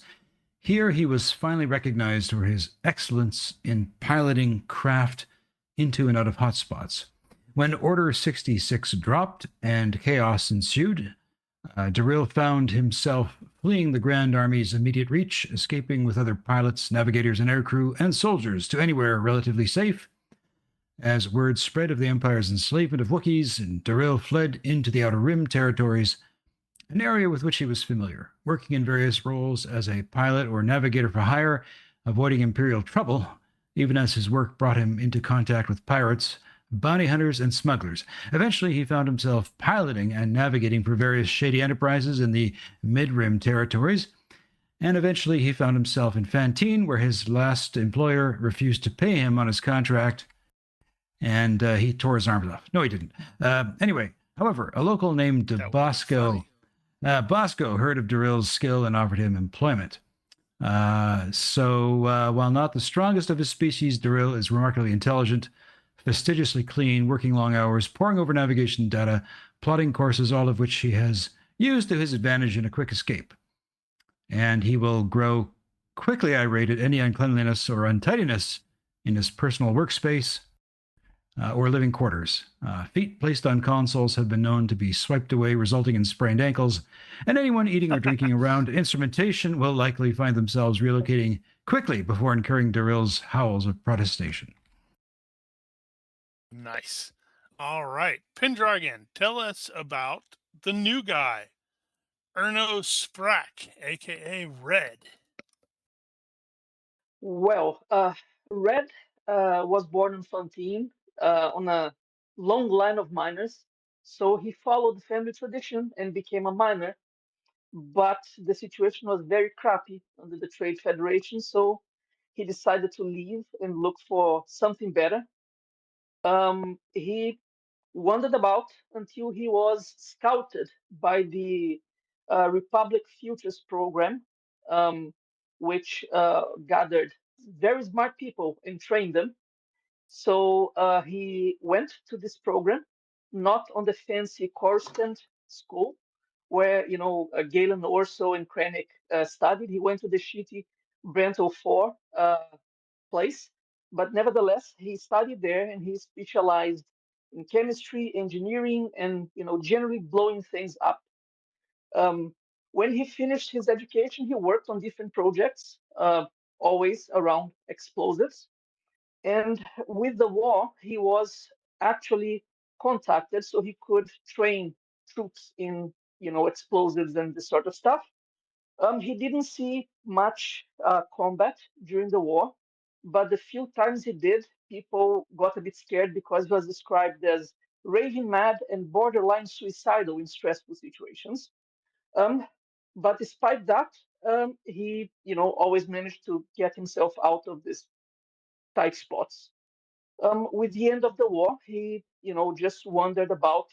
Here he was finally recognized for his excellence in piloting craft into and out of hotspots. When Order 66 dropped and chaos ensued, Daril found himself fleeing the Grand Army's immediate reach, escaping with other pilots, navigators, and aircrew and soldiers to anywhere relatively safe. As word spread of the Empire's enslavement of Wookiees, and Daril fled into the Outer Rim territories, an area with which he was familiar, working in various roles as a pilot or navigator for hire, avoiding Imperial trouble, even as his work brought him into contact with pirates, bounty hunters, and smugglers. Eventually, he found himself piloting and navigating for various shady enterprises in the Mid-Rim territories, and eventually he found himself in Phantine, where his last employer refused to pay him on his contract, and he tore his arms off. No, he didn't. Anyway, however, a local named Bosco heard of Daril's skill and offered him employment. So while not the strongest of his species, Daril is remarkably intelligent, fastidiously clean, working long hours, poring over navigation data, plotting courses, all of which he has used to his advantage in a quick escape. And he will grow quickly irate at any uncleanliness or untidiness in his personal workspace or living quarters. Feet placed on consoles have been known to be swiped away, resulting in sprained ankles, and anyone eating or drinking around instrumentation will likely find themselves relocating quickly before incurring Daril's howls of protestation. Nice. All right, Pendragon, tell us about the new guy, Erno Sprack, aka Red. Well, Red was born in Phantine on a long line of miners, so he followed the family tradition and became a miner. But the situation was very crappy under the Trade Federation, so he decided to leave and look for something better. He wandered about until he was scouted by the Republic Futures program, which gathered very smart people and trained them. So he went to this program, not on the fancy Coruscant school, where Galen Orso and Krennic studied. He went to the shitty Brental 4 place, but nevertheless, he studied there and he specialized in chemistry, engineering, and generally blowing things up. When he finished his education, he worked on different projects, always around explosives. And with the war, he was actually contacted so he could train troops in, explosives and this sort of stuff. He didn't see much combat during the war, but the few times he did, people got a bit scared because he was described as raving mad and borderline suicidal in stressful situations. But despite that, he, always managed to get himself out of these tight spots. With the end of the war, he, just wandered about,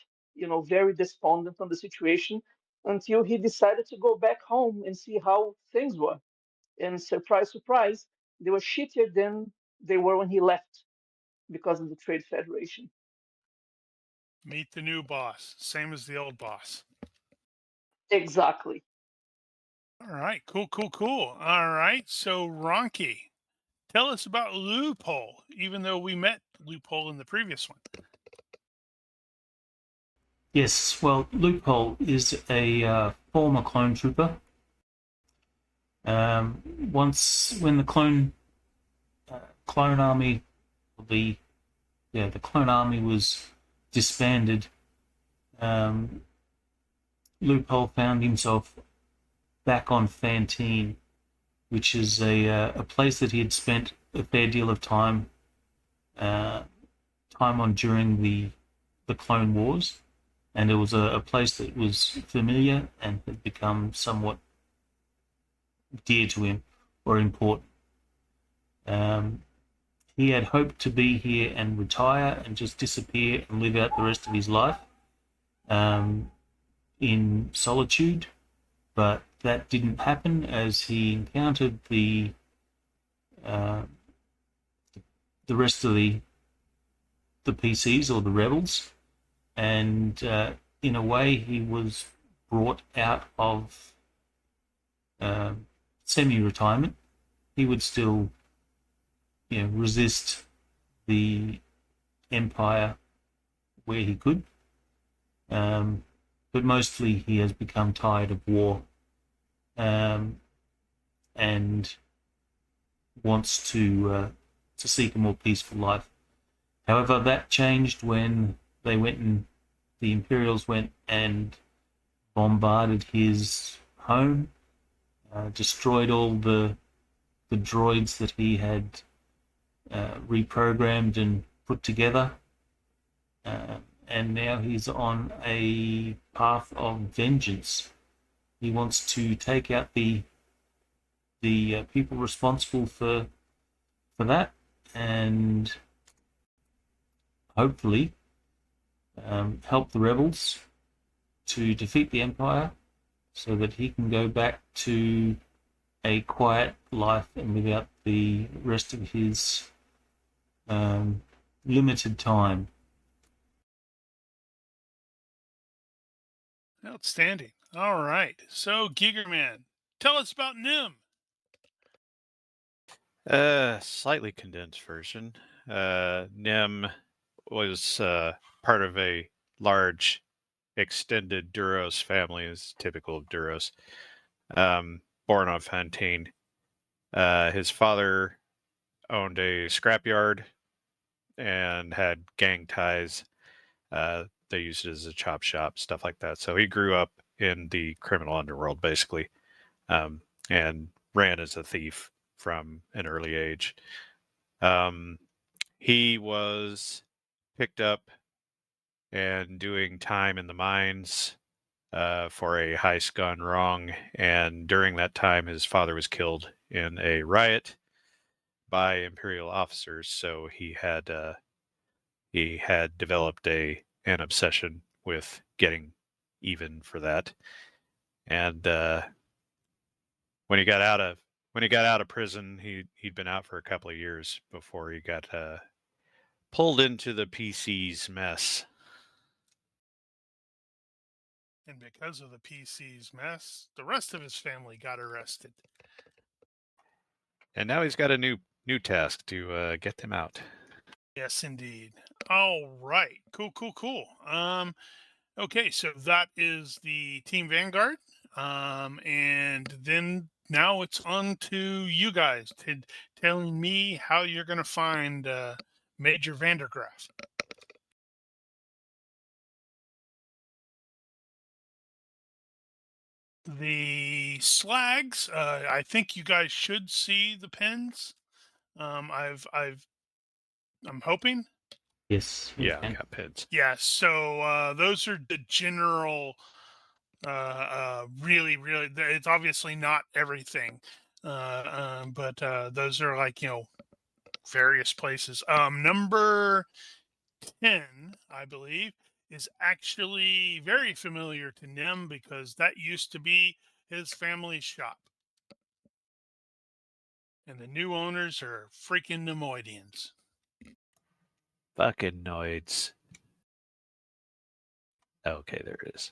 very despondent on the situation until he decided to go back home and see how things were. And surprise, surprise, they were shittier than they were when he left because of the Trade Federation. Meet the new boss, same as the old boss. Exactly. All right, cool. All right, so Ronky, tell us about Loophole, even though we met Loophole in the previous one. Yes, well, Loophole is a former clone trooper. Once, when the clone army, the clone army was disbanded, Loophole found himself back on Phantine, which is a place that he had spent a fair deal of time on during the Clone Wars, and it was a place that was familiar and had become somewhat dear to him or important. He had hoped to be here and retire and just disappear and live out the rest of his life in solitude, but that didn't happen as he encountered the rest of the PCs or the rebels, and in a way he was brought out of semi-retirement. He would still, resist the Empire where he could, but mostly he has become tired of war and wants to seek a more peaceful life. However, that changed when the Imperials went and bombarded his home, destroyed all the droids that he had reprogrammed and put together, and now he's on a path of vengeance. He wants to take out the people responsible for that, and hopefully help the rebels to defeat the Empire so that he can go back to a quiet life and live out the rest of his limited time. Outstanding. All right, so Gigerman, tell us about Nim. Slightly condensed version. Nim was part of a large extended Duros family, is typical of Duros. Born on Phantine. His father owned a scrapyard and had gang ties. They used it as a chop shop, stuff like that. So he grew up in the criminal underworld, basically, and ran as a thief from an early age. He was picked up and doing time in the mines for a heist gone wrong, and during that time, his father was killed in a riot by Imperial officers. So he had developed an obsession with getting even for that. And when he got out of prison, he'd been out for a couple of years before he got pulled into the PC's mess. And because of the PC's mess, the rest of his family got arrested. And now he's got a new task to get them out. Yes, indeed. All right. Cool. Okay, so that is the Team Vanguard. And then now it's on to you guys telling me how you're going to find Major Vandergraaf. The Slags, I think you guys should see the pens. I'm hoping. Yes. Yeah, we got pins. Yeah, so those are the general. Really, it's obviously not everything, but those are like various places. Number 10, I believe, is actually very familiar to Nim because that used to be his family's shop. And the new owners are freaking Nemoidians. Fucking noids. Okay, there it is.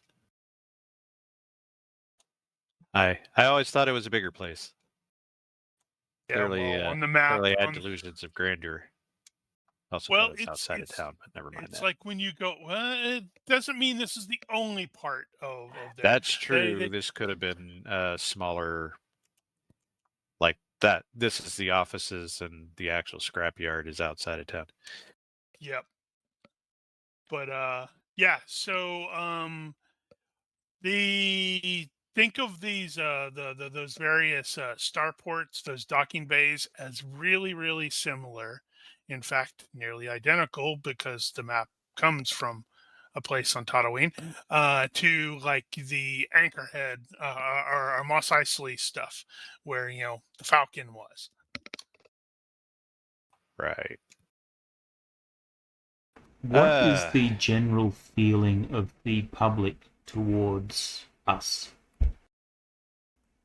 I always thought it was a bigger place. Yeah, Clearly, well, on the map. clearly had delusions of grandeur. Also Well, thought it's outside of town, but never mind It's that. like when you go. Well, it doesn't mean this is the only part of there. That's true. This could have been smaller. Like that. This is the offices, and the actual scrapyard is outside of town. Yep. But yeah. So think of these those various starports, those docking bays, as really similar. In fact, nearly identical, because the map comes from a place on Tatooine, to like the Anchorhead or Mos Eisley stuff, where the Falcon was. Right. What is the general feeling of the public towards us?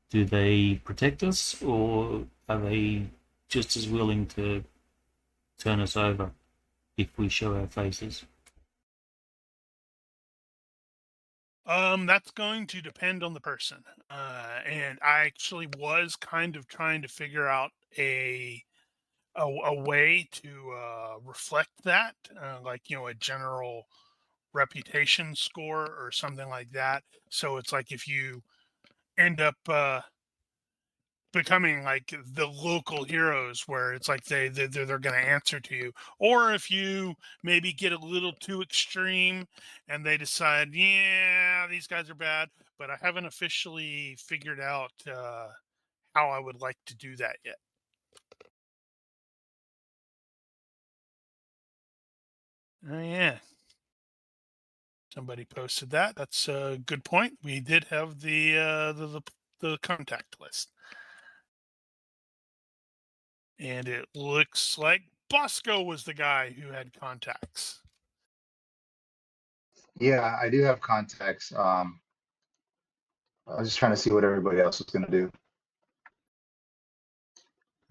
Do they protect us, or are they just as willing to turn us over if we show our faces? That's going to depend on the person. And I actually was kind of trying to figure out a way to reflect that, like a general reputation score or something like that. So it's like if you end up becoming like the local heroes, where it's like they're going to answer to you, or if you maybe get a little too extreme and they decide, yeah, these guys are bad. But I haven't officially figured out how I would like to do that yet. Oh yeah, somebody posted that. That's a good point. We did have the contact list, and it looks like Bosco was the guy who had contacts. Yeah, I do have contacts. I was just trying to see what everybody else was going to do.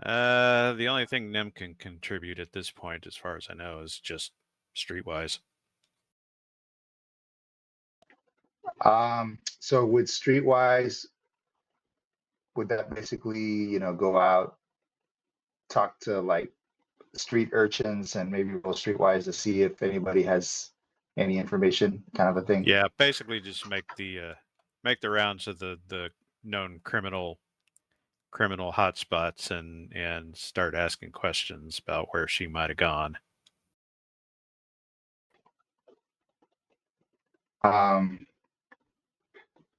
The only thing Nim can contribute at this point, as far as I know, is just streetwise. So with Streetwise, would that basically, go out, talk to like street urchins and maybe roll Streetwise to see if anybody has any information, kind of a thing? Yeah, basically just make the rounds of the known criminal hotspots and start asking questions about where she might have gone.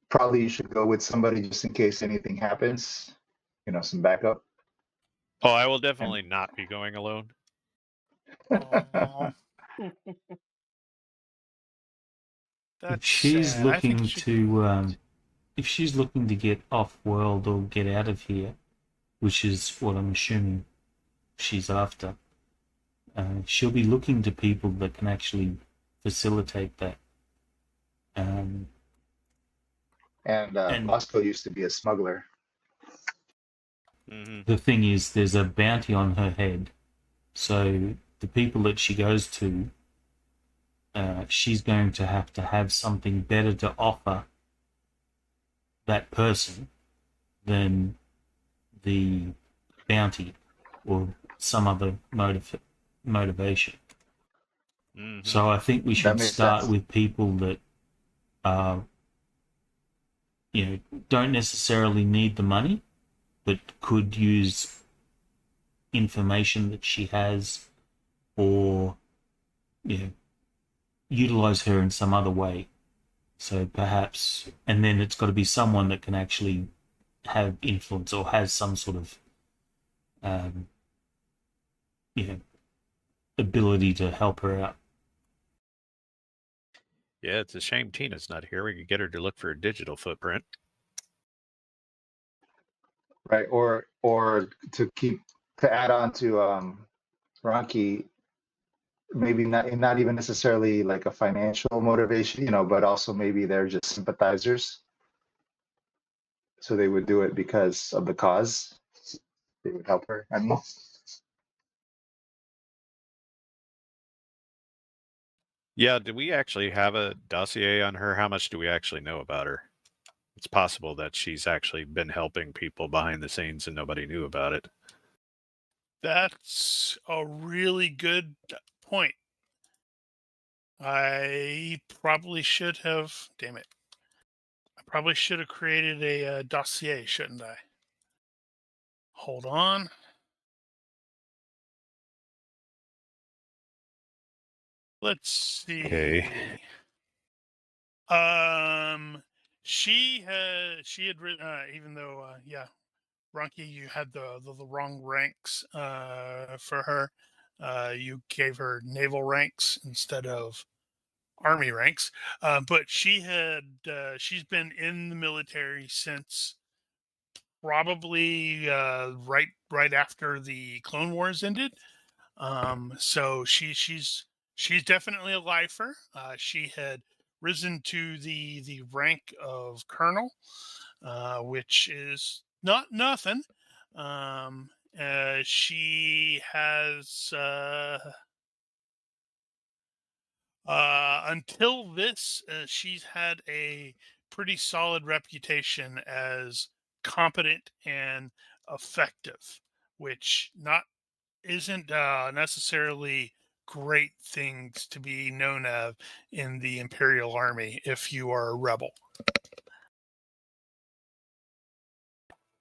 Probably you should go with somebody just in case anything happens, some backup. Oh, I will definitely not be going alone. If she's sad. looking to if she's looking to get off world or get out of here, which is what I'm assuming she's after, she'll be looking to people that can actually facilitate that. And Bosco used to be a smuggler. Mm-hmm. The thing is, there's a bounty on her head, so the people that she goes to, she's going to have something better to offer that person than the bounty or some other motivation. Mm-hmm. So I think we should start with people that don't necessarily need the money, but could use information that she has, or utilize her in some other way. So perhaps, and then it's got to be someone that can actually have influence or has some sort of ability to help her out. Yeah, it's a shame Tina's not here. We could get her to look for a digital footprint. Right, or to add on to Ronki, maybe not even necessarily like a financial motivation, but also maybe they're just sympathizers. So they would do it because of the cause. They would help her. I don't know. Yeah, do we actually have a dossier on her? How much do we actually know about her? It's possible that she's actually been helping people behind the scenes and nobody knew about it. That's a really good point. I probably should have. Damn it! I probably should have created a dossier, shouldn't I? Hold on. Let's see. Okay. She had written, even though, yeah, Ronki, you had the wrong ranks for her. You gave her naval ranks instead of army ranks. But she's been in the military since probably right after the Clone Wars ended. So she's definitely a lifer. She had risen to the rank of colonel, which is not nothing. She has until this, she's had a pretty solid reputation as competent and effective, which not isn't necessarily great things to be known of in the Imperial Army if you are a rebel.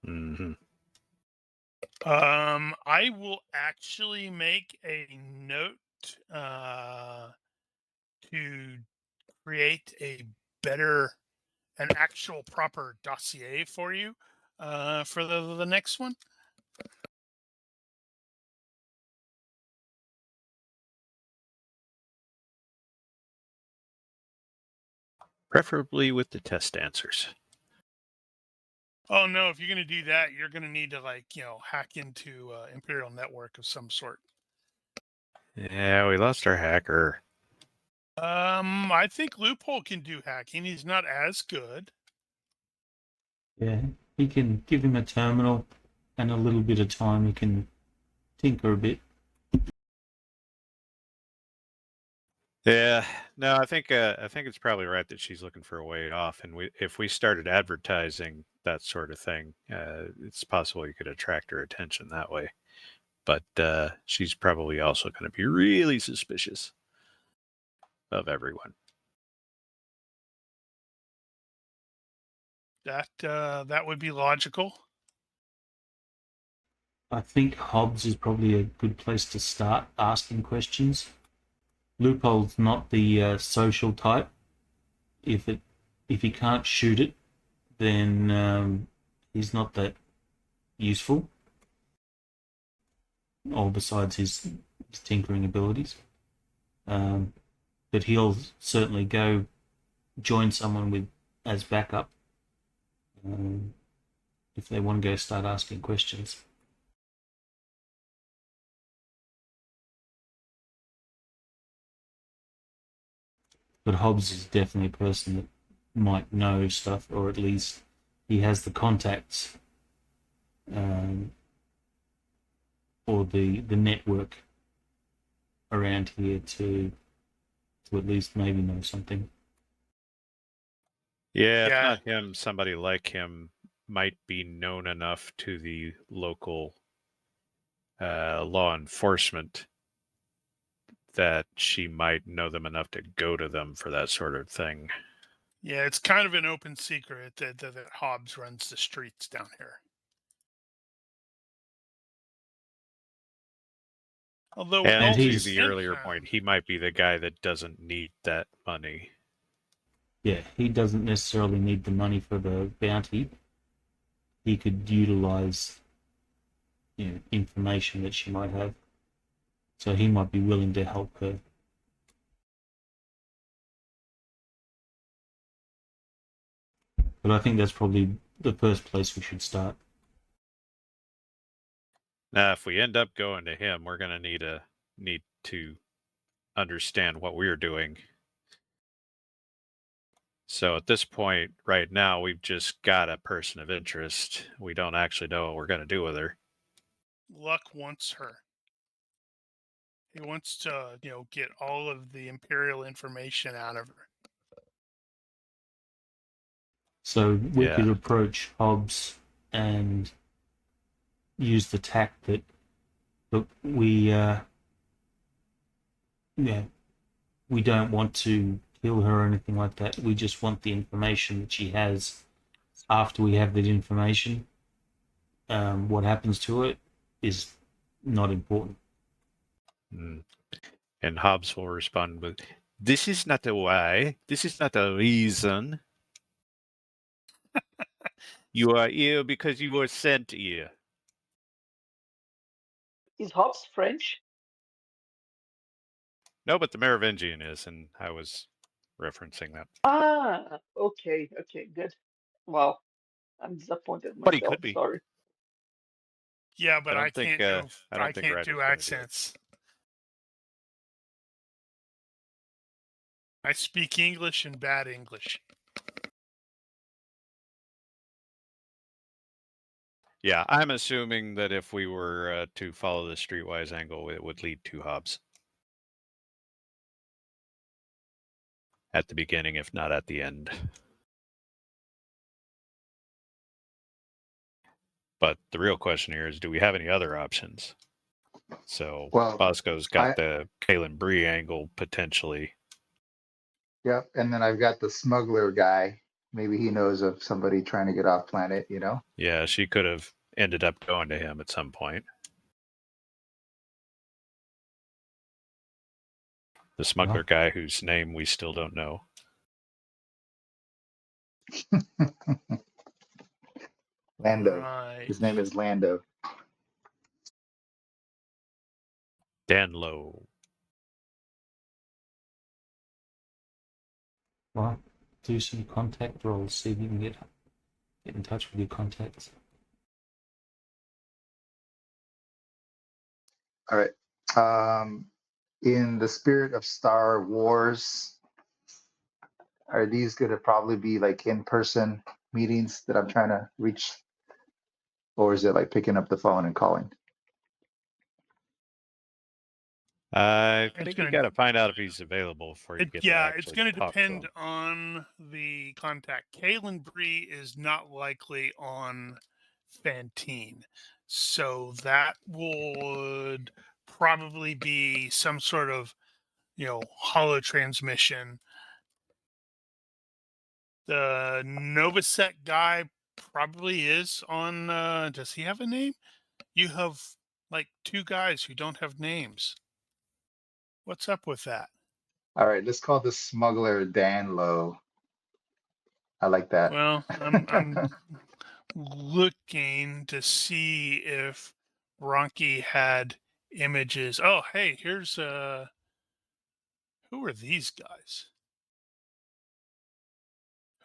Mm-hmm. I will actually make a note to create an actual proper dossier for you for the next one. Preferably with the test answers. Oh no, if you're going to do that, you're going to need to hack into Imperial network of some sort. Yeah, we lost our hacker. I think Loophole can do hacking. He's not as good. Yeah, he can give him a terminal and a little bit of time. He can tinker a bit. Yeah, no, I think it's probably right that she's looking for a way off, and if we started advertising that sort of thing, it's possible you could attract her attention that way. But she's probably also going to be really suspicious of everyone. That would be logical. I think Hobbs is probably a good place to start asking questions. Loophole's not the social type. If he can't shoot it, then he's not that useful. All besides his tinkering abilities, but he'll certainly go join someone with as backup if they want to go start asking questions. But Hobbs is definitely a person that might know stuff, or at least he has the contacts or the network around here to at least maybe know something. Yeah, if Yeah. not him, somebody like him might be known enough to the local law enforcement that she might know them enough to go to them for that sort of thing. Yeah, it's kind of an open secret that Hobbs runs the streets down here. Although, with And all to due the intent, earlier point, he might be the guy that doesn't need that money. Yeah, he doesn't necessarily need the money for the bounty. He could utilize information that she might have. So he might be willing to help her. But I think that's probably the first place we should start. Now, if we end up going to him, we're going to need to understand what we're doing. So at this point, right now, we've just got a person of interest. We don't actually know what we're going to do with her. Luck wants her. He wants to, get all of the Imperial information out of her. So we Yeah. could approach Hobbs and use the tact that, look, we don't want to kill her or anything like that. We just want the information that she has. After we have that information, what happens to it is not important. Mm. And Hobbs will respond with, "This is not a why. This is not a reason. You are here because you were sent here." Is Hobbs French? No, but the Merovingian is, and I was referencing that. Ah, okay, good. Well, I'm disappointed But he myself. could be. Sorry. Yeah, but I I don't think, can't do. I don't I think can't Ryder's do gonna do it. accents. I speak English and bad English. Yeah, I'm assuming that if we were to follow the streetwise angle, it would lead to Hobbs. At the beginning, if not at the end. But the real question here is, do we have any other options? So Well, Bosco's got the Kalen Bree angle potentially. Yep. And then I've got the smuggler guy. Maybe he knows of somebody trying to get off planet, Yeah, she could have ended up going to him at some point. The smuggler guy whose name we still don't know. Lando. Right. His name is Lando. Dan Lowe. Well, do some contact rolls, see if you can get in touch with your contacts. All right. In the spirit of Star Wars, are these going to probably be like in-person meetings that I'm trying to reach? Or is it like picking up the phone and calling? I It's think you gonna- got to find out if he's available before you get to it's actually going to talk depend to him. on the contact. Kalen Bree is not likely on Phantine, so that would probably be some sort of, holo transmission. The Novasec guy probably is on. Does he have a name? You have like two guys who don't have names. What's up with that? All right, let's call the smuggler Dan Lowe. I like that. Well, I'm looking to see if Ronki had images. Oh, hey, here's who are these guys?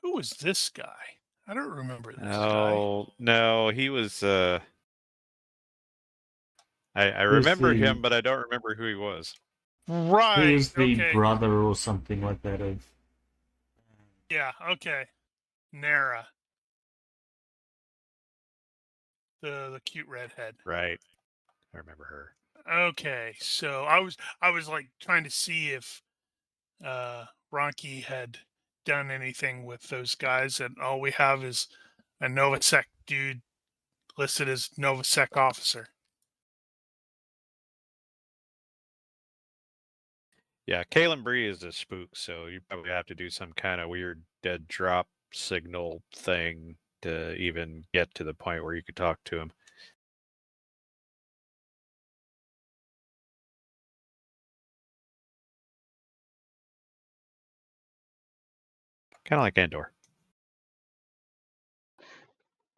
Who was this guy? I don't remember this guy. Oh, no, he was I remember him, but I don't remember who he was. Right. He was the okay. brother or something like that of. Yeah, okay. Nara. The cute redhead. Right. I remember her. Okay, so I was like trying to see if Ronki had done anything with those guys, and all we have is a Novasec dude listed as Novasec officer. Yeah, Kalen Bree is a spook, so you probably have to do some kind of weird dead drop signal thing to even get to the point where you could talk to him. Kind of like Andor.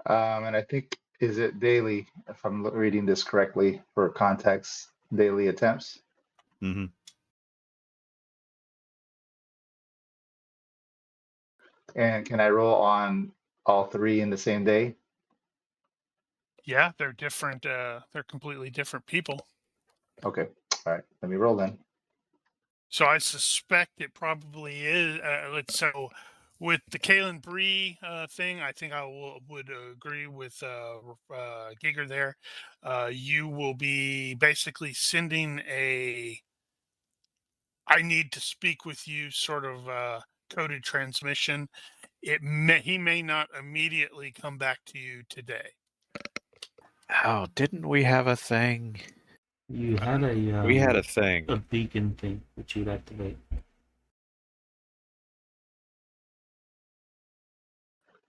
And I think, is it daily, if I'm reading this correctly, for context, daily attempts? Mm-hmm. And can I roll on all three in the same day? Yeah, they're different. They're completely different people. Okay. All right. Let me roll then. So I suspect it probably is. So with the Kalen Bree thing, I think I would agree with Giger there. You will be basically sending a "I need to speak with you" sort of coded transmission. He may not immediately come back to you today. Oh, didn't we have a thing? You had a We had a thing. a beacon thing which you'd activate.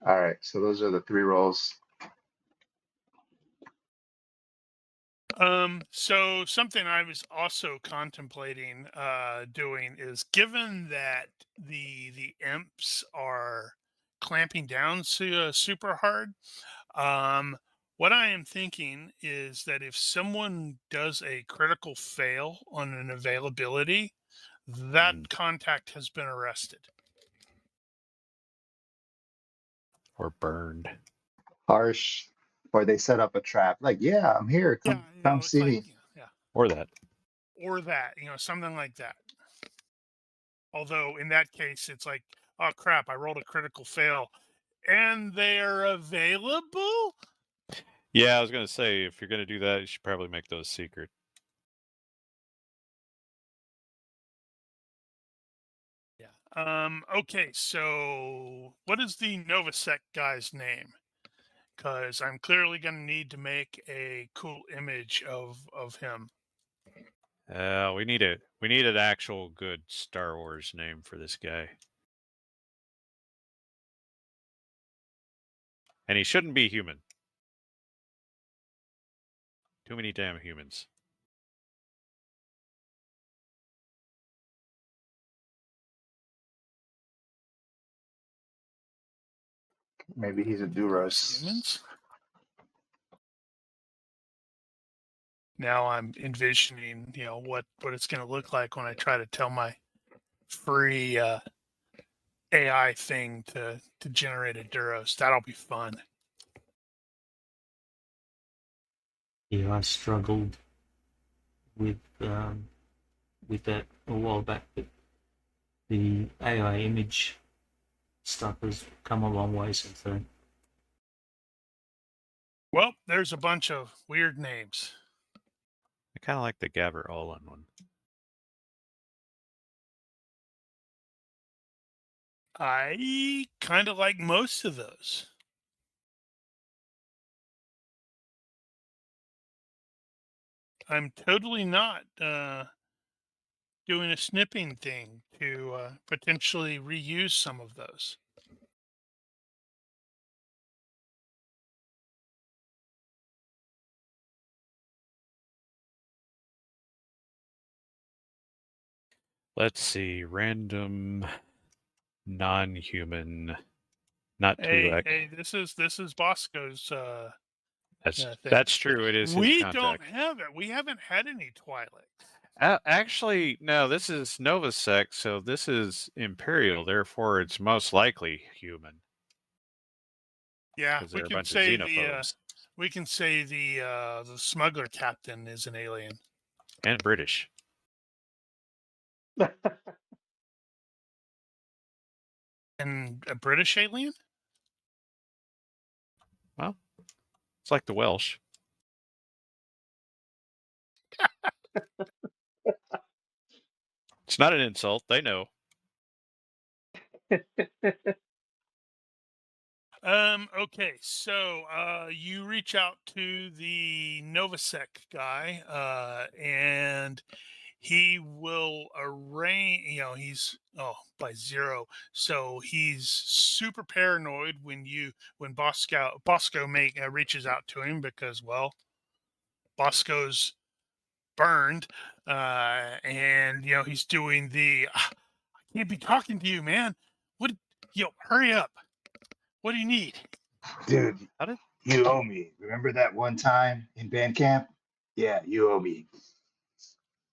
All right, so those are the 3 roles. So something I was also contemplating doing is, given that the imps are clamping down super hard, what I am thinking is that if someone does a critical fail on an availability, that contact has been arrested. Or burned. Harsh, or they set up a trap. Like, yeah, I'm here. Come It's see like, me. yeah, Or that. or that, something like that. Although in that case, it's like, oh crap, I rolled a critical fail, and they're available. Yeah, I was going to say, if you're going to do that, you should probably make those secret. Yeah. Okay, so what is the Novasec guy's name? Because I'm clearly going to need to make a cool image of him. We need an actual good Star Wars name for this guy. And he shouldn't be human. Too many damn humans. Maybe he's a Duros. Humans. Now I'm envisioning, what it's going to look like when I try to tell my free AI thing to generate a Duros. That'll be fun. Yeah, I struggled with that a while back, but the AI image stuff has come a long way since then. Well, there's a bunch of weird names. I kind of like the Gabber All-on one. I kind of like most of those. I'm totally not doing a snipping thing to potentially reuse some of those. Let's see. Random non-human. Not Hey, 2x. this is Bosco's thing. That's true. It is his We contact. don't have it. We haven't had any Twilight. Actually, no, this is Novasec, so this is Imperial, therefore it's most likely human. Yeah, Because we they're a can bunch of say xenophobes. the smuggler captain is an alien. And British. And a British alien? Well, it's like the Welsh. It's not an insult. They know. Okay, so you reach out to the Novasec guy, and he will arrange. He's by 0, so he's super paranoid when Bosco reaches out to him because, well, Bosco's burned, and he's doing the I can't be talking to you, man. What? Hurry up. What do you need? Dude, How did you owe me. Remember that one time in band camp? Yeah, you owe me. I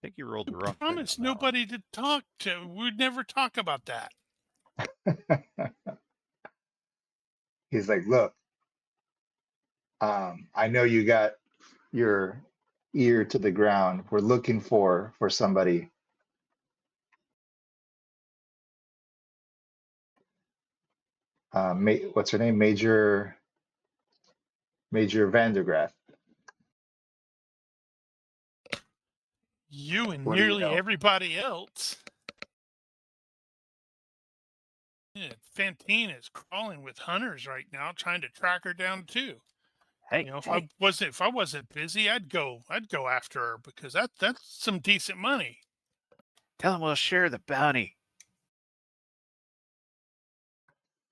think you rolled the wrong thing? Promise on that one. nobody to talk to. We'd never talk about that. He's like, look, I know you got your ear to the ground. We're looking for somebody. What's her name? Major Vandergraff. You and What do you nearly know? everybody else. Yeah, Phantine is crawling with hunters right now, trying to track her down too. Hey, You know, if I wasn't busy, I'd go after her because that's some decent money. tell him we'll share the bounty.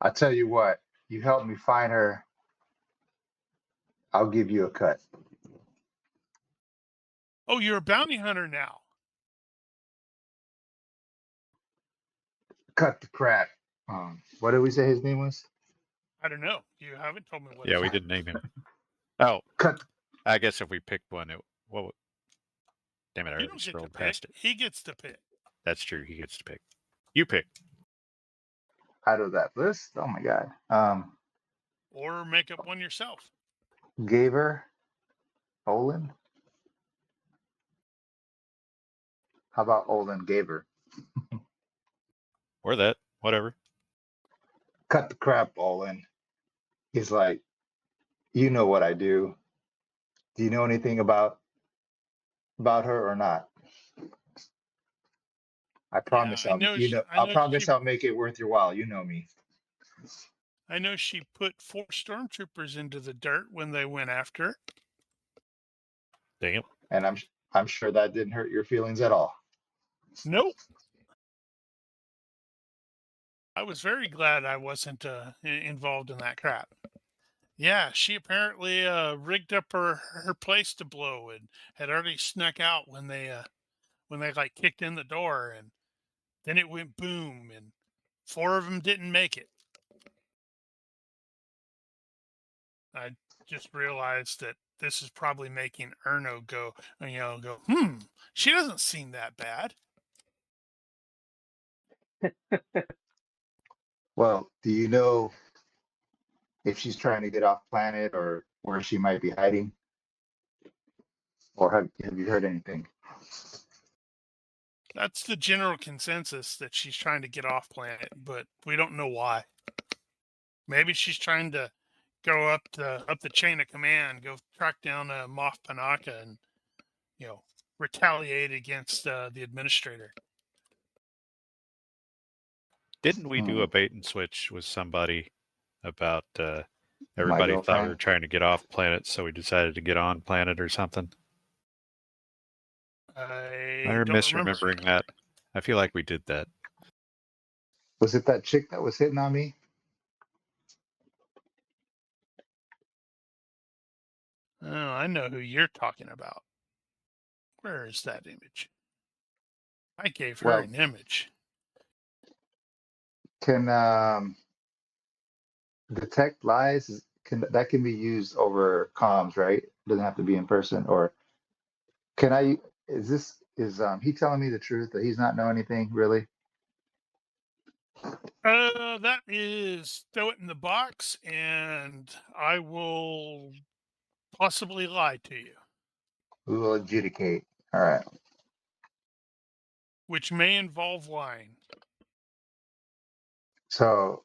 I tell you what, you help me find her, I'll give you a cut. Oh, you're a bounty hunter now. Cut the crap. What did we say his name was? I don't know. You haven't told me what. Yeah, his we name didn't name him. Oh, Cut. I guess if we picked one, damn it, I You already don't get to scrolled pick. past it. He gets to pick. That's true. He gets to pick. You pick. Out of that list. Oh my god. Or make up one yourself. Gaver. Olin. How about Olin Gaver? Or that. Whatever. Cut the crap, Olin. He's like, you know what I do. Do you know anything about her or not? I promise I know. I promise I'll make it worth your while. You know me. I know she put 4 stormtroopers into the dirt when they went after her. Damn. And I'm sure that didn't hurt your feelings at all. Nope. I was very glad I wasn't involved in that crap. Yeah, she apparently rigged up her place to blow and had already snuck out when they like kicked in the door, and then it went boom and 4 of them didn't make it. I just realized that this is probably making Erno go, she doesn't seem that bad. Well, do you know if she's trying to get off planet or where she might be hiding? Or have you heard anything? That's the general consensus, that she's trying to get off planet, but we don't know why. Maybe she's trying to go up the chain of command, go track down Moff Panaka and retaliate against the administrator. Didn't we do a bait and switch with somebody about everybody thought we were girlfriend? trying to get off planet, so we decided to get on planet or something? I I'm don't remember. misremembering that. I feel like we did that. Was it that chick that was hitting on me? Oh, I know who you're talking about. Where is that image? I gave her an image. Can detect lies? That can be used over comms, right? Doesn't have to be in person. Or can I? Is he telling me the truth that he's not know anything really? That is, throw it in the box, and I will possibly lie to you, We will adjudicate. All right. which may involve lying. So,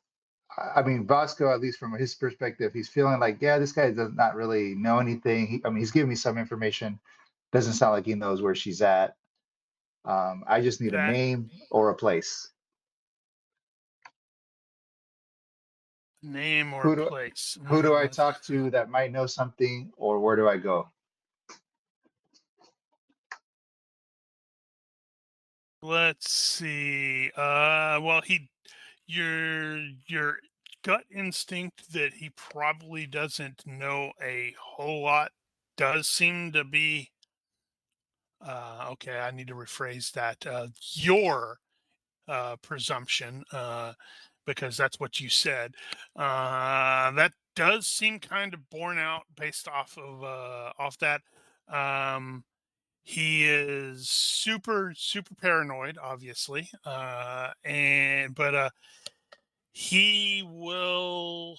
I mean, Bosco, at least from his perspective, he's feeling like, yeah, this guy does not really know anything. He's giving me some information. Doesn't sound like he knows where she's at. I just need a That name or a place. name or Who do place. who do I talk to that might know something, or where do I go? Let's see. Well, your gut instinct that he probably doesn't know a whole lot does seem to be. Okay, I need to rephrase that. Your presumption, because that's what you said. That does seem kind of borne out based off that. He is super paranoid, obviously, but he will.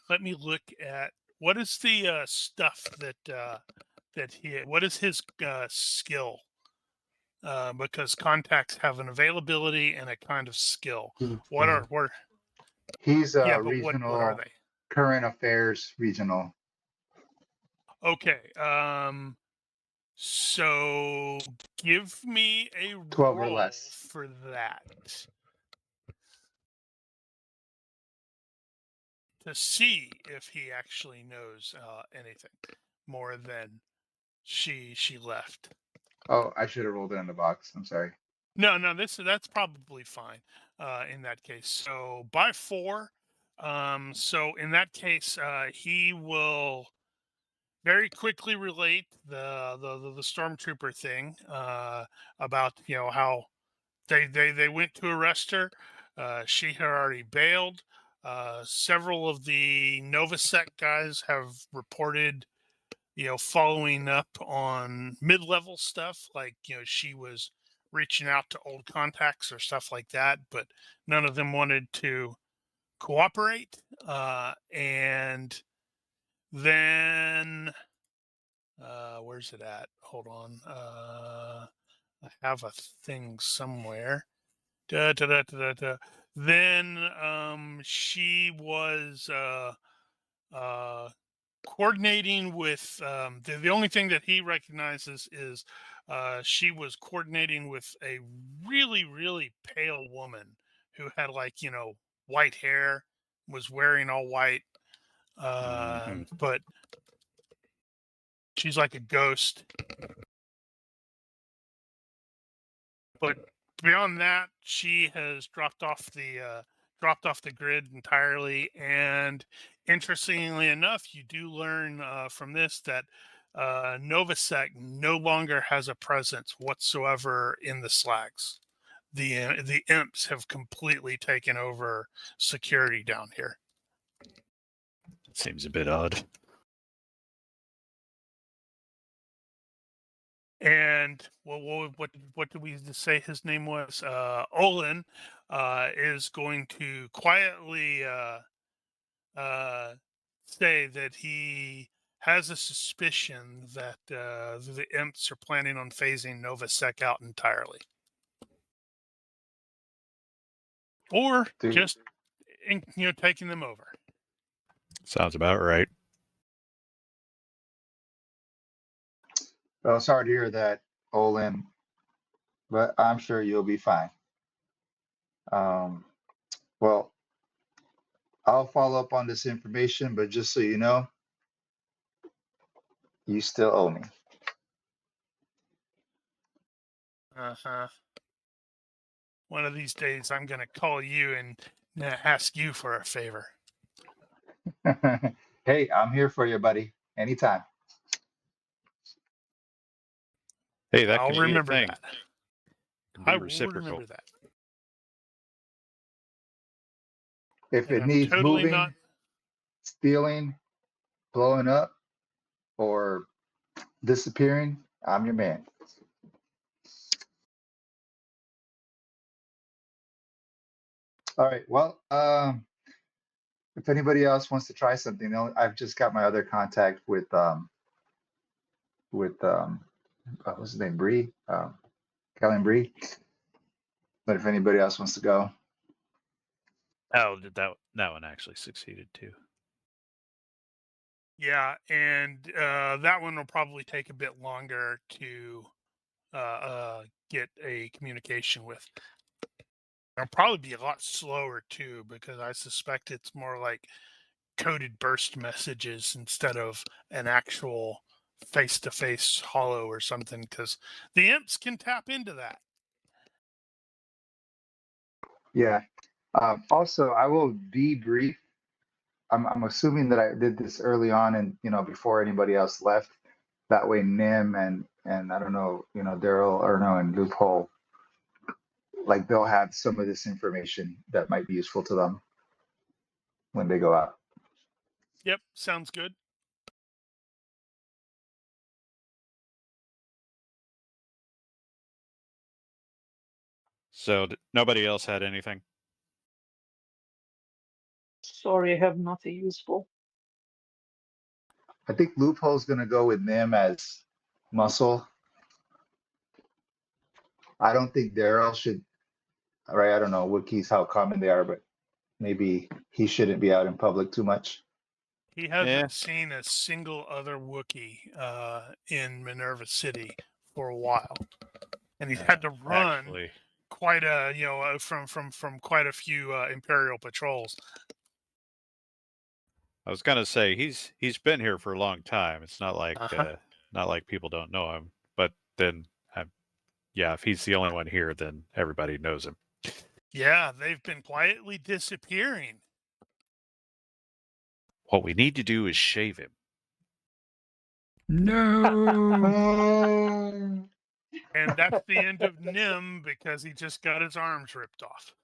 Let me look at what is the stuff that he. What is his skill? because contacts have an availability and a kind of skill. He's, What are he's yeah, a but what are regional they? current affairs regional. Okay. So give me a 12 or roll less. for that to see if he actually knows anything more than she left. Oh, I should have rolled it in the box. I'm sorry. No, that's probably fine in that case. So by 4, so in that case, he will very quickly relate the stormtrooper thing about how they went to arrest her. She had already bailed. Several of the Novasec guys have reported following up on mid-level stuff, like she was reaching out to old contacts or stuff like that, but none of them wanted to cooperate. And then where's it at? Hold on. I have a thing somewhere. Da, da, da, da, da, da. Then she was coordinating with the only thing that he recognizes is she was coordinating with a really, really pale woman who had white hair, was wearing all white, but she's like a ghost. But beyond that, she has dropped off the grid entirely. And interestingly enough, you do learn from this that Novasec no longer has a presence whatsoever in the Slags. The imps have completely taken over security down here. Seems a bit odd. And what did we say his name was? Olin is going to quietly say that he has a suspicion that the imps are planning on phasing Novasec out entirely, or just taking them over. Sounds about right. Well, sorry to hear that, Olin, but I'm sure you'll be fine. Well, I'll follow up on this information, but just so you know, you still owe me. Uh-huh. One of these days, I'm going to call you and ask you for a favor. Hey, I'm here for you, buddy. Anytime. Hey, that I'll can be a remember thing. that. Can be I will reciprocal. remember that. If And it I'm needs totally moving, not. stealing, blowing up, or disappearing, I'm your man. All right. Well, if anybody else wants to try something, I've just got my other contact with what's his name, Bree, Kellen Bree. But if anybody else wants to go, Oh, that one actually succeeded too. Yeah, and that one will probably take a bit longer to get a communication with. It'll probably be a lot slower too, because I suspect it's more like coded burst messages instead of an actual face-to-face hollow or something, because the imps can tap into that. yeah. Also, I will be brief. I'm assuming that I did this early on, and before anybody else left. That way, Nim and I don't know, Daryl or no, and Loophole, like they'll have some of this information that might be useful to them when they go out. Yep, sounds good. So nobody else had anything? Sorry, I have nothing useful. I think Loophole's gonna go with Nim as muscle. I don't think Daryl should. Right? I don't know Wookiees how common they are, but maybe he shouldn't be out in public too much. He hasn't Yeah. seen a single other Wookiee in Minerva City for a while, and he's had to run Actually, quite a from quite a few Imperial patrols. I was gonna say he's been here for a long time. It's not like Uh-huh. not like people don't know him. But then, yeah, if he's the only one here, then everybody knows him. Yeah, they've been quietly disappearing. What we need to do is shave him. No. And that's the end of Nim because he just got his arms ripped off.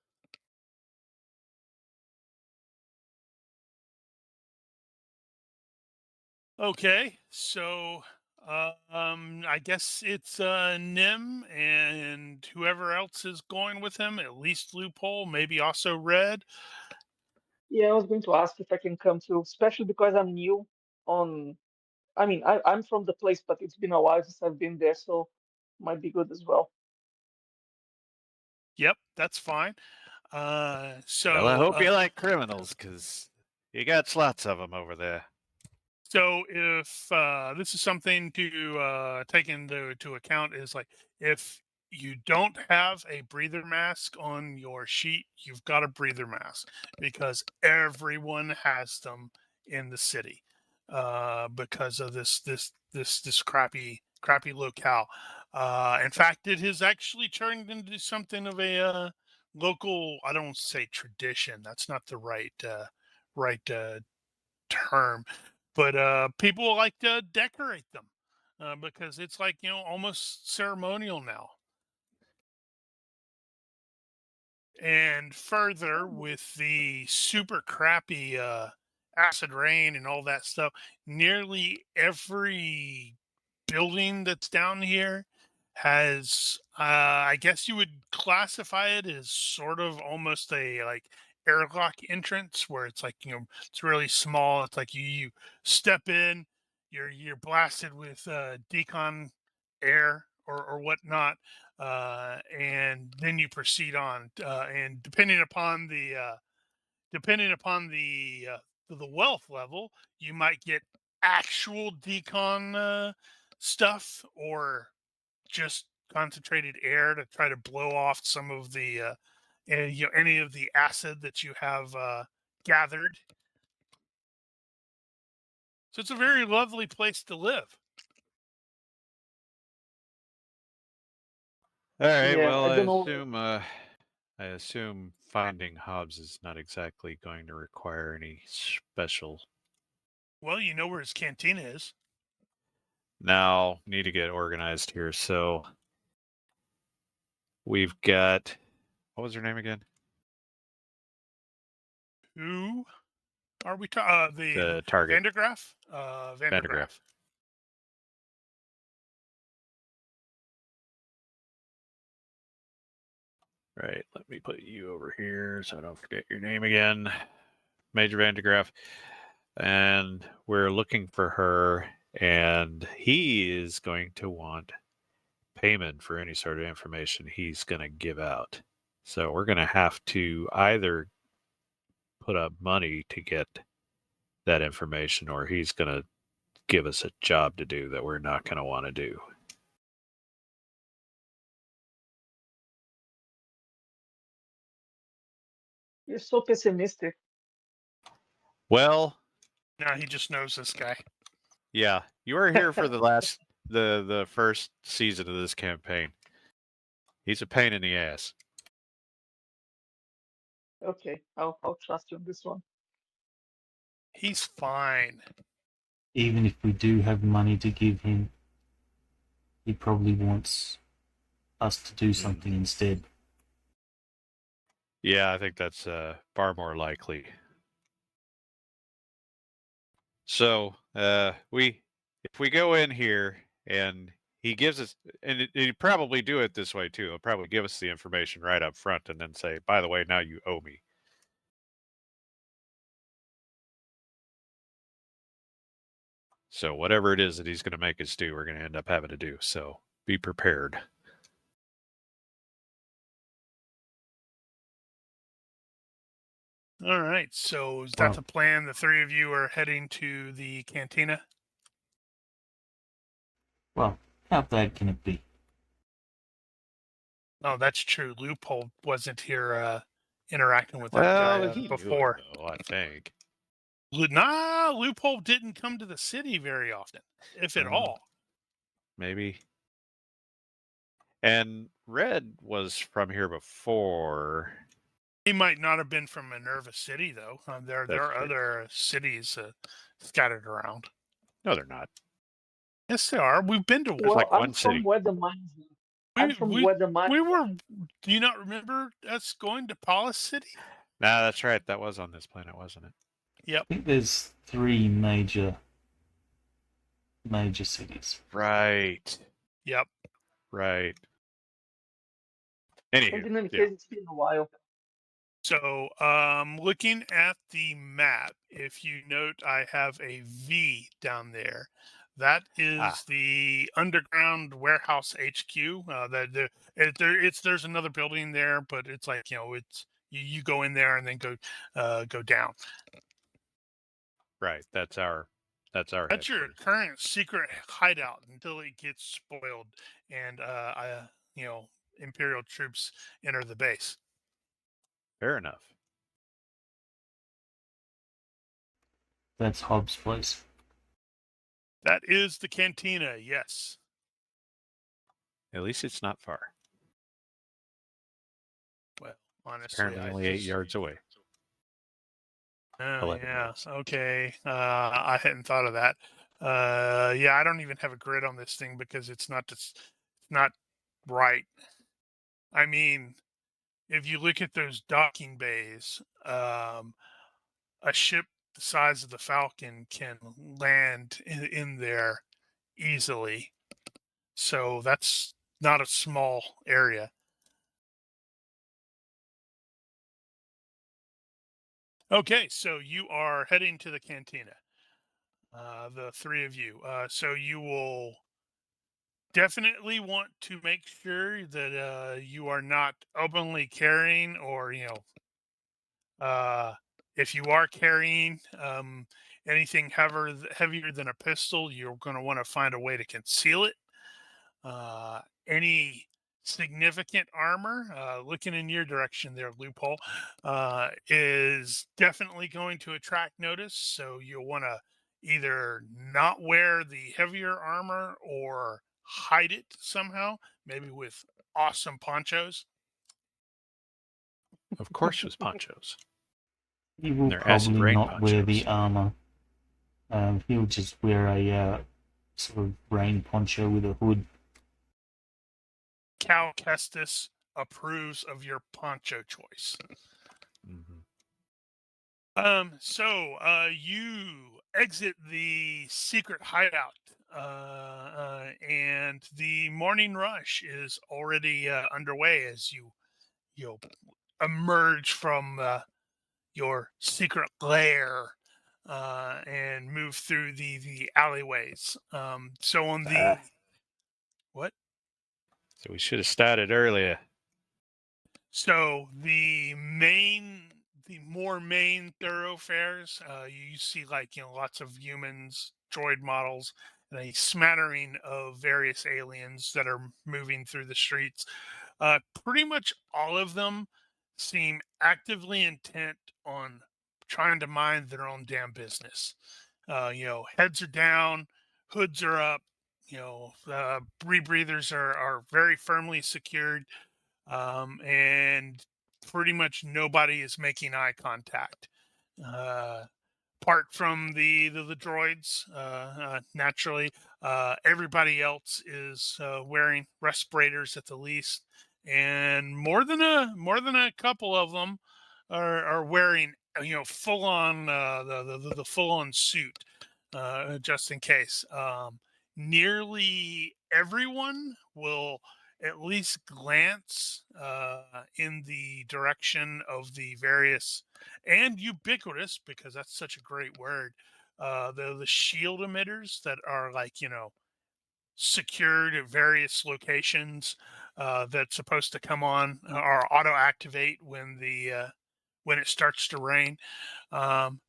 Okay, so I guess it's Nim and whoever else is going with him, at least Loophole, maybe also Red. Yeah, I was going to ask if I can come too, especially because I'm new on. I mean, I'm from the place, but it's been a while since I've been there, so might be good as well. Yep, that's fine. Well, I hope you like criminals, because you got lots of them over there. So if this is something to take into account, is like if you don't have a breather mask on your sheet, you've got a breather mask because everyone has them in the city because of this crappy locale. In fact, it has actually turned into something of a local. I don't say tradition. That's not the right term, but people like to decorate them because it's like almost ceremonial now. And further, with the super crappy acid rain and all that stuff, nearly every building that's down here has I guess you would classify it as sort of almost a like airlock entrance where it's like it's really small. It's like you step in, you're blasted with decon air or whatnot, and then you proceed on, and depending upon the wealth level, you might get actual decon stuff or just concentrated air to try to blow off some of the any of the acid that you have gathered. So it's a very lovely place to live. All right. Yeah, Well, I I don't know. assume finding Hobbs is not exactly going to require any special. Well, you know where his cantina is. Now, need to get organized here. So we've got, what was her name again? Who are we talking? The The target. Vandergraff. Vandergraff. Right. Let me put you over here so I don't forget your name again. Major Vandergraff. And we're looking for her, and he is going to want payment for any sort of information he's going to give out. So we're going to have to either put up money to get that information, or he's going to give us a job to do that we're not going to want to do. You're so pessimistic. Well, No, he just knows this guy. yeah, you were here for the first season of this campaign. He's a pain in the ass. Okay, I'll trust you on this one. He's fine. Even if we do have money to give him, he probably wants us to do something instead. Yeah, I think that's far more likely. So if we go in here and he gives us, and he'd probably do it this way too. He'll probably give us the information right up front and then say, by the way, now you owe me. So whatever it is that he's going to make us do, we're going to end up having to do. So be prepared. All right. So is that Well- the plan? The three of you are heading to the cantina. Well, how bad can it be? Oh, that's true. Loophole wasn't here interacting with that Well, guy he before. knew it, though, I think. Nah, Loophole didn't come to the city very often, if at all. Maybe. And Red was from here before. He might not have been from Minerva City, though. There That's are true. other cities scattered around. No, they're not. Yes, there are. We've been to There's like I'm one from city. where the mines are. I'm from where the mines we are. were. Do you not remember us going to Paula City? Nah, that's right. That was on this planet, wasn't it? Yep. I think there's 3 major cities. Right. Yep. Right. Thinking Anywho, in yeah. case it's been a while. So, looking at the map, if you note, I have a V down there. That is the underground warehouse HQ. There's another building there, but it's like it's you go in there and then go down. Right. That's our That's your headquarters. current secret hideout until it gets spoiled and Imperial troops enter the base. Fair enough. That's Hobbs' place. That is the cantina. Yes. At least it's not far. Well, It's honestly, apparently only 8 yards away. Oh 11 yeah. yards. Okay. I hadn't thought of that. Yeah, I don't even have a grid on this thing because it's not right. I mean, if you look at those docking bays, a ship the size of the Falcon can land in there easily. So that's not a small area. Okay, so you are heading to the cantina. The three of you. So you will definitely want to make sure that you are not openly carrying, or if you are carrying anything heavier than a pistol, you're going to want to find a way to conceal it. Any significant armor, looking in your direction there, Loophole, is definitely going to attract notice. So you'll want to either not wear the heavier armor or hide it somehow, maybe with awesome ponchos. Of course, with ponchos. He will They're acid probably rain not wear the ponchos. armor. He'll just wear a sort of rain poncho with a hood. Cal Kestis approves of your poncho choice. Mm-hmm. So you exit the secret hideout, and the morning rush is already underway as you emerge from your secret lair and move through the alleyways. So on the what? So we should have started earlier. So the more main thoroughfares, you see like lots of humans, droid models, and a smattering of various aliens that are moving through the streets. Pretty much all of them seem actively intent on trying to mind their own damn business. Heads are down, hoods are up. Rebreathers are very firmly secured, and pretty much nobody is making eye contact. Apart from the droids, naturally, everybody else is wearing respirators at the least, and more than a couple of them are wearing full on the full on suit, just in case. Nearly everyone will at least glance in the direction of the various and ubiquitous, because that's such a great word, the shield emitters that are like secured at various locations, that's supposed to come on or auto activate when when it starts to rain. And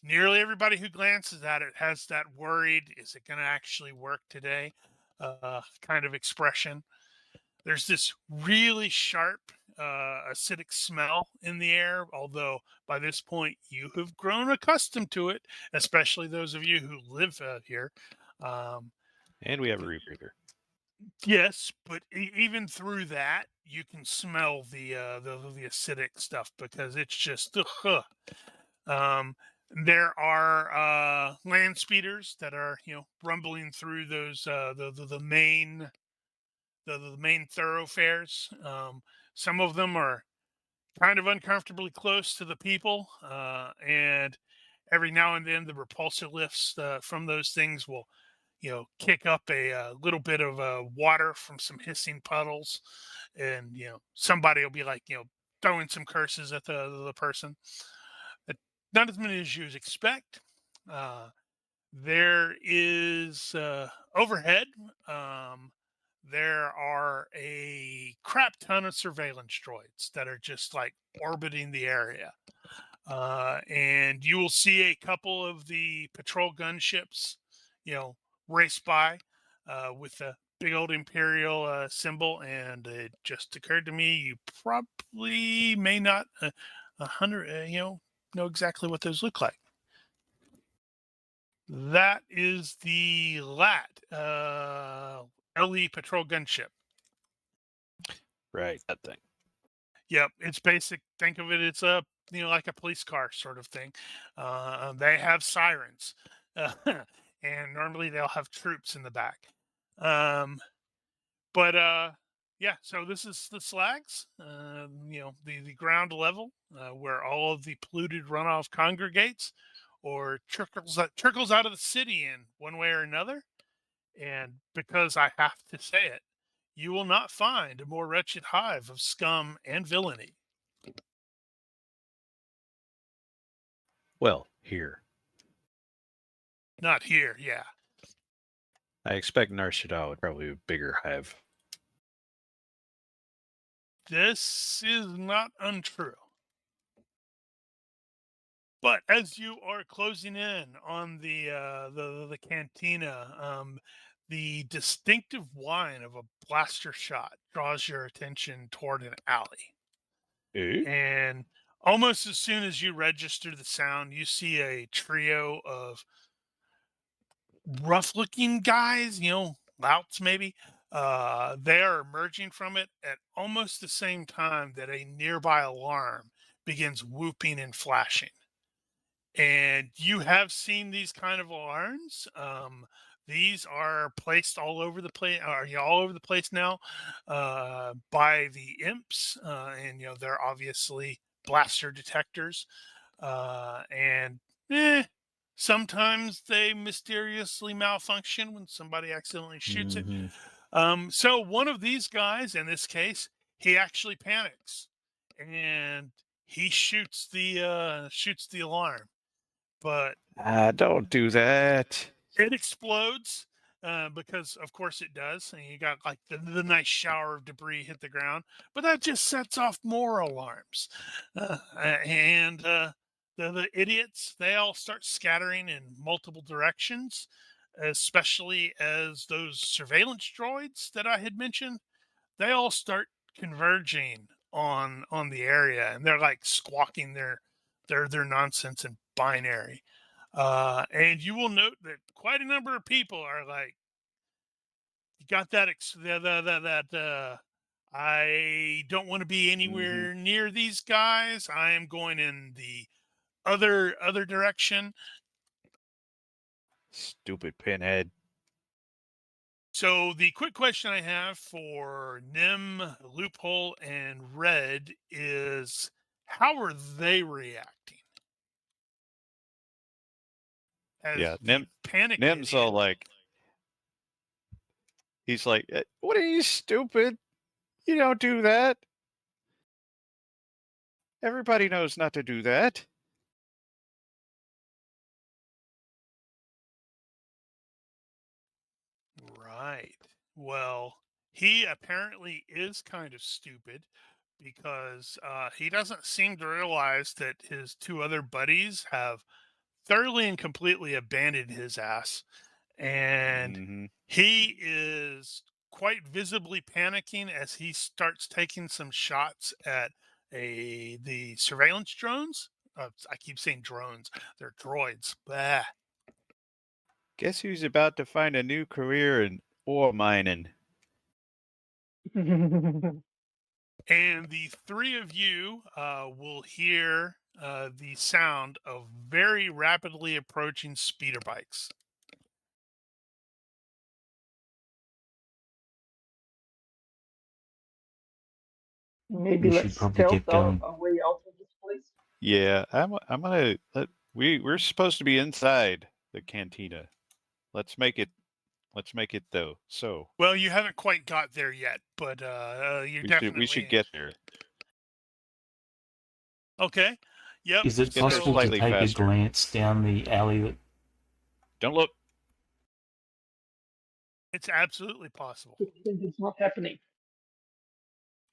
nearly everybody who glances at it has that worried, is it going to actually work today? Kind of expression. There's this really sharp acidic smell in the air, although by this point you have grown accustomed to it, especially those of you who live here. And we have a rebreather. Yes, but even through that, you can smell the acidic stuff because it's just there are land speeders that are rumbling through those the main thoroughfares. Some of them are kind of uncomfortably close to the people, and every now and then the repulsor lifts from those things will kick up a little bit of water from some hissing puddles, and somebody will be like throwing some curses at the person. Not as many as you expect. There is overhead. There are a crap ton of surveillance droids that are just like orbiting the area. And you will see a couple of the patrol gunships, race by with a big old Imperial symbol. And it just occurred to me, you probably may not know exactly what those look like. That is the LAT, LE patrol gunship. Right, that thing. Yep, it's basic. Think of it, it's a like a police car sort of thing. They have sirens, and normally they'll have troops in the back. But yeah, so this is the Slags, the ground level where all of the polluted runoff congregates or trickles out of the city in one way or another. And because I have to say it, you will not find a more wretched hive of scum and villainy. Well, here. Not here, yeah. I expect Nar Shaddaa would probably be a bigger hive. This is not untrue. But as you are closing in on the cantina, the distinctive whine of a blaster shot draws your attention toward an alley. Eh? And almost as soon as you register the sound, you see a trio of rough-looking guys, louts maybe. They are emerging from it at almost the same time that a nearby alarm begins whooping and flashing. And you have seen these kind of alarms. These are placed all over the place, all over the place now, by the imps, and they're obviously blaster detectors, and sometimes they mysteriously malfunction when somebody accidentally shoots it. So one of these guys, in this case, he actually panics and he shoots the alarm. But Don't do that. it explodes because, of course, it does. And you got like the nice shower of debris hit the ground, but that just sets off more alarms. And the idiots, they all start scattering in multiple directions, especially as those surveillance droids that I had mentioned, they all start converging on the area, and they're like squawking their nonsense in binary. And you will note that quite a number of people are like, you got that I don't want to be anywhere near these guys. I am going in the other direction. Stupid pinhead. So the quick question I have for Nim, Loophole, and Red is, how are they reacting? As Yeah, the panic Nim's idiot, all like, he's like, what are you, stupid? You don't do that. Everybody knows not to do that. right. Well, he apparently is kind of stupid, because he doesn't seem to realize that his two other buddies have thoroughly and completely abandoned his ass, and Mm-hmm. he is quite visibly panicking as he starts taking some shots at the surveillance drones. I keep saying drones; they're droids. Bah. Guess who's about to find a new career in ore mining? And the three of you will hear the sound of very rapidly approaching speeder bikes. Maybe We let's should probably stealth get going. our way out of this place. Yeah, I'm gonna let we're supposed to be inside the cantina. Let's make it though. So Well, you haven't quite got there yet, but you're definitely we should get there. okay. Yep. Is it get there possible to slightly take faster. a glance down the alley? That Don't look. It's absolutely possible. It's not happening.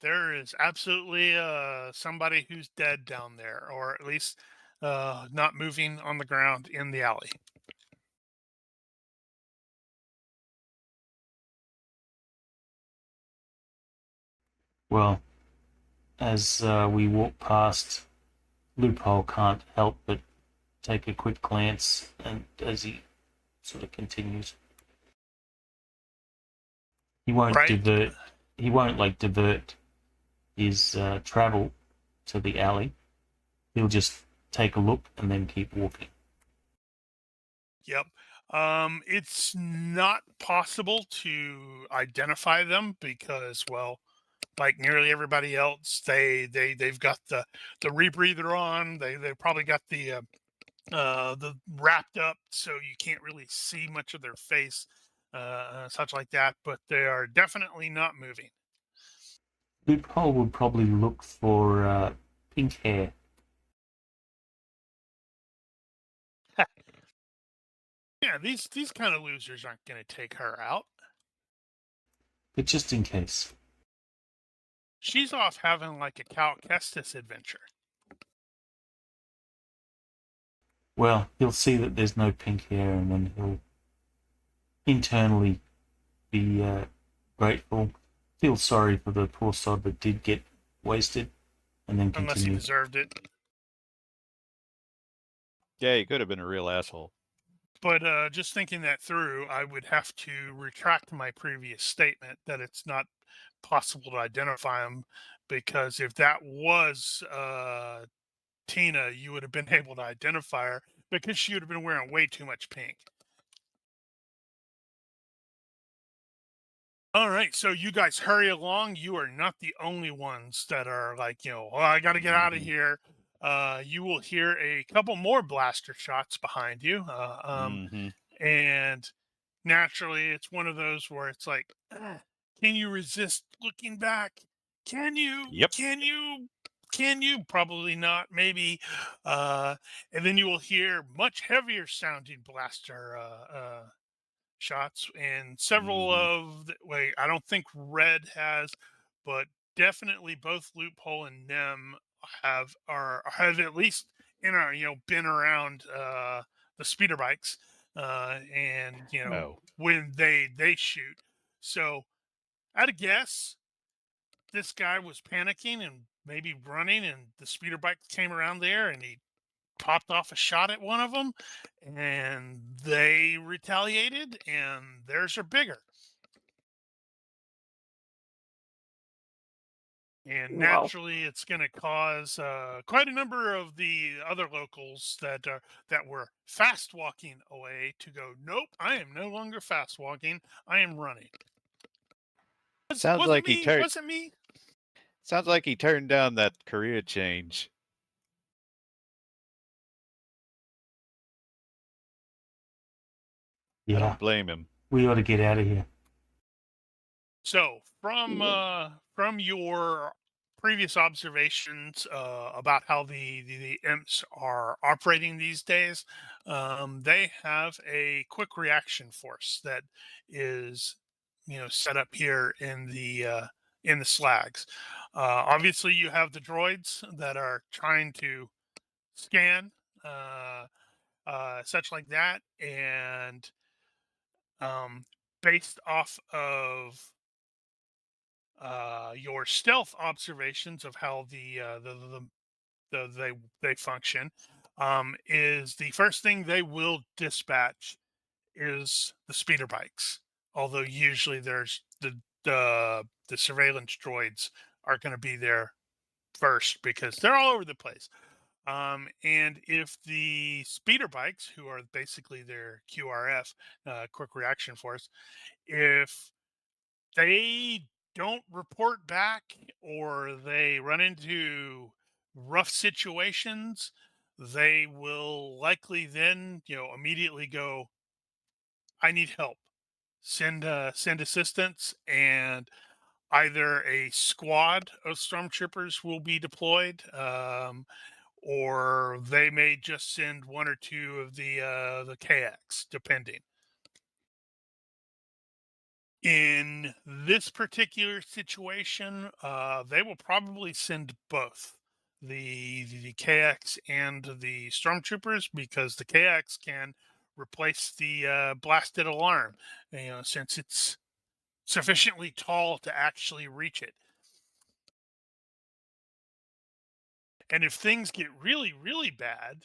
There is absolutely somebody who's dead down there, or at least not moving on the ground in the alley. well, as we walk past, Loophole can't help but take a quick glance, and as he sort of continues, he won't Right. divert. He won't divert his travel to the alley. He'll just take a look and then keep walking. Yep. It's not possible to identify them because, well, like nearly everybody else, they've got the rebreather on. They've probably got the wrapped up, so you can't really see much of their face, such like that. But they are definitely not moving. Loophole would probably look for pink hair. Yeah, these kind of losers aren't going to take her out. But just in case. She's off having like a Cal Kestis adventure. Well, he'll see that there's no pink hair, and then he'll internally be grateful, feel sorry for the poor sod that did get wasted, and then Unless he continue. deserved it. Yeah, he could have been a real asshole. But just thinking that through, I would have to retract my previous statement that it's not possible to identify them, because if that was Tina, you would have been able to identify her because she would have been wearing way too much pink. All right, so you guys hurry along. You are not the only ones that are like, well, I got to get out of here. You will hear a couple more blaster shots behind you. Mm-hmm. And naturally, it's one of those where it's like, can you resist looking back? Can you? Yep. Can you? Can you? Probably not. Maybe. And then you will hear much heavier sounding blaster shots, and several of wait, I don't think Red has, but definitely both Loophole and Nem have at least been around the speeder bikes, and Oh. when they shoot. So at a guess, this guy was panicking and maybe running, and the speeder bike came around there, and he popped off a shot at one of them, and they retaliated, and theirs are bigger. And Wow. naturally, it's going to cause quite a number of the other locals that were fast walking away to go, nope, I am no longer fast walking. I am running. Sounds like he turned. Wasn't me. Sounds like he turned down that career change. I Yeah, don't blame him. we ought to get out of here. So from your previous observations about how the imps are operating these days, they have a quick reaction force that is set up here in the Slags. Obviously, you have the droids that are trying to scan, such like that, and based off of your stealth observations of how they function, is the first thing they will dispatch is the speeder bikes. Although usually there's the surveillance droids are going to be there first because they're all over the place. And if the speeder bikes, who are basically their QRF, quick reaction force, if they don't report back or they run into rough situations, they will likely then, immediately go, I need help. Send assistance, and either a squad of stormtroopers will be deployed, or they may just send one or two of the KX, depending. In this particular situation, they will probably send both the KX and the stormtroopers, because the KX can replace the blasted alarm, since it's sufficiently tall to actually reach it. And if things get really, really bad,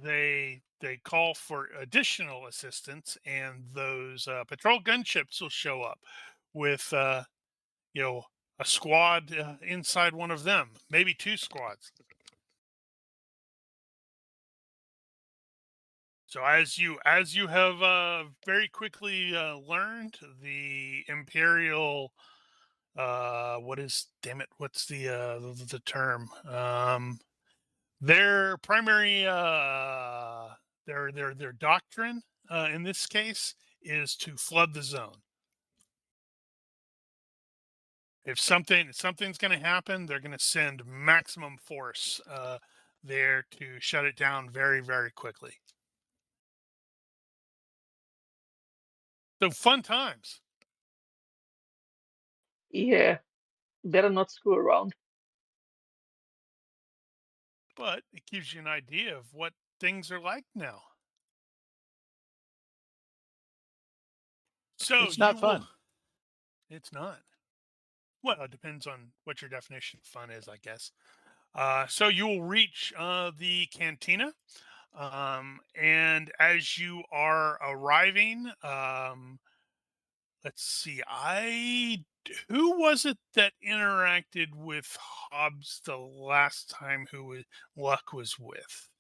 they call for additional assistance, and those patrol gunships will show up with a squad inside one of them, maybe two squads. So as you have very quickly learned, the Imperial, what's the term? Their primary their doctrine in this case is to flood the zone. If something's going to happen, they're going to send maximum force there to shut it down very, very quickly. So fun times. Yeah, better not screw around. But it gives you an idea of what things are like now. So It's not fun. It's not. Well, it depends on what your definition of fun is, I guess. So you will reach the cantina, and as you are arriving, let's see, who was it that interacted with Hobbs the last time? Luck was with?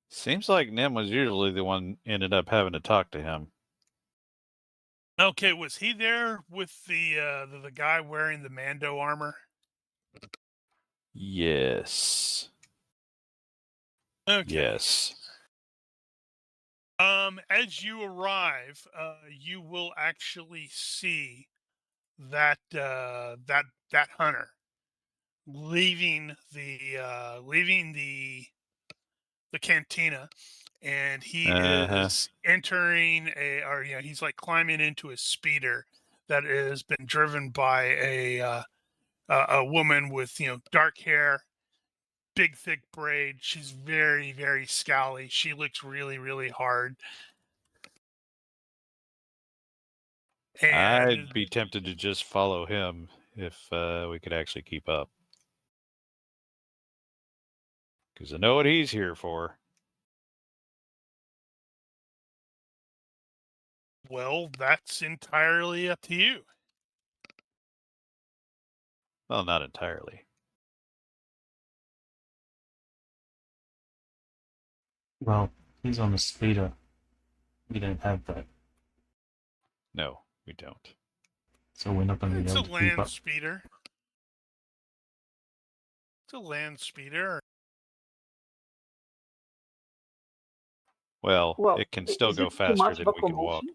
Seems like Nim was usually the one ended up having to talk to him. Okay, was he there with the guy wearing the Mando armor? Yes. Okay. Yes. As you arrive, you will actually see that that hunter leaving the cantina, and he is entering he's like climbing into a speeder that has been driven by a woman with dark hair, big thick braid. She's very, very scowly. She looks really, really hard. And I'd be tempted to just follow him if we could actually keep up. Because I know what he's here for. well, that's entirely up to you. Well, not entirely. Well, he's on a speeder. We don't have that, No, we don't. so we're not going to be It's a able to keep land up. speeder. It's a land speeder. Well, Well, it can still is go it too faster much than of a we can walk. commotion?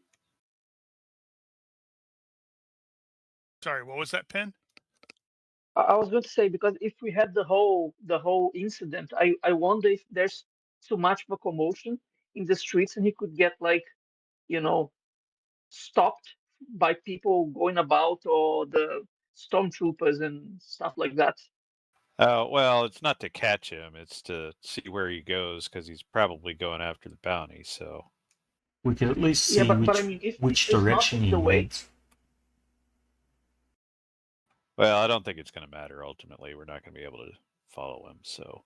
Sorry, what was that, Pen? I was going to say, because if we had the whole incident, I wonder if there's too much of a commotion in the streets and he could get, like, stopped by people going about or the stormtroopers and stuff like that? Oh, well, it's not to catch him. It's to see where he goes because he's probably going after the bounty. So We could at least Yeah, see but I mean, if which it's not direction in the he way, heads. well, I don't think it's going to matter. Ultimately, we're not going to be able to follow him. So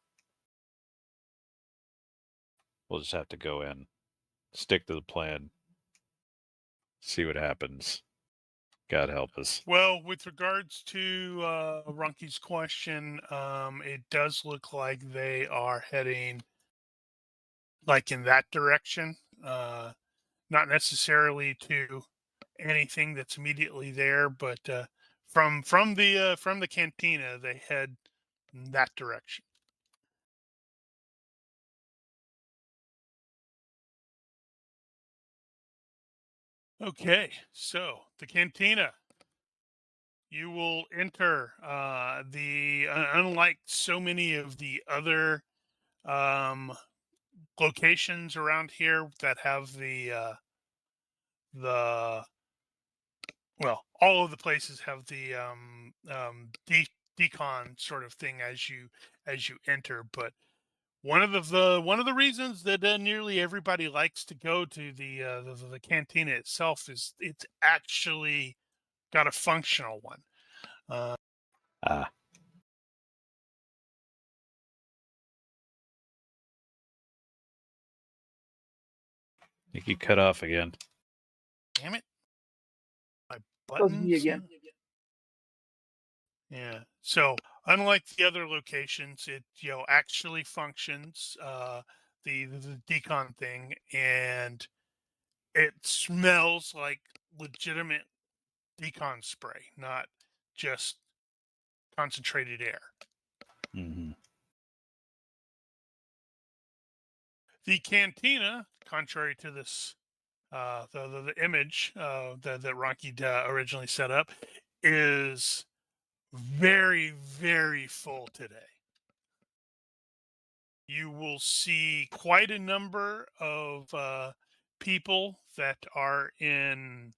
we'll just have to go in, stick to the plan, see what happens. God help us. Well, with regards to Runky's question, it does look like they are heading like in that direction. Not necessarily to anything that's immediately there, but from the cantina, they head in that direction. Okay, so the cantina. You will enter unlike so many of the other locations around here that have the well, all of the places have the decon sort of thing as you enter, but one of the reasons that nearly everybody likes to go to the cantina itself is it's actually got a functional one. Ah, I think you cut off again. Damn it! My that was me buttons. again. Yeah. So unlike the other locations, it actually functions. The decon thing, and it smells like legitimate decon spray, not just concentrated air. Mm-hmm. The cantina, contrary to this, the image that Rocky originally set up, is very, very full today. You will see quite a number of people that are in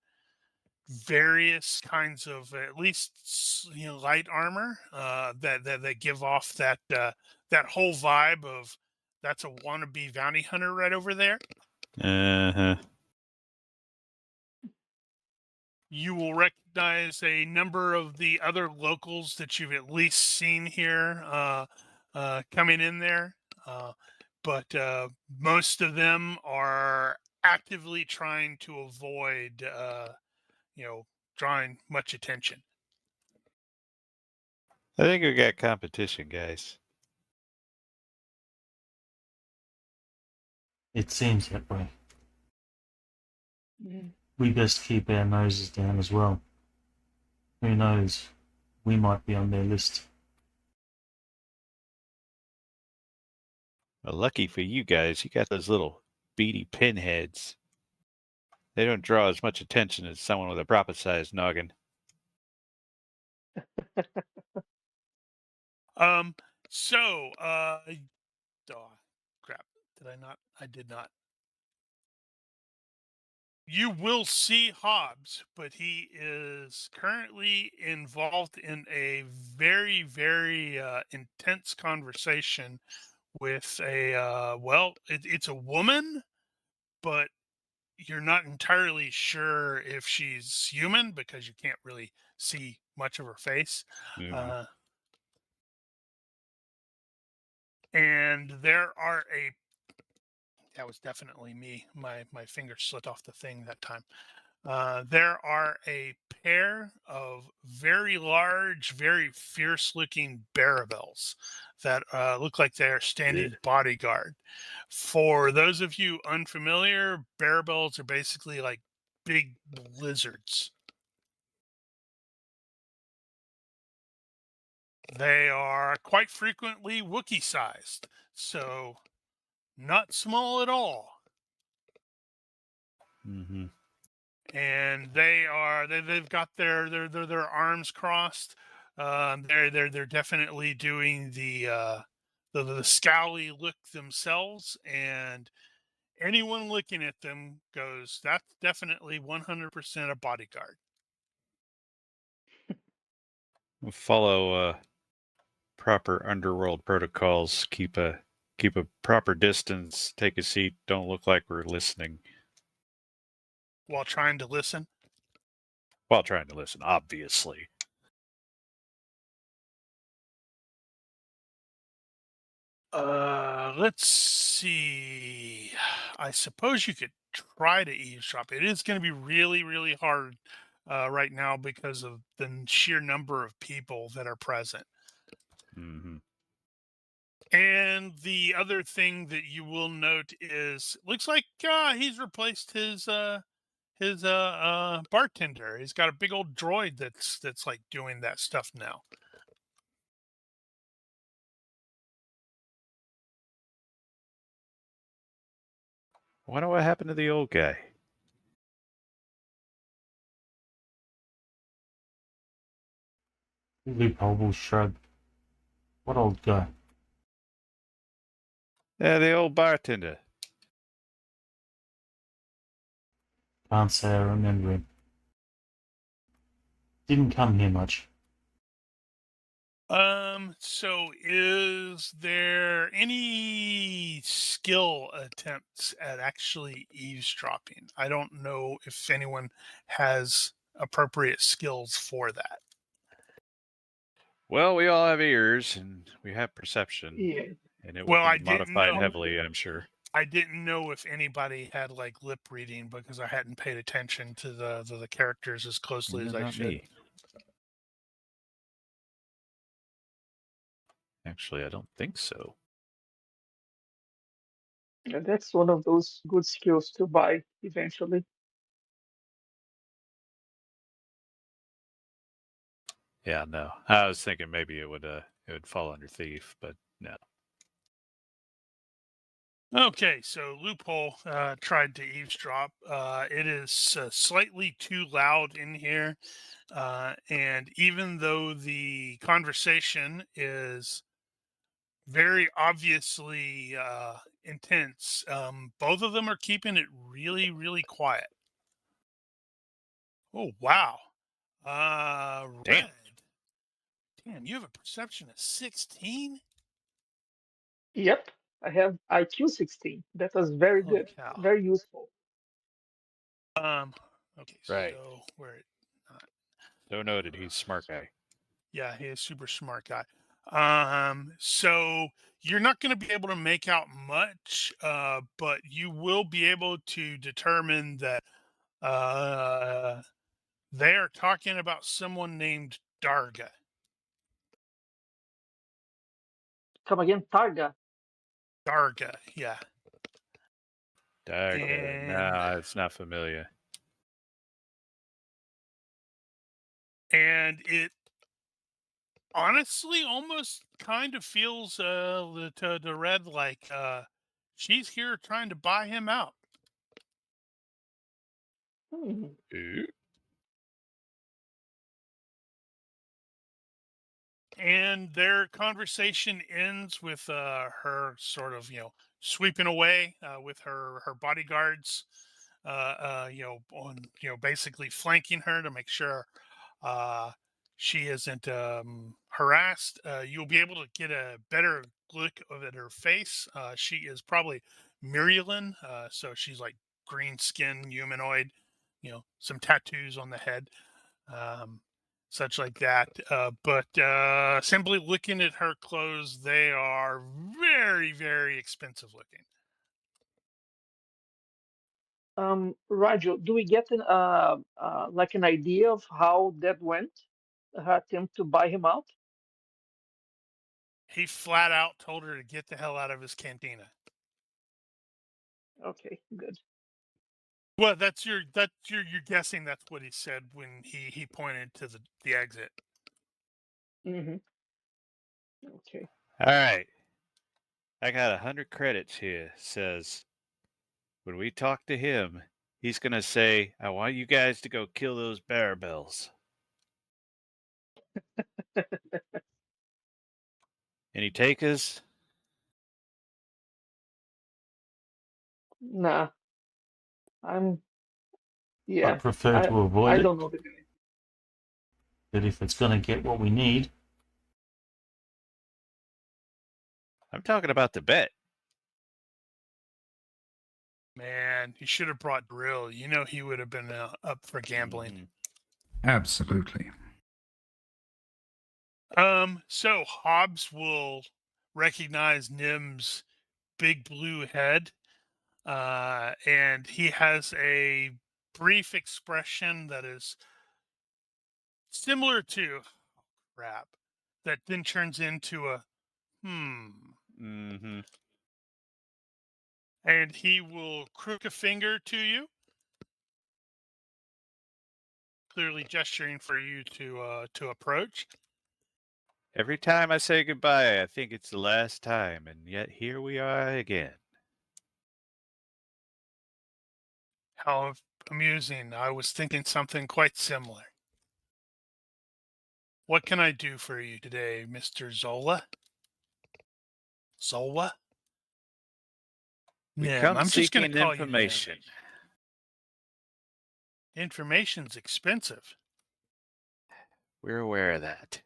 various kinds of at least light armor that give off that that whole vibe of that's a wannabe bounty hunter right over there. Uh-huh. You will recognize a number of the other locals that you've at least seen here coming in there, but most of them are actively trying to avoid drawing much attention. I think we got competition, guys. It seems that way. Mhm. We best keep our noses down as well. Who knows? We might be on their list. Well, lucky for you guys, you got those little beady pinheads. They don't draw as much attention as someone with a proper-sized noggin. So oh, crap. Did I not? I did not. You will see Hobbs, but he is currently involved in a very, very intense conversation with a it's a woman, but you're not entirely sure if she's human because you can't really see much of her face. Mm-hmm. And there are that was definitely me. My finger slipped off the thing that time. There are a pair of very large, very fierce-looking Barabels that look like they're standing bodyguard. For those of you unfamiliar, Barabels are basically like big lizards. They are quite frequently Wookiee-sized, so not small at all. Mm-hmm. And they've got their arms crossed. They're definitely doing the scowly look themselves, and anyone looking at them goes, that's definitely 100% a bodyguard. We'll follow proper underworld protocols. Keep a proper distance. Take a seat. Don't look like we're listening While trying to listen. while trying to listen. Obviously. Let's see. I suppose you could try to eavesdrop. It is going to be really, really hard right now because of the sheer number of people that are present. Mm-hmm. And the other thing that you will note is, looks like he's replaced his bartender. He's got a big old droid that's like doing that stuff now. Wonder what happened to the old guy. Loophole will shrug. What old guy? Yeah, the old bartender. Can't say I remember him. Didn't come here much. So is there any skill attempts at actually eavesdropping? I don't know if anyone has appropriate skills for that. Well, we all have ears and we have perception, Yeah. and it Well, will I be didn't modified know. heavily, I'm sure. I didn't know if anybody had like lip reading because I hadn't paid attention to the characters as closely as I Not should. me. Actually, I don't think so. Yeah, that's one of those good skills to buy eventually. Yeah, no. I was thinking maybe it would fall under thief, but no. Okay, so Loophole tried to eavesdrop. It is slightly too loud in here. And even though the conversation is very obviously intense, both of them are keeping it really, really quiet. Oh, wow. Damn. Red. Damn, you have a perception of 16? Yep, I have IQ 16. That was very Holy good, cow. very useful. Okay, Right. so where So noted. He's a smart guy. yeah, he is super smart guy. So you're not going to be able to make out much, but you will be able to determine that they are talking about someone named Darga. Come again, Targa. Darga, yeah. Dark. And No, it's not familiar. it honestly almost kind of feels to Red like she's here trying to buy him out. Hmm. Ooh. And their conversation ends with her sort of sweeping away with her bodyguards basically flanking her to make sure she isn't harassed. You'll be able to get a better look at her face. She is probably Murielin, so she's like green skin humanoid, some tattoos on the head. Such like that. But simply looking at her clothes, they are very, very expensive looking. Rigel, do we get like an idea of how that went? Her attempt to buy him out? He flat out told her to get the hell out of his cantina. Okay, good. Well, you're guessing that's what he said when he pointed to the exit. Mm-hmm. Okay. All right. I got 100 credits here. Says when we talk to him, he's gonna say, "I want you guys to go kill those barrabels." Any takers? Nah, I'm. I Yeah, prefer to avoid I it, don't know the guy. but if it's going to get what we need, I'm talking about the bet. Man, you should have brought Drill. You know he would have been up for gambling. Mhm. Absolutely. So Hobbs will recognize Nim's big blue head, and he has a brief expression that is similar to crap, that then turns into a Mm-hmm. and he will crook a finger to you, clearly gesturing for you to approach. Every time I say goodbye, I think it's the last time, and yet here we are again. How amusing. I was thinking something quite similar. What can I do for you today, Mr. Zola? Zola? We Nim. come I'm just going to seeking call you Nim. information. Information's expensive. We're aware of that.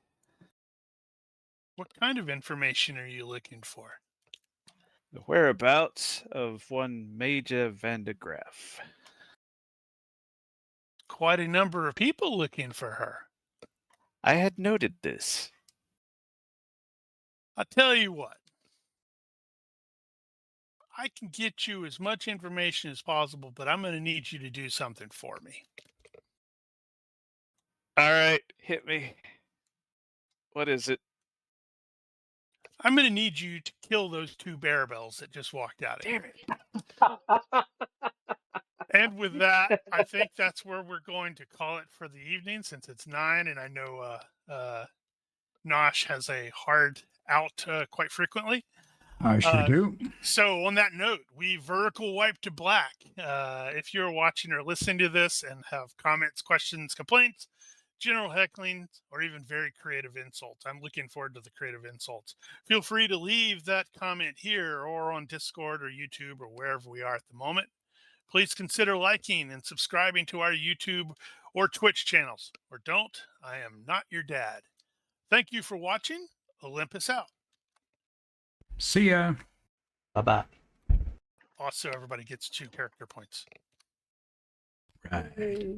What kind of information are you looking for? The whereabouts of one Major Van de Graaf. Quite a number of people looking for her. I had noted this. I'll tell you what. I can get you as much information as possible, but I'm going to need you to do something for me. All right, hit me. What is it? I'm going to need you to kill those two bearbells that just walked out of here. Damn it. And with that, I think that's where we're going to call it for the evening, since it's 9, and I know Nosh has a hard out quite frequently. I sure do. So on that note, we vertical wipe to black. If you're watching or listening to this and have comments, questions, complaints, general heckling, or even very creative insults, I'm looking forward to the creative insults. Feel free to leave that comment here or on Discord or YouTube or wherever we are at the moment. Please consider liking and subscribing to our YouTube or Twitch channels. Or don't, I am not your dad. Thank you for watching. Olympus out. See ya. bye-bye. Also, everybody gets 2 character points. Right.